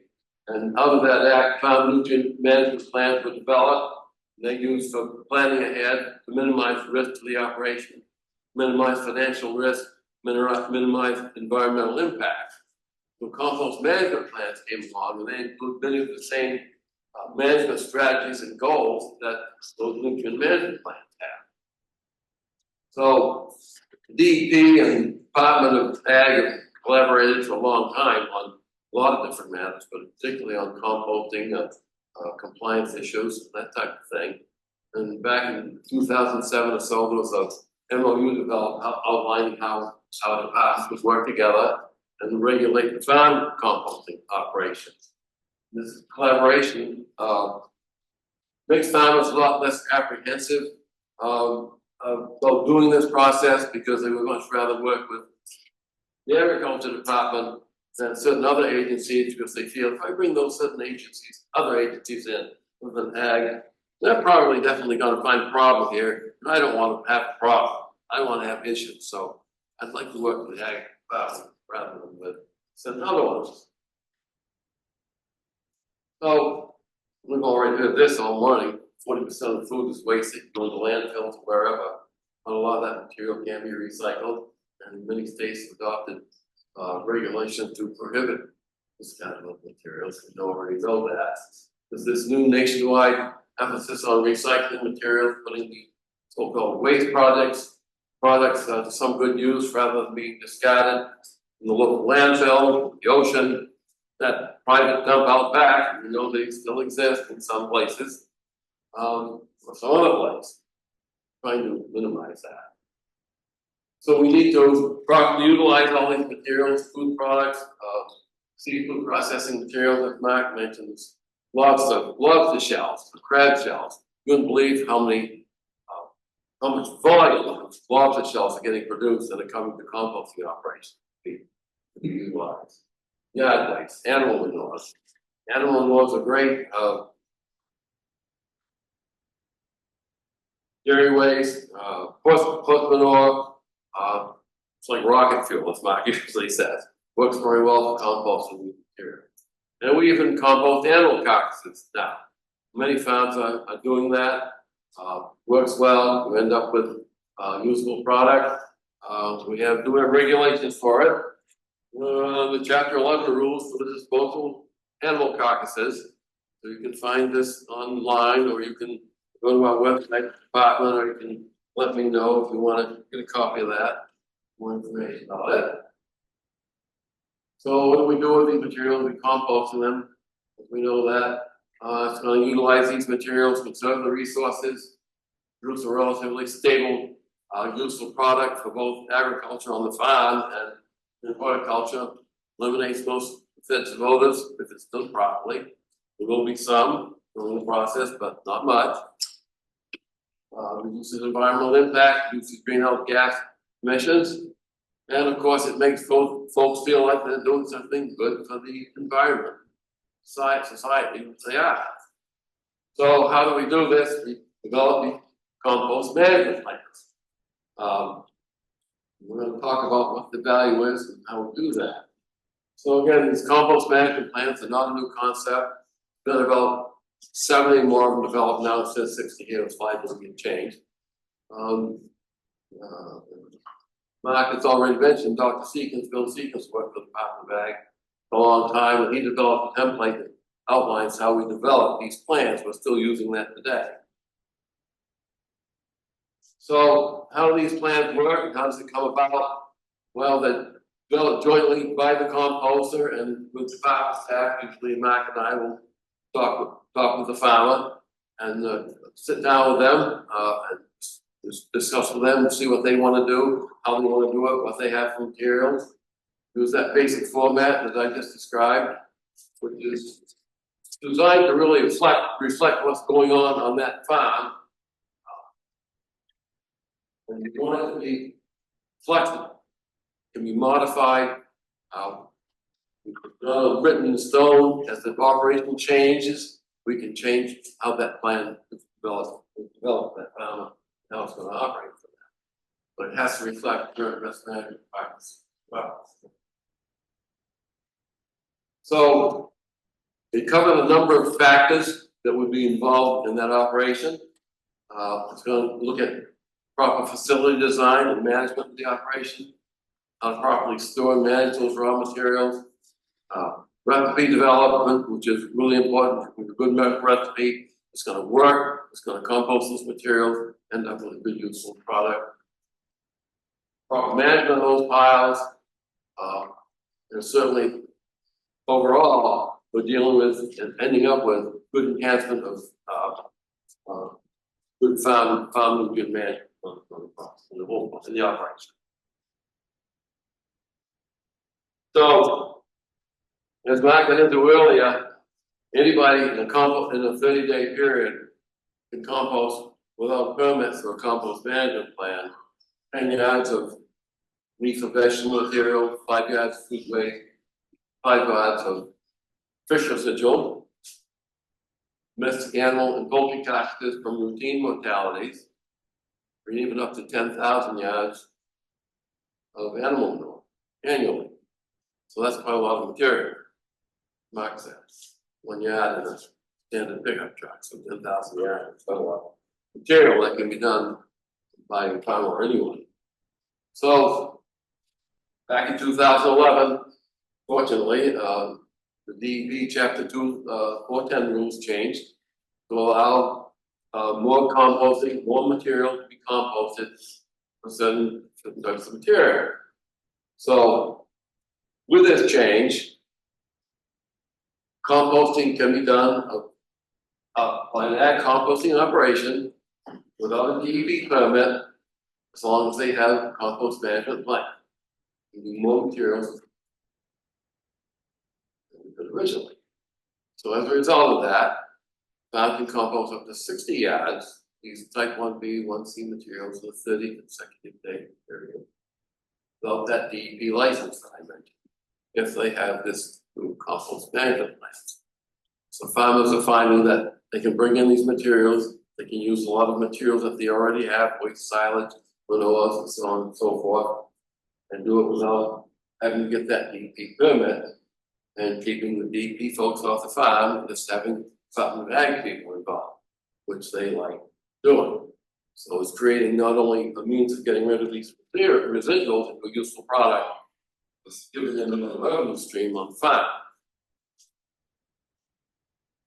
and out of that act, farm nutrient management plans were developed. They used for planning ahead to minimize risk to the operation, minimize financial risk, minimize environmental impact. So compost management plans came along, and they include many of the same management strategies and goals that those nutrient management plans have. So DEP and Department of Ag have collaborated for a long time on a lot of different matters, but particularly on composting, compliance issues, that type of thing. And back in 2007 or so, there was a MOU developed outlining how the departments would work together and regulate the farm composting operations. This collaboration makes farmers a lot less apprehensive about doing this process, because they would much rather work with the agriculture department than certain other agencies, because they feel if I bring those certain agencies, other agencies in, other than ag, they're probably definitely going to find a problem here. And I don't want to have a problem. I want to have issues. So I'd like to work with the ag department rather than with certain other ones. So we've already heard this all morning. 40% of food is wasted going to landfills or wherever. But a lot of that material can be recycled, and many states have adopted regulations to prohibit this kind of materials. We already know that. There's this new nationwide emphasis on recycling materials, putting the so-called waste products to some good use rather than being discarded in the local landfill, the ocean, that private dump out back. You know they still exist in some places, or some other place. Trying to minimize that. So we need to properly utilize all these materials, food products, seafood processing materials, as Mark mentioned, lobster shells, crab shells. You wouldn't believe how much volume of lobster shells are getting produced that are coming to composting operations. We utilize yard waste, animal manures. Animal manures are great. dairy waste, horse manure, it's like rocket fuel, as Mark usually says. Works very well for composting material. And we even compost animal carcasses now. Many farms are doing that. Works well. We end up with usable product. We have regulations for it. The Chapter 11 rules for the disposal of animal carcasses. So you can find this online, or you can go to our website department, or you can let me know if you want to get a copy of that. More information about it. So what do we do with these materials? We compost them. We know that it's going to utilize these materials, conserve the resources, produce a relatively stable, useful product for both agriculture on the farm and in horticulture. Eliminates most offensive odors if it's done properly. There will be some during the process, but not much. Reduces environmental impact, reduces greenhouse gas emissions, and of course it makes folks feel like they're doing something good for the environment, society, which they are. So how do we do this? We develop the compost management plans. We're going to talk about what the value is and how we do that. So again, these compost management plans are not a new concept. Been about 70 more of them developed now. It says 60 here. The slide doesn't get changed. Mark has already mentioned Dr. Seekins, Bill Seekins worked for the Department of Ag for a long time, and he developed a template that outlines how we develop these plans. We're still using that today. So how do these plans work and how does it come about? Well, they're developed jointly by the composter and with the farm staff. Usually Mark and I will talk with the farmer and sit down with them and discuss with them and see what they want to do, how they want to do it, what they have for materials. Use that basic format that I just described, which is designed to really reflect what's going on that farm. And you want it to be flexible, it can be modified, written in stone. As the operation changes, we can change how that plan is develop that farm, how it's going to operate for that. But it has to reflect current risk management practice as well. So it covers a number of factors that would be involved in that operation. It's going to look at proper facility design and management of the operation, how to properly store and manage those raw materials, recipe development, which is really important. With a good recipe, it's going to work, it's going to compost those materials, end up with a good useful product. Proper management of those piles, and certainly overall, we're dealing with and ending up with good enhancement of good farm nutrient management in the operation. So, as Mark went into earlier, anybody in a 30-day period can compost without permits or a compost management plan 10 yards of leaf or vegetable material, 5 yards of food waste, 5 yards of fish residual, domestic animal and poultry carcasses from routine mortalities, or even up to 10,000 yards of animal manure annually. So that's quite a lot of material. Mark said 1 yard in a standard pickup truck, so 10,000 yards. Quite a lot of material that can be done by a farmer or anyone. So back in 2011, fortunately, the DEP Chapter 2 410 rules changed to allow more composting, more material to be composted for certain types of material. So with this change, composting can be done by an ag composting operation without a DEP permit, as long as they have a compost management plan. You need more materials than originally. So as a result of that, farm can compost up to 60 yards, these type 1B, 1C materials in a 30 consecutive day period, without that DEP license that I mentioned, if they have this compost management plan. So farmers are finding that they can bring in these materials They can use a lot of materials that they already have, waste silage, manures, and so on and so forth. And do it without having to get that DEP permit and keeping the DEP folks off the farm, and just having something with ag people involved, which they like doing. So it's creating not only a means of getting rid of these residuals into a useful product, it's giving them another revenue stream on the farm.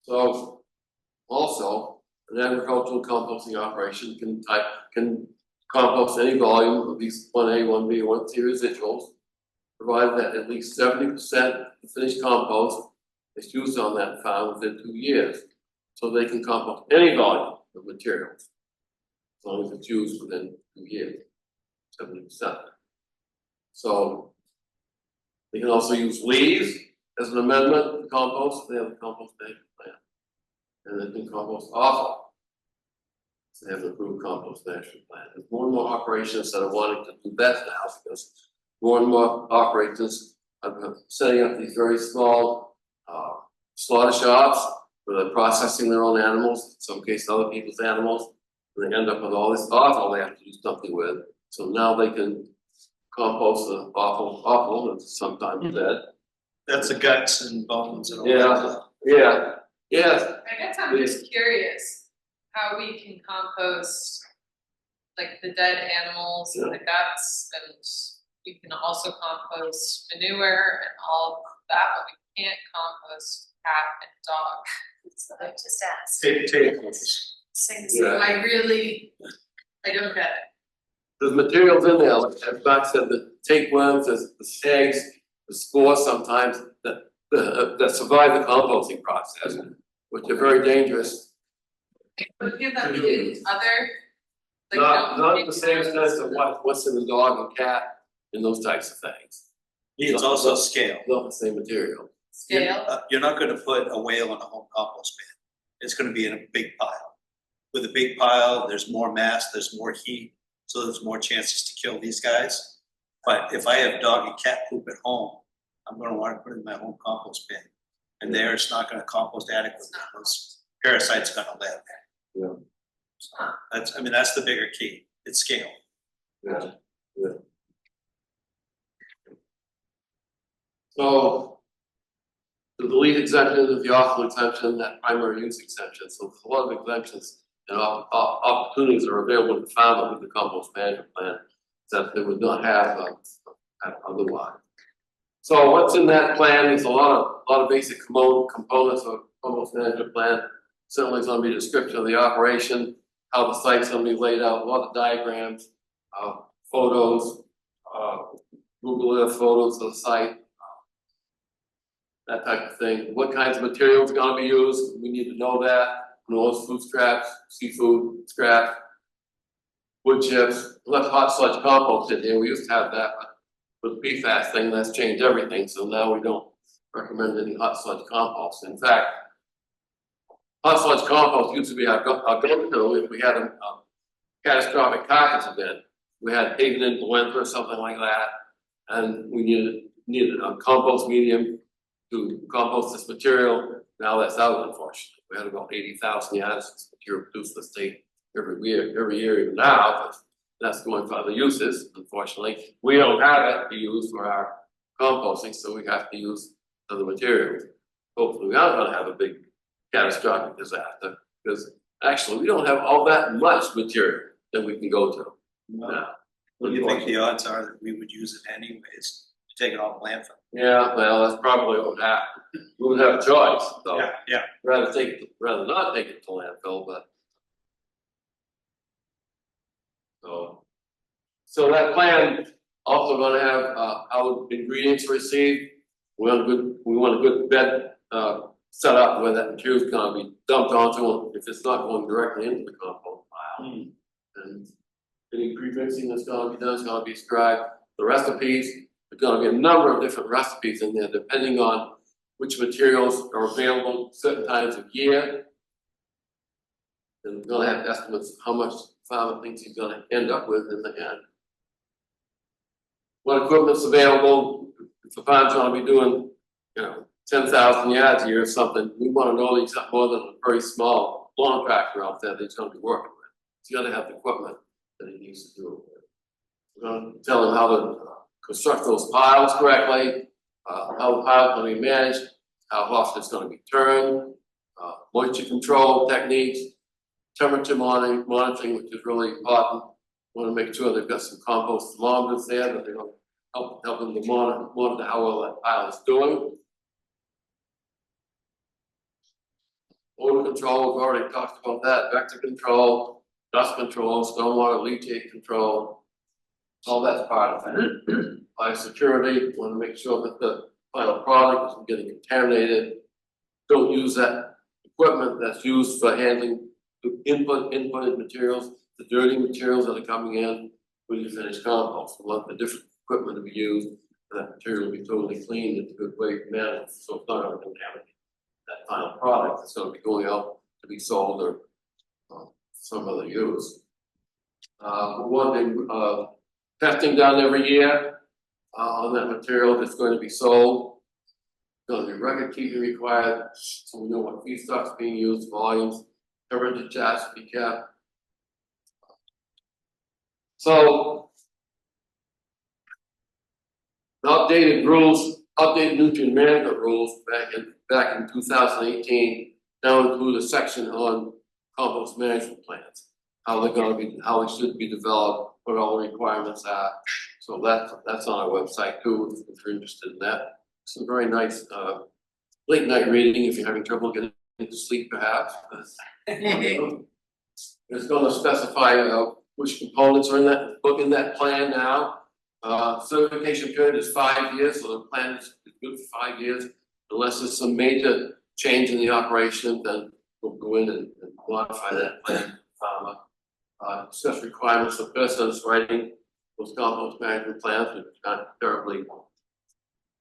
So also, an agricultural composting operation can compost any volume of these 1A, 1B, 1C residuals, provided that at least 70% of the finished compost is used on that farm within 2 years. So they can compost any volume of materials, as long as it's used within 2 years, 70%. So they can also use leaves as an amendment to compost. They have a compost management plan. And they can compost offal. So they have an approved compost management plan. There's more and more operations that are wanting to do that now, because more and more operators are setting up these very small slaughter shops where they're processing their own animals, in some cases other people's animals, and they end up with all this offal they have to do something with. So now they can compost the offal that's sometimes dead. That's the guts and bones and all Yeah, yeah, yes. I guess I'm just curious how we can compost like the dead animals and the guts, and we can also compost manure and all of that, but we can't compost cat and dog. So I just asked. Potatoes. Same as Yeah. I don't get it. There's materials in there, like as Mark said, the tapeworms, the eggs, the spores sometimes that survive the composting process, which are very dangerous. But give that to other, like, Not don't. the same sense of what's in the dog and cat and those types of things. It's also scale. Not the same material. Scale. You're not gonna put a whale in a home compost bin. It's gonna be in a big pile. With a big pile, there's more mass, there's more heat, so there's more chances to kill these guys. But if I have dog and cat poop at home, I'm gonna wanna put it in my home compost bin. And there, it's not gonna compost adequately, those parasites are gonna live. Yeah. That's the bigger key, it's scale. Yeah, yeah. So the delete exemption, the awful exemption, that primary use exemption, so a lot of exemptions and opportunities are available to the farmer with the compost management plan that they would not have otherwise. So what's in that plan? There's a lot of basic components of compost management plan. Certainly, it's going to be a description of the operation, how the site's going to be laid out, a lot of diagrams, photos, Google Earth photos of the site, that type of thing. What kinds of materials are going to be used? We need to know that. Those food scraps, seafood scraps, wood chips, left hot sludge compost in here. We used to have that, but with the PFAS thing, that's changed everything. So now we don't recommend any hot sludge compost. In fact, hot sludge compost used to be our go-to if we had a catastrophic carcass event. We had avian influenza or something like that, and we needed a compost medium to compost this material. Now that's out, unfortunately. We had about 80,000 yards of this material produced in the state every year even now, but that's going for other uses, unfortunately. We don't have it to use for our composting, so we have to use other materials. Hopefully we aren't gonna have a big catastrophic disaster, because actually we don't have all that much material that we can go to now. What do you think the odds are that we would use it anyways, to take it off landfill? Yeah, well, that's probably what would happen. We would have a choice, though. Yeah. Rather not take it to landfill, but. So that plan also gonna have, how ingredients are received. We want a good bed, set up where that material is gonna be dumped onto, if it's not going directly into the compost pile. And any pre-mixing that's gonna be done is gonna be described. The recipes, there's gonna be a number of different recipes in there, depending on which materials are available at certain times of year. And we're gonna have estimates of how much the farmer thinks he's gonna end up with in the end. What equipment's available, if the farm's gonna be doing, 10,000 yards a year or something, we wanna know that he's got more than a very small contractor out there that he's gonna be working with. He's gotta have the equipment that he needs to do it with. We're gonna tell him how to construct those piles correctly, how the pile's gonna be managed, how often it's gonna be turned, moisture control techniques, temperature monitoring, which is really important. Want to make sure they've got some compost thermometers there that they're gonna help them to monitor how well that pile is doing. Odor control, we've already talked about that, vector control, dust control, stormwater leachate control, all that's part of it. Biosecurity, want to make sure that the final product isn't getting contaminated. Don't use that equipment that's used for handling the inputted materials, the dirty materials that are coming in when you finish compost. We want the different equipment to be used, and that material to be totally cleaned in a good way, manner, so it's not going to contaminate that final product that's going to be going out to be sold or some other use. Testing done every year on that material that's going to be sold. Going to be record keeping required, so we know what feedstock's being used, volumes, temperature charts to be kept. So, the updated rules, updated nutrient management rules back in 2018 now include a section on compost management plans, how they're going to be, how they should be developed, what all the requirements are. So that's on our website too, if you're interested in that. Some very nice late night reading if you're having trouble getting to sleep, perhaps. It's going to specify which components are in that book, in that plan now. Certification period is 5 years, so the plan is good for 5 years. Unless there's some major change in the operation, then we'll go in and modify that plan. Discuss requirements for persons writing those compost management plans, which is not terribly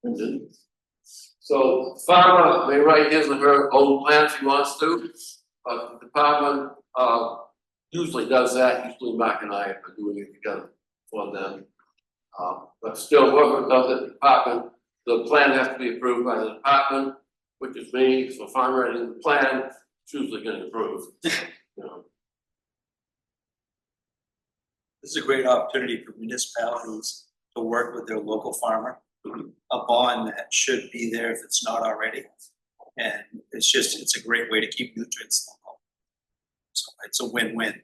printed. So farmer may write his or her own plan if he wants to, but the department usually does that. Usually Mark and I are doing it together for them. But still, whoever does it, the department, the plan has to be approved by the department, which is me. So if I'm writing the plan, it's usually getting approved. You know. This is a great opportunity for municipalities to work with their local farmer. A bond that should be there if it's not already. And it's a great way to keep nutrients local. So it's a win-win.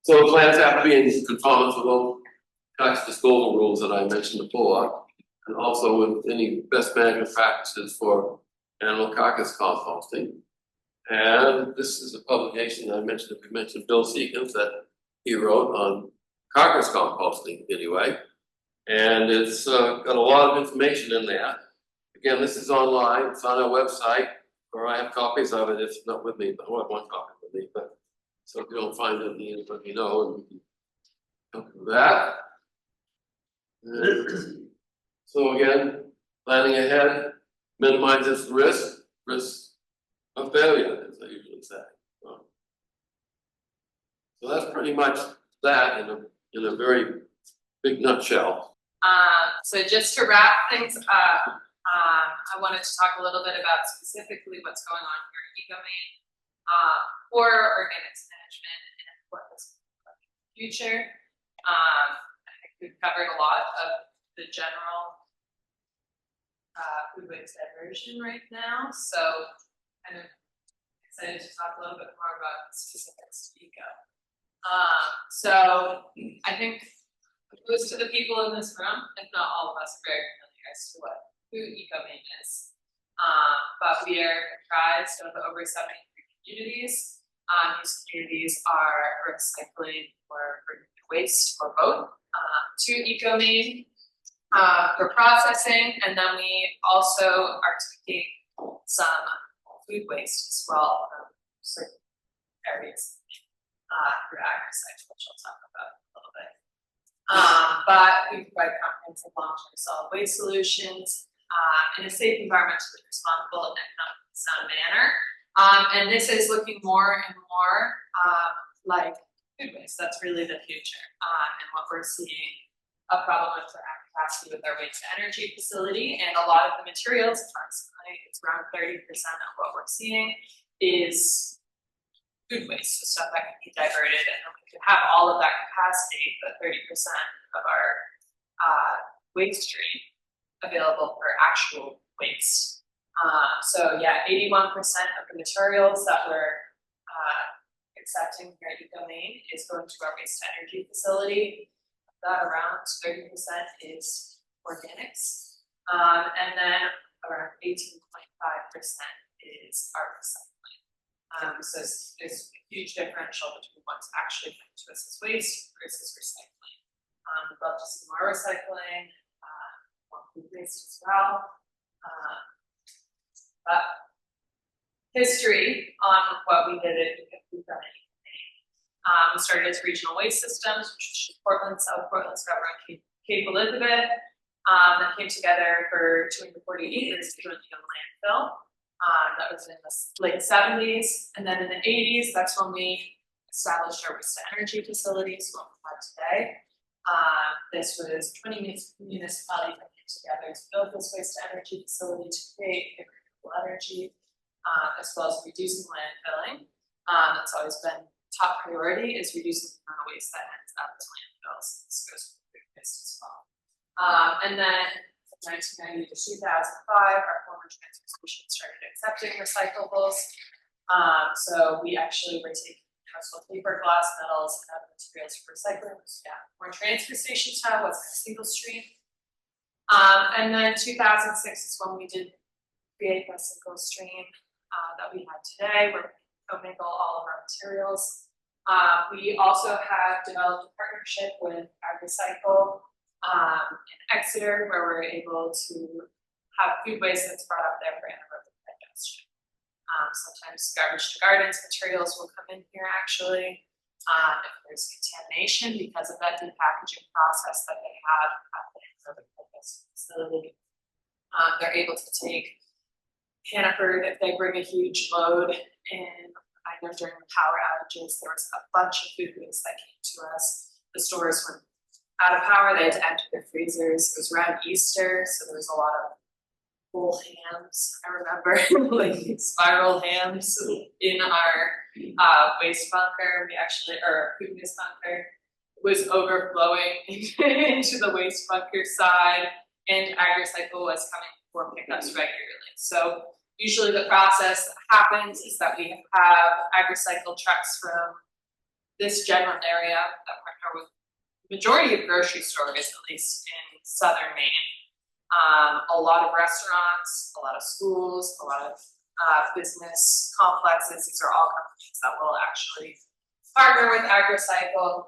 So the plans have to be in conformance with those tax disposal rules that I mentioned before, and also with any best management practices for animal carcass composting. And this is a publication that I mentioned, we mentioned Bill Seekins that he wrote on carcass composting anyway. And it's got a lot of information in there. Again, this is online, it's on our website, or I have copies of it, it's not with me, but I have one copy with me, but so if you don't find it, let me know and we can help with that. So again, planning ahead minimizes risk of failure, as I usually say. So that's pretty much that in a very big nutshell. So just to wrap things up, I wanted to talk a little bit about specifically what's going on here at EcoMaine for organics management and what this will look like in the future. I think we've covered a lot of the general food waste diversion right now, so kind of excited to talk a little bit more about specifics to Eco. So I think most of the people in this room, if not all of us, are very familiar as to what food EcoMaine is. But we are comprised of over 73 communities. These communities are recycling or bringing waste or both to EcoMaine for processing, and then we also are taking some food waste as well from certain areas through AgriSite, which I'll talk about a little bit. But we provide comprehensive long-term solid waste solutions in a safe, environmentally responsible, and economically sound manner. And this is looking more and more like food waste. That's really the future. And what we're seeing a problem with our capacity with our waste to energy facility, and a lot of the materials, approximately it's around 30% of what we're seeing, is food waste, so stuff that can be diverted, and then we could have all of that capacity, but 30% of our waste stream available for actual waste. So yeah, 81% of the materials that we're accepting here at Ecomaine is going to our waste energy facility. That around 30% is organics, and then around 18.5% is our recycling. So there's a huge differential between what's actually coming to us as waste versus recycling. We'd love to see more recycling, more food waste as well. But history on what we did at Ecomaine. We started as regional waste systems, which is Portland, South Portland, Scarborough, Cape Elizabeth, that came together for 248 years to jointly own landfill. That was in the late 70s, and then in the 80s, that's when we established our waste to energy facilities, what we have today. This was 20 municipalities that came together to build this waste to energy facility to create renewable energy, as well as reducing landfilling. That's always been top priority, is reducing the amount of waste that ends up as landfills. This goes for food waste as well. And then from 1990 to 2005, our former transfer station started accepting recyclables. So we actually were taking household paper, glass, metals, and other materials for recycling. Yeah, more transfer stations now was a single stream. And then 2006 is when we did create a single stream that we have today, where we commingle all of our materials. We also have developed a partnership with AgriCycle in Exeter, where we're able to have food waste that's brought up there for anaerobic digestion. Sometimes garbage to gardens materials will come in here actually. If there's contamination because of that depackaging process that they have at the anaerobic digestion facility, they're able to take Hannaford if they bring a huge load in. I know during the power outages, there was a bunch of food waste that came to us. The stores went out of power, they had to empty their freezers. It was around Easter, so there was a lot of whole hams. I remember like spiral hams in our waste bunker. We actually, or food waste bunker, was overflowing into the waste bunker side, and AgriCycle was coming for pickups regularly. So usually the process that happens is that we have AgriCycle trucks from this general area that partner with the majority of grocery stores, at least in southern Maine. A lot of restaurants, a lot of schools, a lot of business complexes. These are all companies that will actually partner with AgriCycle.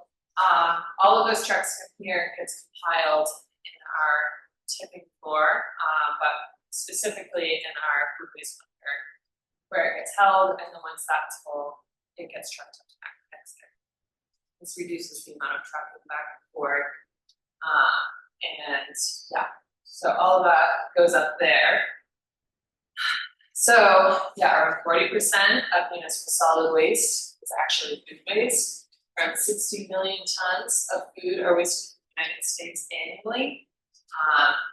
All of those trucks come here, gets compiled in our tipping floor, but specifically in our food waste bunker, where it gets held, and then once that's full, it gets trucked up to Exeter. This reduces the amount of trucking back and forth, and yeah, so all of that goes up there. So yeah, around 40% of municipal solid waste is actually food waste. Around 60 million tons of food are wasted in the United States annually.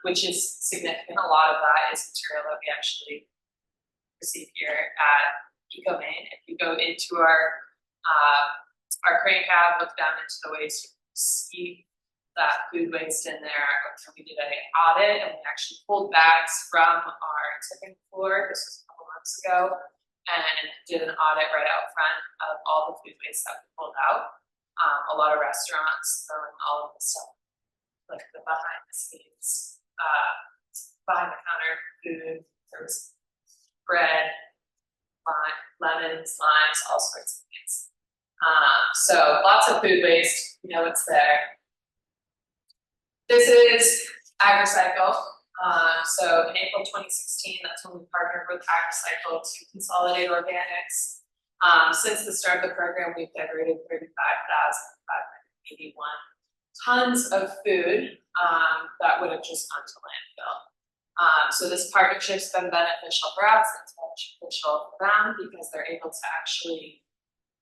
Which is significant. A lot of that is material that we actually receive here at Ecomaine. If you go into our crane cab, look down into the waste, you see that food waste in there. We did an audit, and we actually pulled bags from our tipping floor. This was a couple months ago, and did an audit right out front of all the food waste that we pulled out. A lot of restaurants throwing all of the stuff, like the behind the scenes, behind the counter food. There was bread, lemons, limes, all sorts of things. So lots of food waste, you know it's there. This is AgriCycle. So in April 2016, that's when we partnered with AgriCycle to consolidate organics. Since the start of the program, we've diverted 35,581 tons of food that would have just gone to landfill. So this partnership's been beneficial for us, it's beneficial for them because they're able to actually,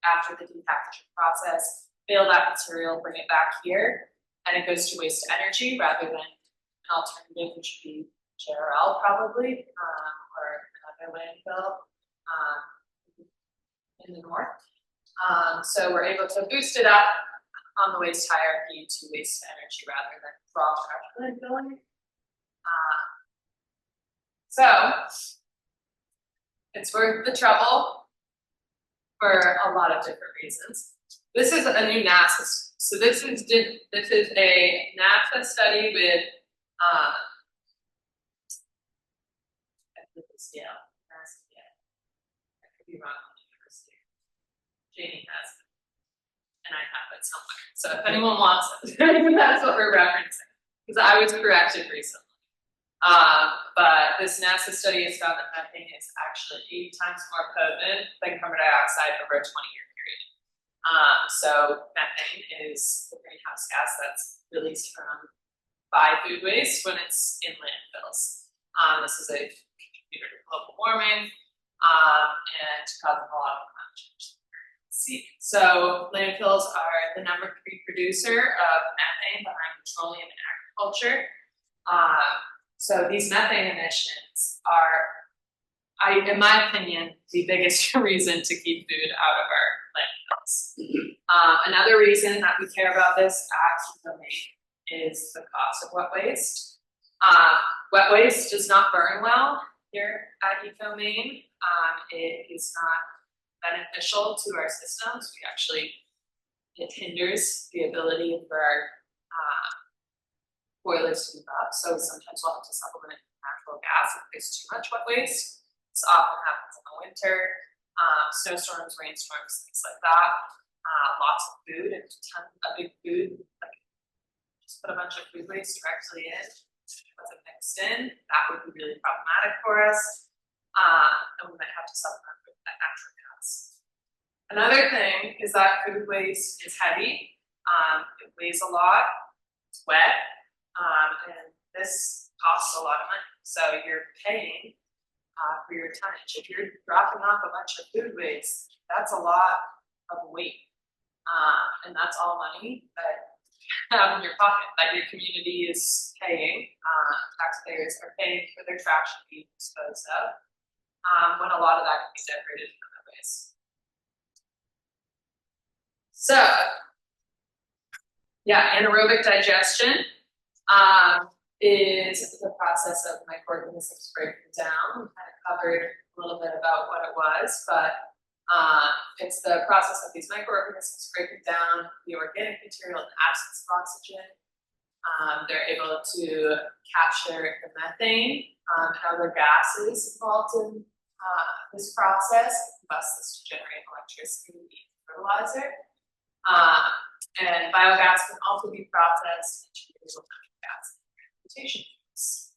after the depackaging process, bail that material, bring it back here, and it goes to waste energy rather than an alternative, which would be JRL probably, or another landfill. in the north. So we're able to boost it up on the waste hierarchy to waste energy rather than raw trash landfilling. So it's worth the trouble for a lot of different reasons. This is a new NASA. So this is a NASA study with Yale. I could be wrong on the university. Janie has it. And I have it somewhere. So if anyone wants it, that's what we're referencing. Because I was corrected recently. But this NASA study has found that methane is actually 80 times more potent than carbon dioxide over a 20-year period. So methane is the greenhouse gas that's released by food waste when it's in landfills. This is a contributor to global warming and causing a lot of climate change. So landfills are the #3 producer of methane behind petroleum and agriculture. So these methane emissions are, in my opinion, the biggest reason to keep food out of our landfills. Another reason that we care about this at Domain is the cost of wet waste. Wet waste does not burn well here at Ecomaine. It is not beneficial to our systems. It hinders the ability for our boilers to move up. So sometimes we'll have to supplement natural gas if there's too much wet waste. This often happens in the winter, snowstorms, rainstorms, things like that. Lots of food, and a big food, like just put a bunch of food waste directly in, wasn't mixed in, that would be really problematic for us. And we might have to supplement with that natural gas. Another thing is that food waste is heavy. It weighs a lot, it's wet, and this costs a lot of money. So you're paying for your tonnage. If you're dropping off a bunch of food waste, that's a lot of weight. And that's all money that you have in your pocket that your community is paying. Taxpayers are paying for their trash to be disposed of, when a lot of that can be separated from other ways. So, yeah, anaerobic digestion is the process of microorganisms breaking down. We kind of covered a little bit about what it was, but it's the process of these microorganisms breaking down the organic material in the absence of oxygen. They're able to capture the methane and other gases involved in this process, combust this to generate electricity and fertilizer. And biogas can also be processed into renewable natural gas transportation use.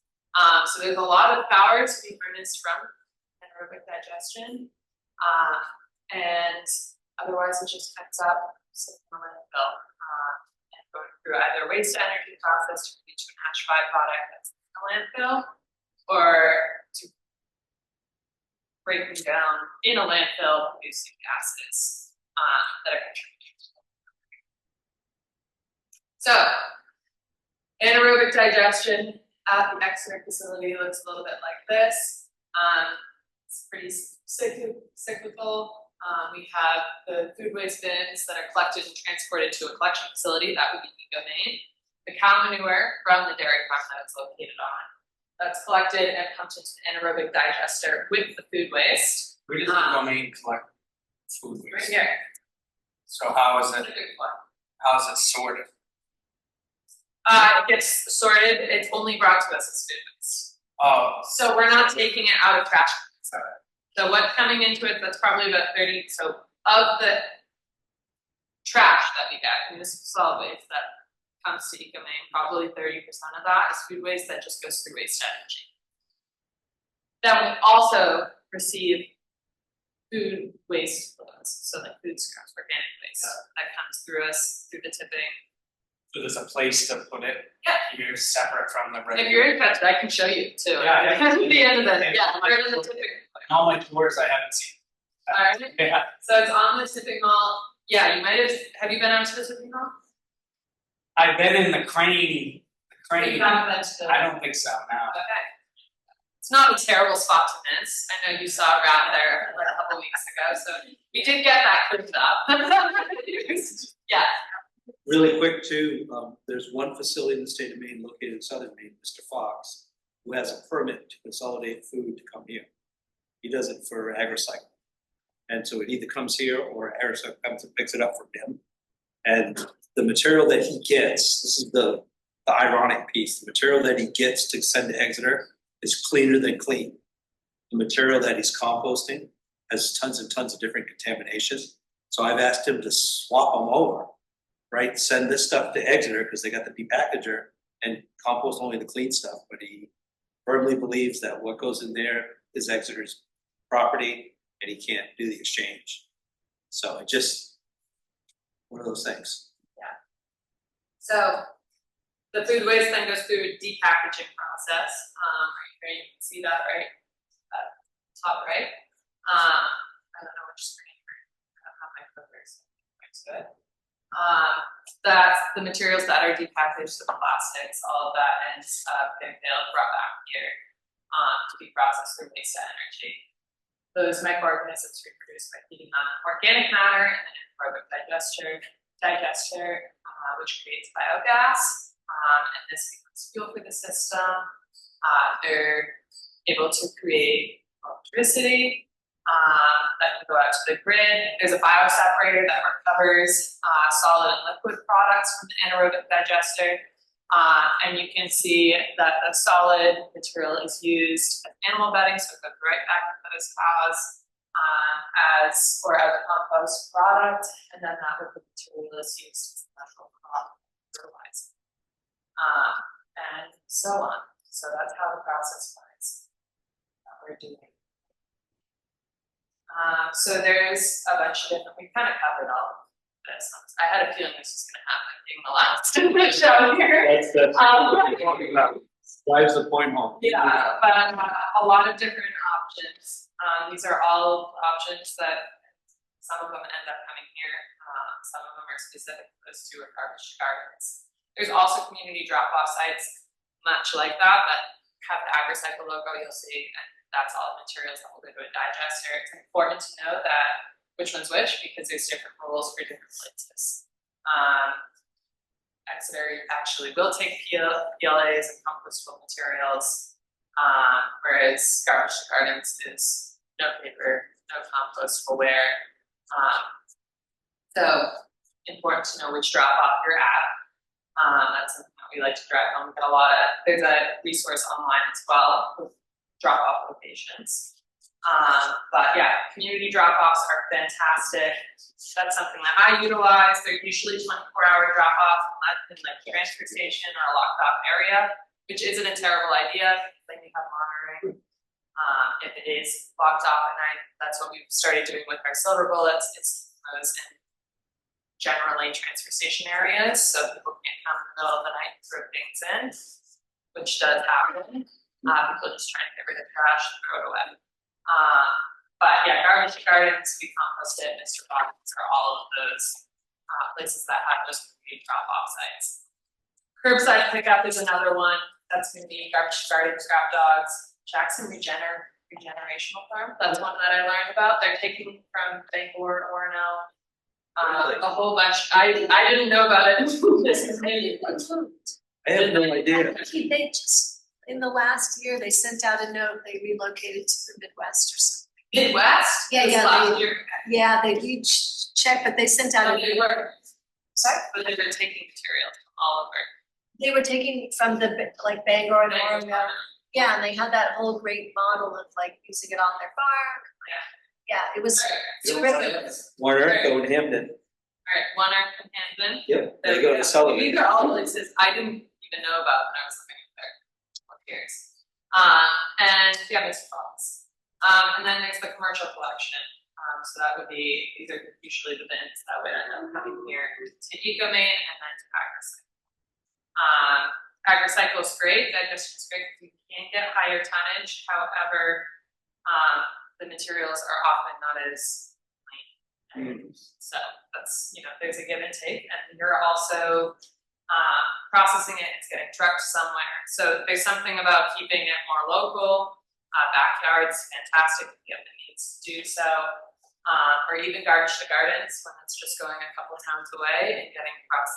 So there's a lot of power to be harnessed from anaerobic digestion. And otherwise it just ends up sitting in the landfill and going through either waste to energy process to reach an ash byproduct that's in the landfill, or to breaking down in a landfill producing gases that are contributing to it. So anaerobic digestion at the Exeter facility looks a little bit like this. It's pretty cyclical. We have the food waste bins that are collected and transported to a collection facility, that would be Ecomaine. The cow manure from the dairy farm that it's located on, that's collected and pumped into the anaerobic digester with the food waste. Where does the domain collect food Right waste? here. So how is That's it, a good one. how is it sorted? It gets sorted, it's only brought to us as food waste. Oh, So we're not taking it out of trash cans. So what's coming into it, that's probably about 30, so of the trash that we get, municipal solid waste that comes to Ecomaine, probably 30% of that is food waste that just goes through waste to energy. Then we also receive food waste loads, so like food scraps, organic waste, that comes through us through the tipping. so there's a place to put it? Yeah. You're separate from the regular? If you're interested, I can show you too. Yeah, yeah. At the end of the, Yeah. yeah, right in the tipping. In all my tours, I haven't seen. Alright, Yeah. so it's on the tipping hall. Yeah, you might have you been out to the tipping hall? I've been in the crane, You haven't been to the. I don't think so, no. Okay. it's not a terrible spot to miss. I know you saw a rat there like a couple weeks ago, so we did get that cleaned up. Yeah, Really quick too, there's one facility in the state of Maine located in southern Maine, Mr. Fox, who has a permit to consolidate food to come here. He does it for AgriCycle. And so it either comes here or AgriCycle comes and picks it up from him. And the material that he gets, this is the ironic piece, the material that he gets to send to Exeter is cleaner than clean. The material that he's composting has tons and tons of different contaminations. So I've asked him to swap them over, right? Send this stuff to Exeter because they got the depackager and compost only the clean stuff. But he firmly believes that what goes in there is Exeter's property and he can't do the exchange. So it just, one of those things. so the food waste then goes through a depackaging process. Right here you can see that, right? Top right. I don't know which screen. I don't have my clickers. Looks good. That's the materials that are depackaged, the plastics, all of that ends up being brought back here to be processed through waste to energy. Those microorganisms reproduce by feeding on organic matter and then anaerobic digester, which creates biogas, and this becomes fuel for the system. They're able to create electricity that can go out to the grid. There's a bioseparator that recovers solid and liquid products from the anaerobic digester. And you can see that the solid material is used as animal bedding, so it goes right back into those cows as a compost product, and then that liquid material is used as natural crop fertilizer, and so on. So that's how the process works that we're doing. So there's a bunch of different, we kind of covered all of this. I had a feeling this was gonna happen being the last show here. Drives the point home. Yeah, but a lot of different options. These are all options that some of them end up coming here. Some of them are specific to those two or garbage gardens. There's also community drop-off sites, much like that have the AgriCycle logo. You'll see, and that's all the materials that will go to a digester. It's important to know that which one's which because there's different rules for different places. Exeter actually will take PLAs and compostable materials, whereas garbage gardens is no paper, no compostable-ware. So important to know which drop-off you're at. That's something that we like to drive home. We get a lot of, there's a resource online as well with drop-off locations. But yeah, community drop-offs are fantastic. That's something that I utilize. They're usually 24-hour drop-off in like the transfer station or a locked off area, which isn't a terrible idea. Then you have monitoring. If it is locked off at night, that's what we've started doing with our silver bullets. It's those in generally transfer station areas, so people can't come in the middle of the night and throw things in, which does happen. People just trying to get rid of trash and throw it away. But yeah, garbage gardens, we compost it, Mr. Box are all of those places that have those community drop-off sites. Curbside pickup is another one. That's going to be garbage garden, scrap dogs, Jackson Regenerational Farm. That's one that I learned about. They're taking from Bangor, Orono, a whole bunch. I didn't know about it. This is new. I have no idea. They just, in the last year, they sent out a note, they relocated to the Midwest or something. Midwest? Yeah, This yeah, last they- year. Yeah, they each checked, but they sent out But they a, were, sorry? but they were taking material from all over. They were taking from the, like Bangor and Bangor. Orono. Yeah, and they had that whole great model of like using it on their farm. Yeah, it was terrific. One Earth go in Hampton. Alright, One Earth and Hampton. Yep, they go to Sullivan. These are all places I didn't even know about when I was living up there. What years? And yeah, Mr. Fox. And then there's the commercial collection. So that would be, these are usually the bins that would end up coming here to EcoMain and then to AgriCycle. AgriCycle is great, Digestion is great because you can get higher tonnage. However, the materials are often not as clean. So that's, there's a give and take, and you're also processing it, it's getting trucked somewhere. So there's something about keeping it more local backyards, fantastic if you have the means to do so. Or even garbage to gardens when it's just going a couple of towns away and getting across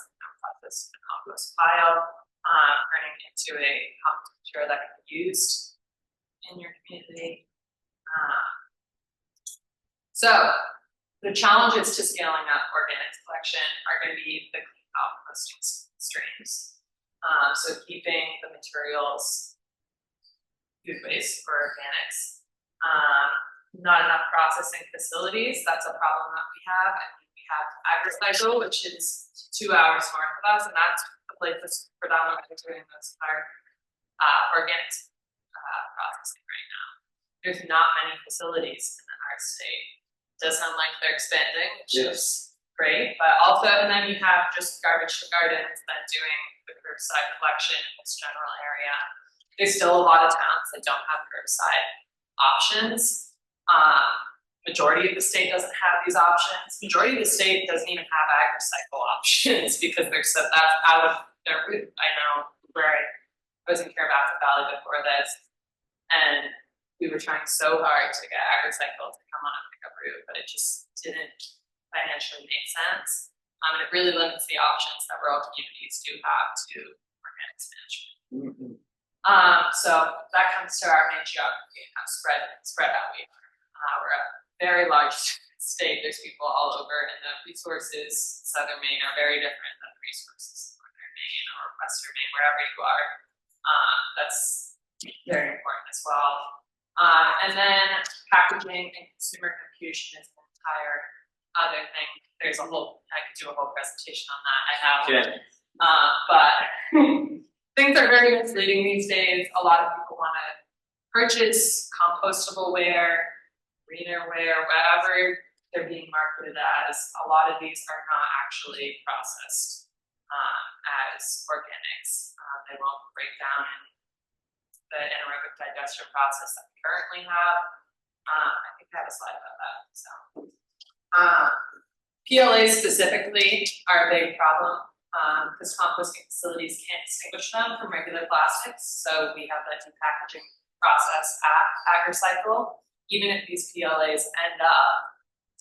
this compost pile, turning into a compost material that can be used in your community. So the challenges to scaling up organic collection are going to be the clean composting streams. So keeping the materials food waste for organics. Not enough processing facilities, that's a problem that we have. And we have AgriCycle, which is 2 hours north of us, and that's the place that's predominantly doing this organic processing right now. There's not many facilities in our state. It does sound like they're expanding, which is great, but also, and then you have just garbage to gardens that doing the curbside collection in this general area. There's still a lot of towns that don't have curbside options. Majority of the state doesn't have these options. Majority of the state doesn't even have AgriCycle options because they're so that's out of their route. I know where I was in Carabassa Valley before this, and we were trying so hard to get AgriCycle to come on and pick up route, but it just didn't financially make sense. And it really limits the options that rural communities do have to organics management. So that comes to our main geography and how spread out we are. We're a very large state. There's people all over, and the resources in southern Maine are very different than the resources in northern Maine or western Maine, wherever you are. That's very important as well. And then packaging and consumer confusion is an entire other thing. I could do a whole presentation on that. I have. But things are very misleading these days. A lot of people want to purchase compostable ware, greener ware, whatever they're being marketed as. A lot of these are not actually processed as organics. They won't break down in the anaerobic digestion process that we currently have. I think I have a slide about that. So, PLAs specifically are a big problem. Because composting facilities can't distinguish them from regular plastics. So we have that depackaging process at AgriCycle. Even if these PLAs end up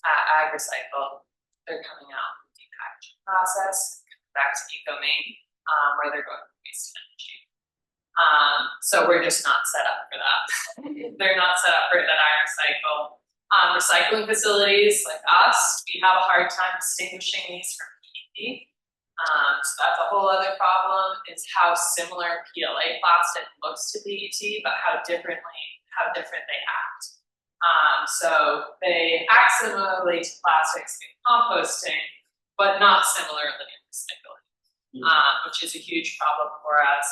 at AgriCycle, they're coming out in the depackaging process, back to EcoMaine, where they're going to waste energy. So we're just not set up for that. They're not set up for that AgriCycle. Recycling facilities like us, we have a hard time distinguishing these from PET. So that's a whole other problem, is how similar PLA plastic looks to PET, but how different they act. So they act similarly to plastics in composting, but not similarly in recycling, which is a huge problem for us,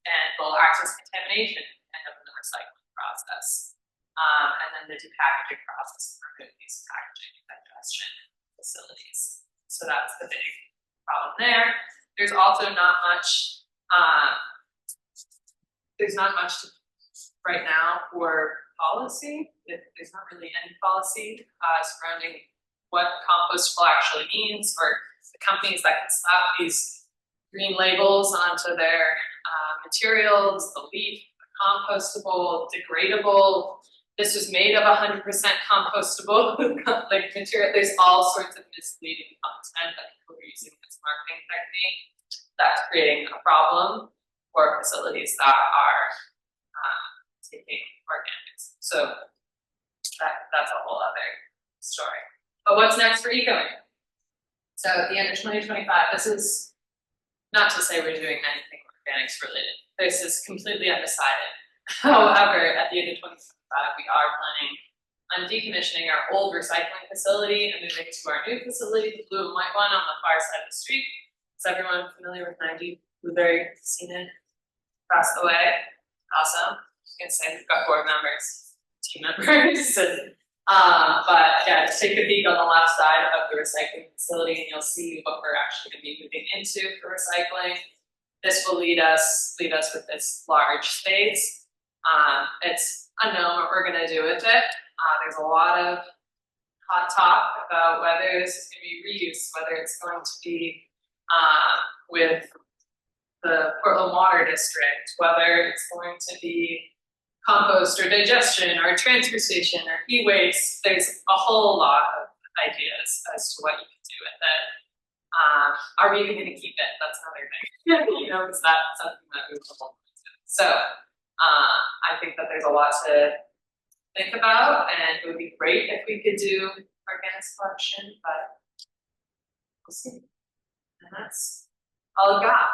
and will act as contamination end up in the recycling process. And then the depackaging process for these packaging and digestion facilities. So that's the big problem there. There's also not much. There's not much right now for policy. There's not really any policy surrounding what compostable actually means, or the companies that can slap these green labels onto their materials, the leaf, the compostable, degradable. This was made of 100% compostable like material. There's all sorts of misleading content that people are using as marketing technique that's creating a problem for facilities that are taking organics. So that's a whole other story. But what's next for EcoMaine? So at the end of 2025, this is not to say we're doing anything organics related. This is completely undecided. However, at the end of 2025, we are planning on decommissioning our old recycling facility and moving to our new facility, the blue and white one on the far side of the street. Is everyone familiar with 90 Blueberry? Seen it across the way? Awesome. I was gonna say we've got board members, team members, but yeah, just take a peek on the left side of the recycling facility and you'll see what we're actually gonna be moving into for recycling. This will lead us with this large space. It's unknown what we're gonna do with it. There's a lot of hot talk about whether this is gonna be reused, whether it's going to be with the Portland Water District, whether it's going to be compost or digestion or transfer station or e-waste. There's a whole lot of ideas as to what you can do with it. Are we even gonna keep it? That's another thing. You know, is that something that we will hold on to? So, I think that there's a lot to think about, and it would be great if we could do organic selection, but we'll see. And that's all I've got.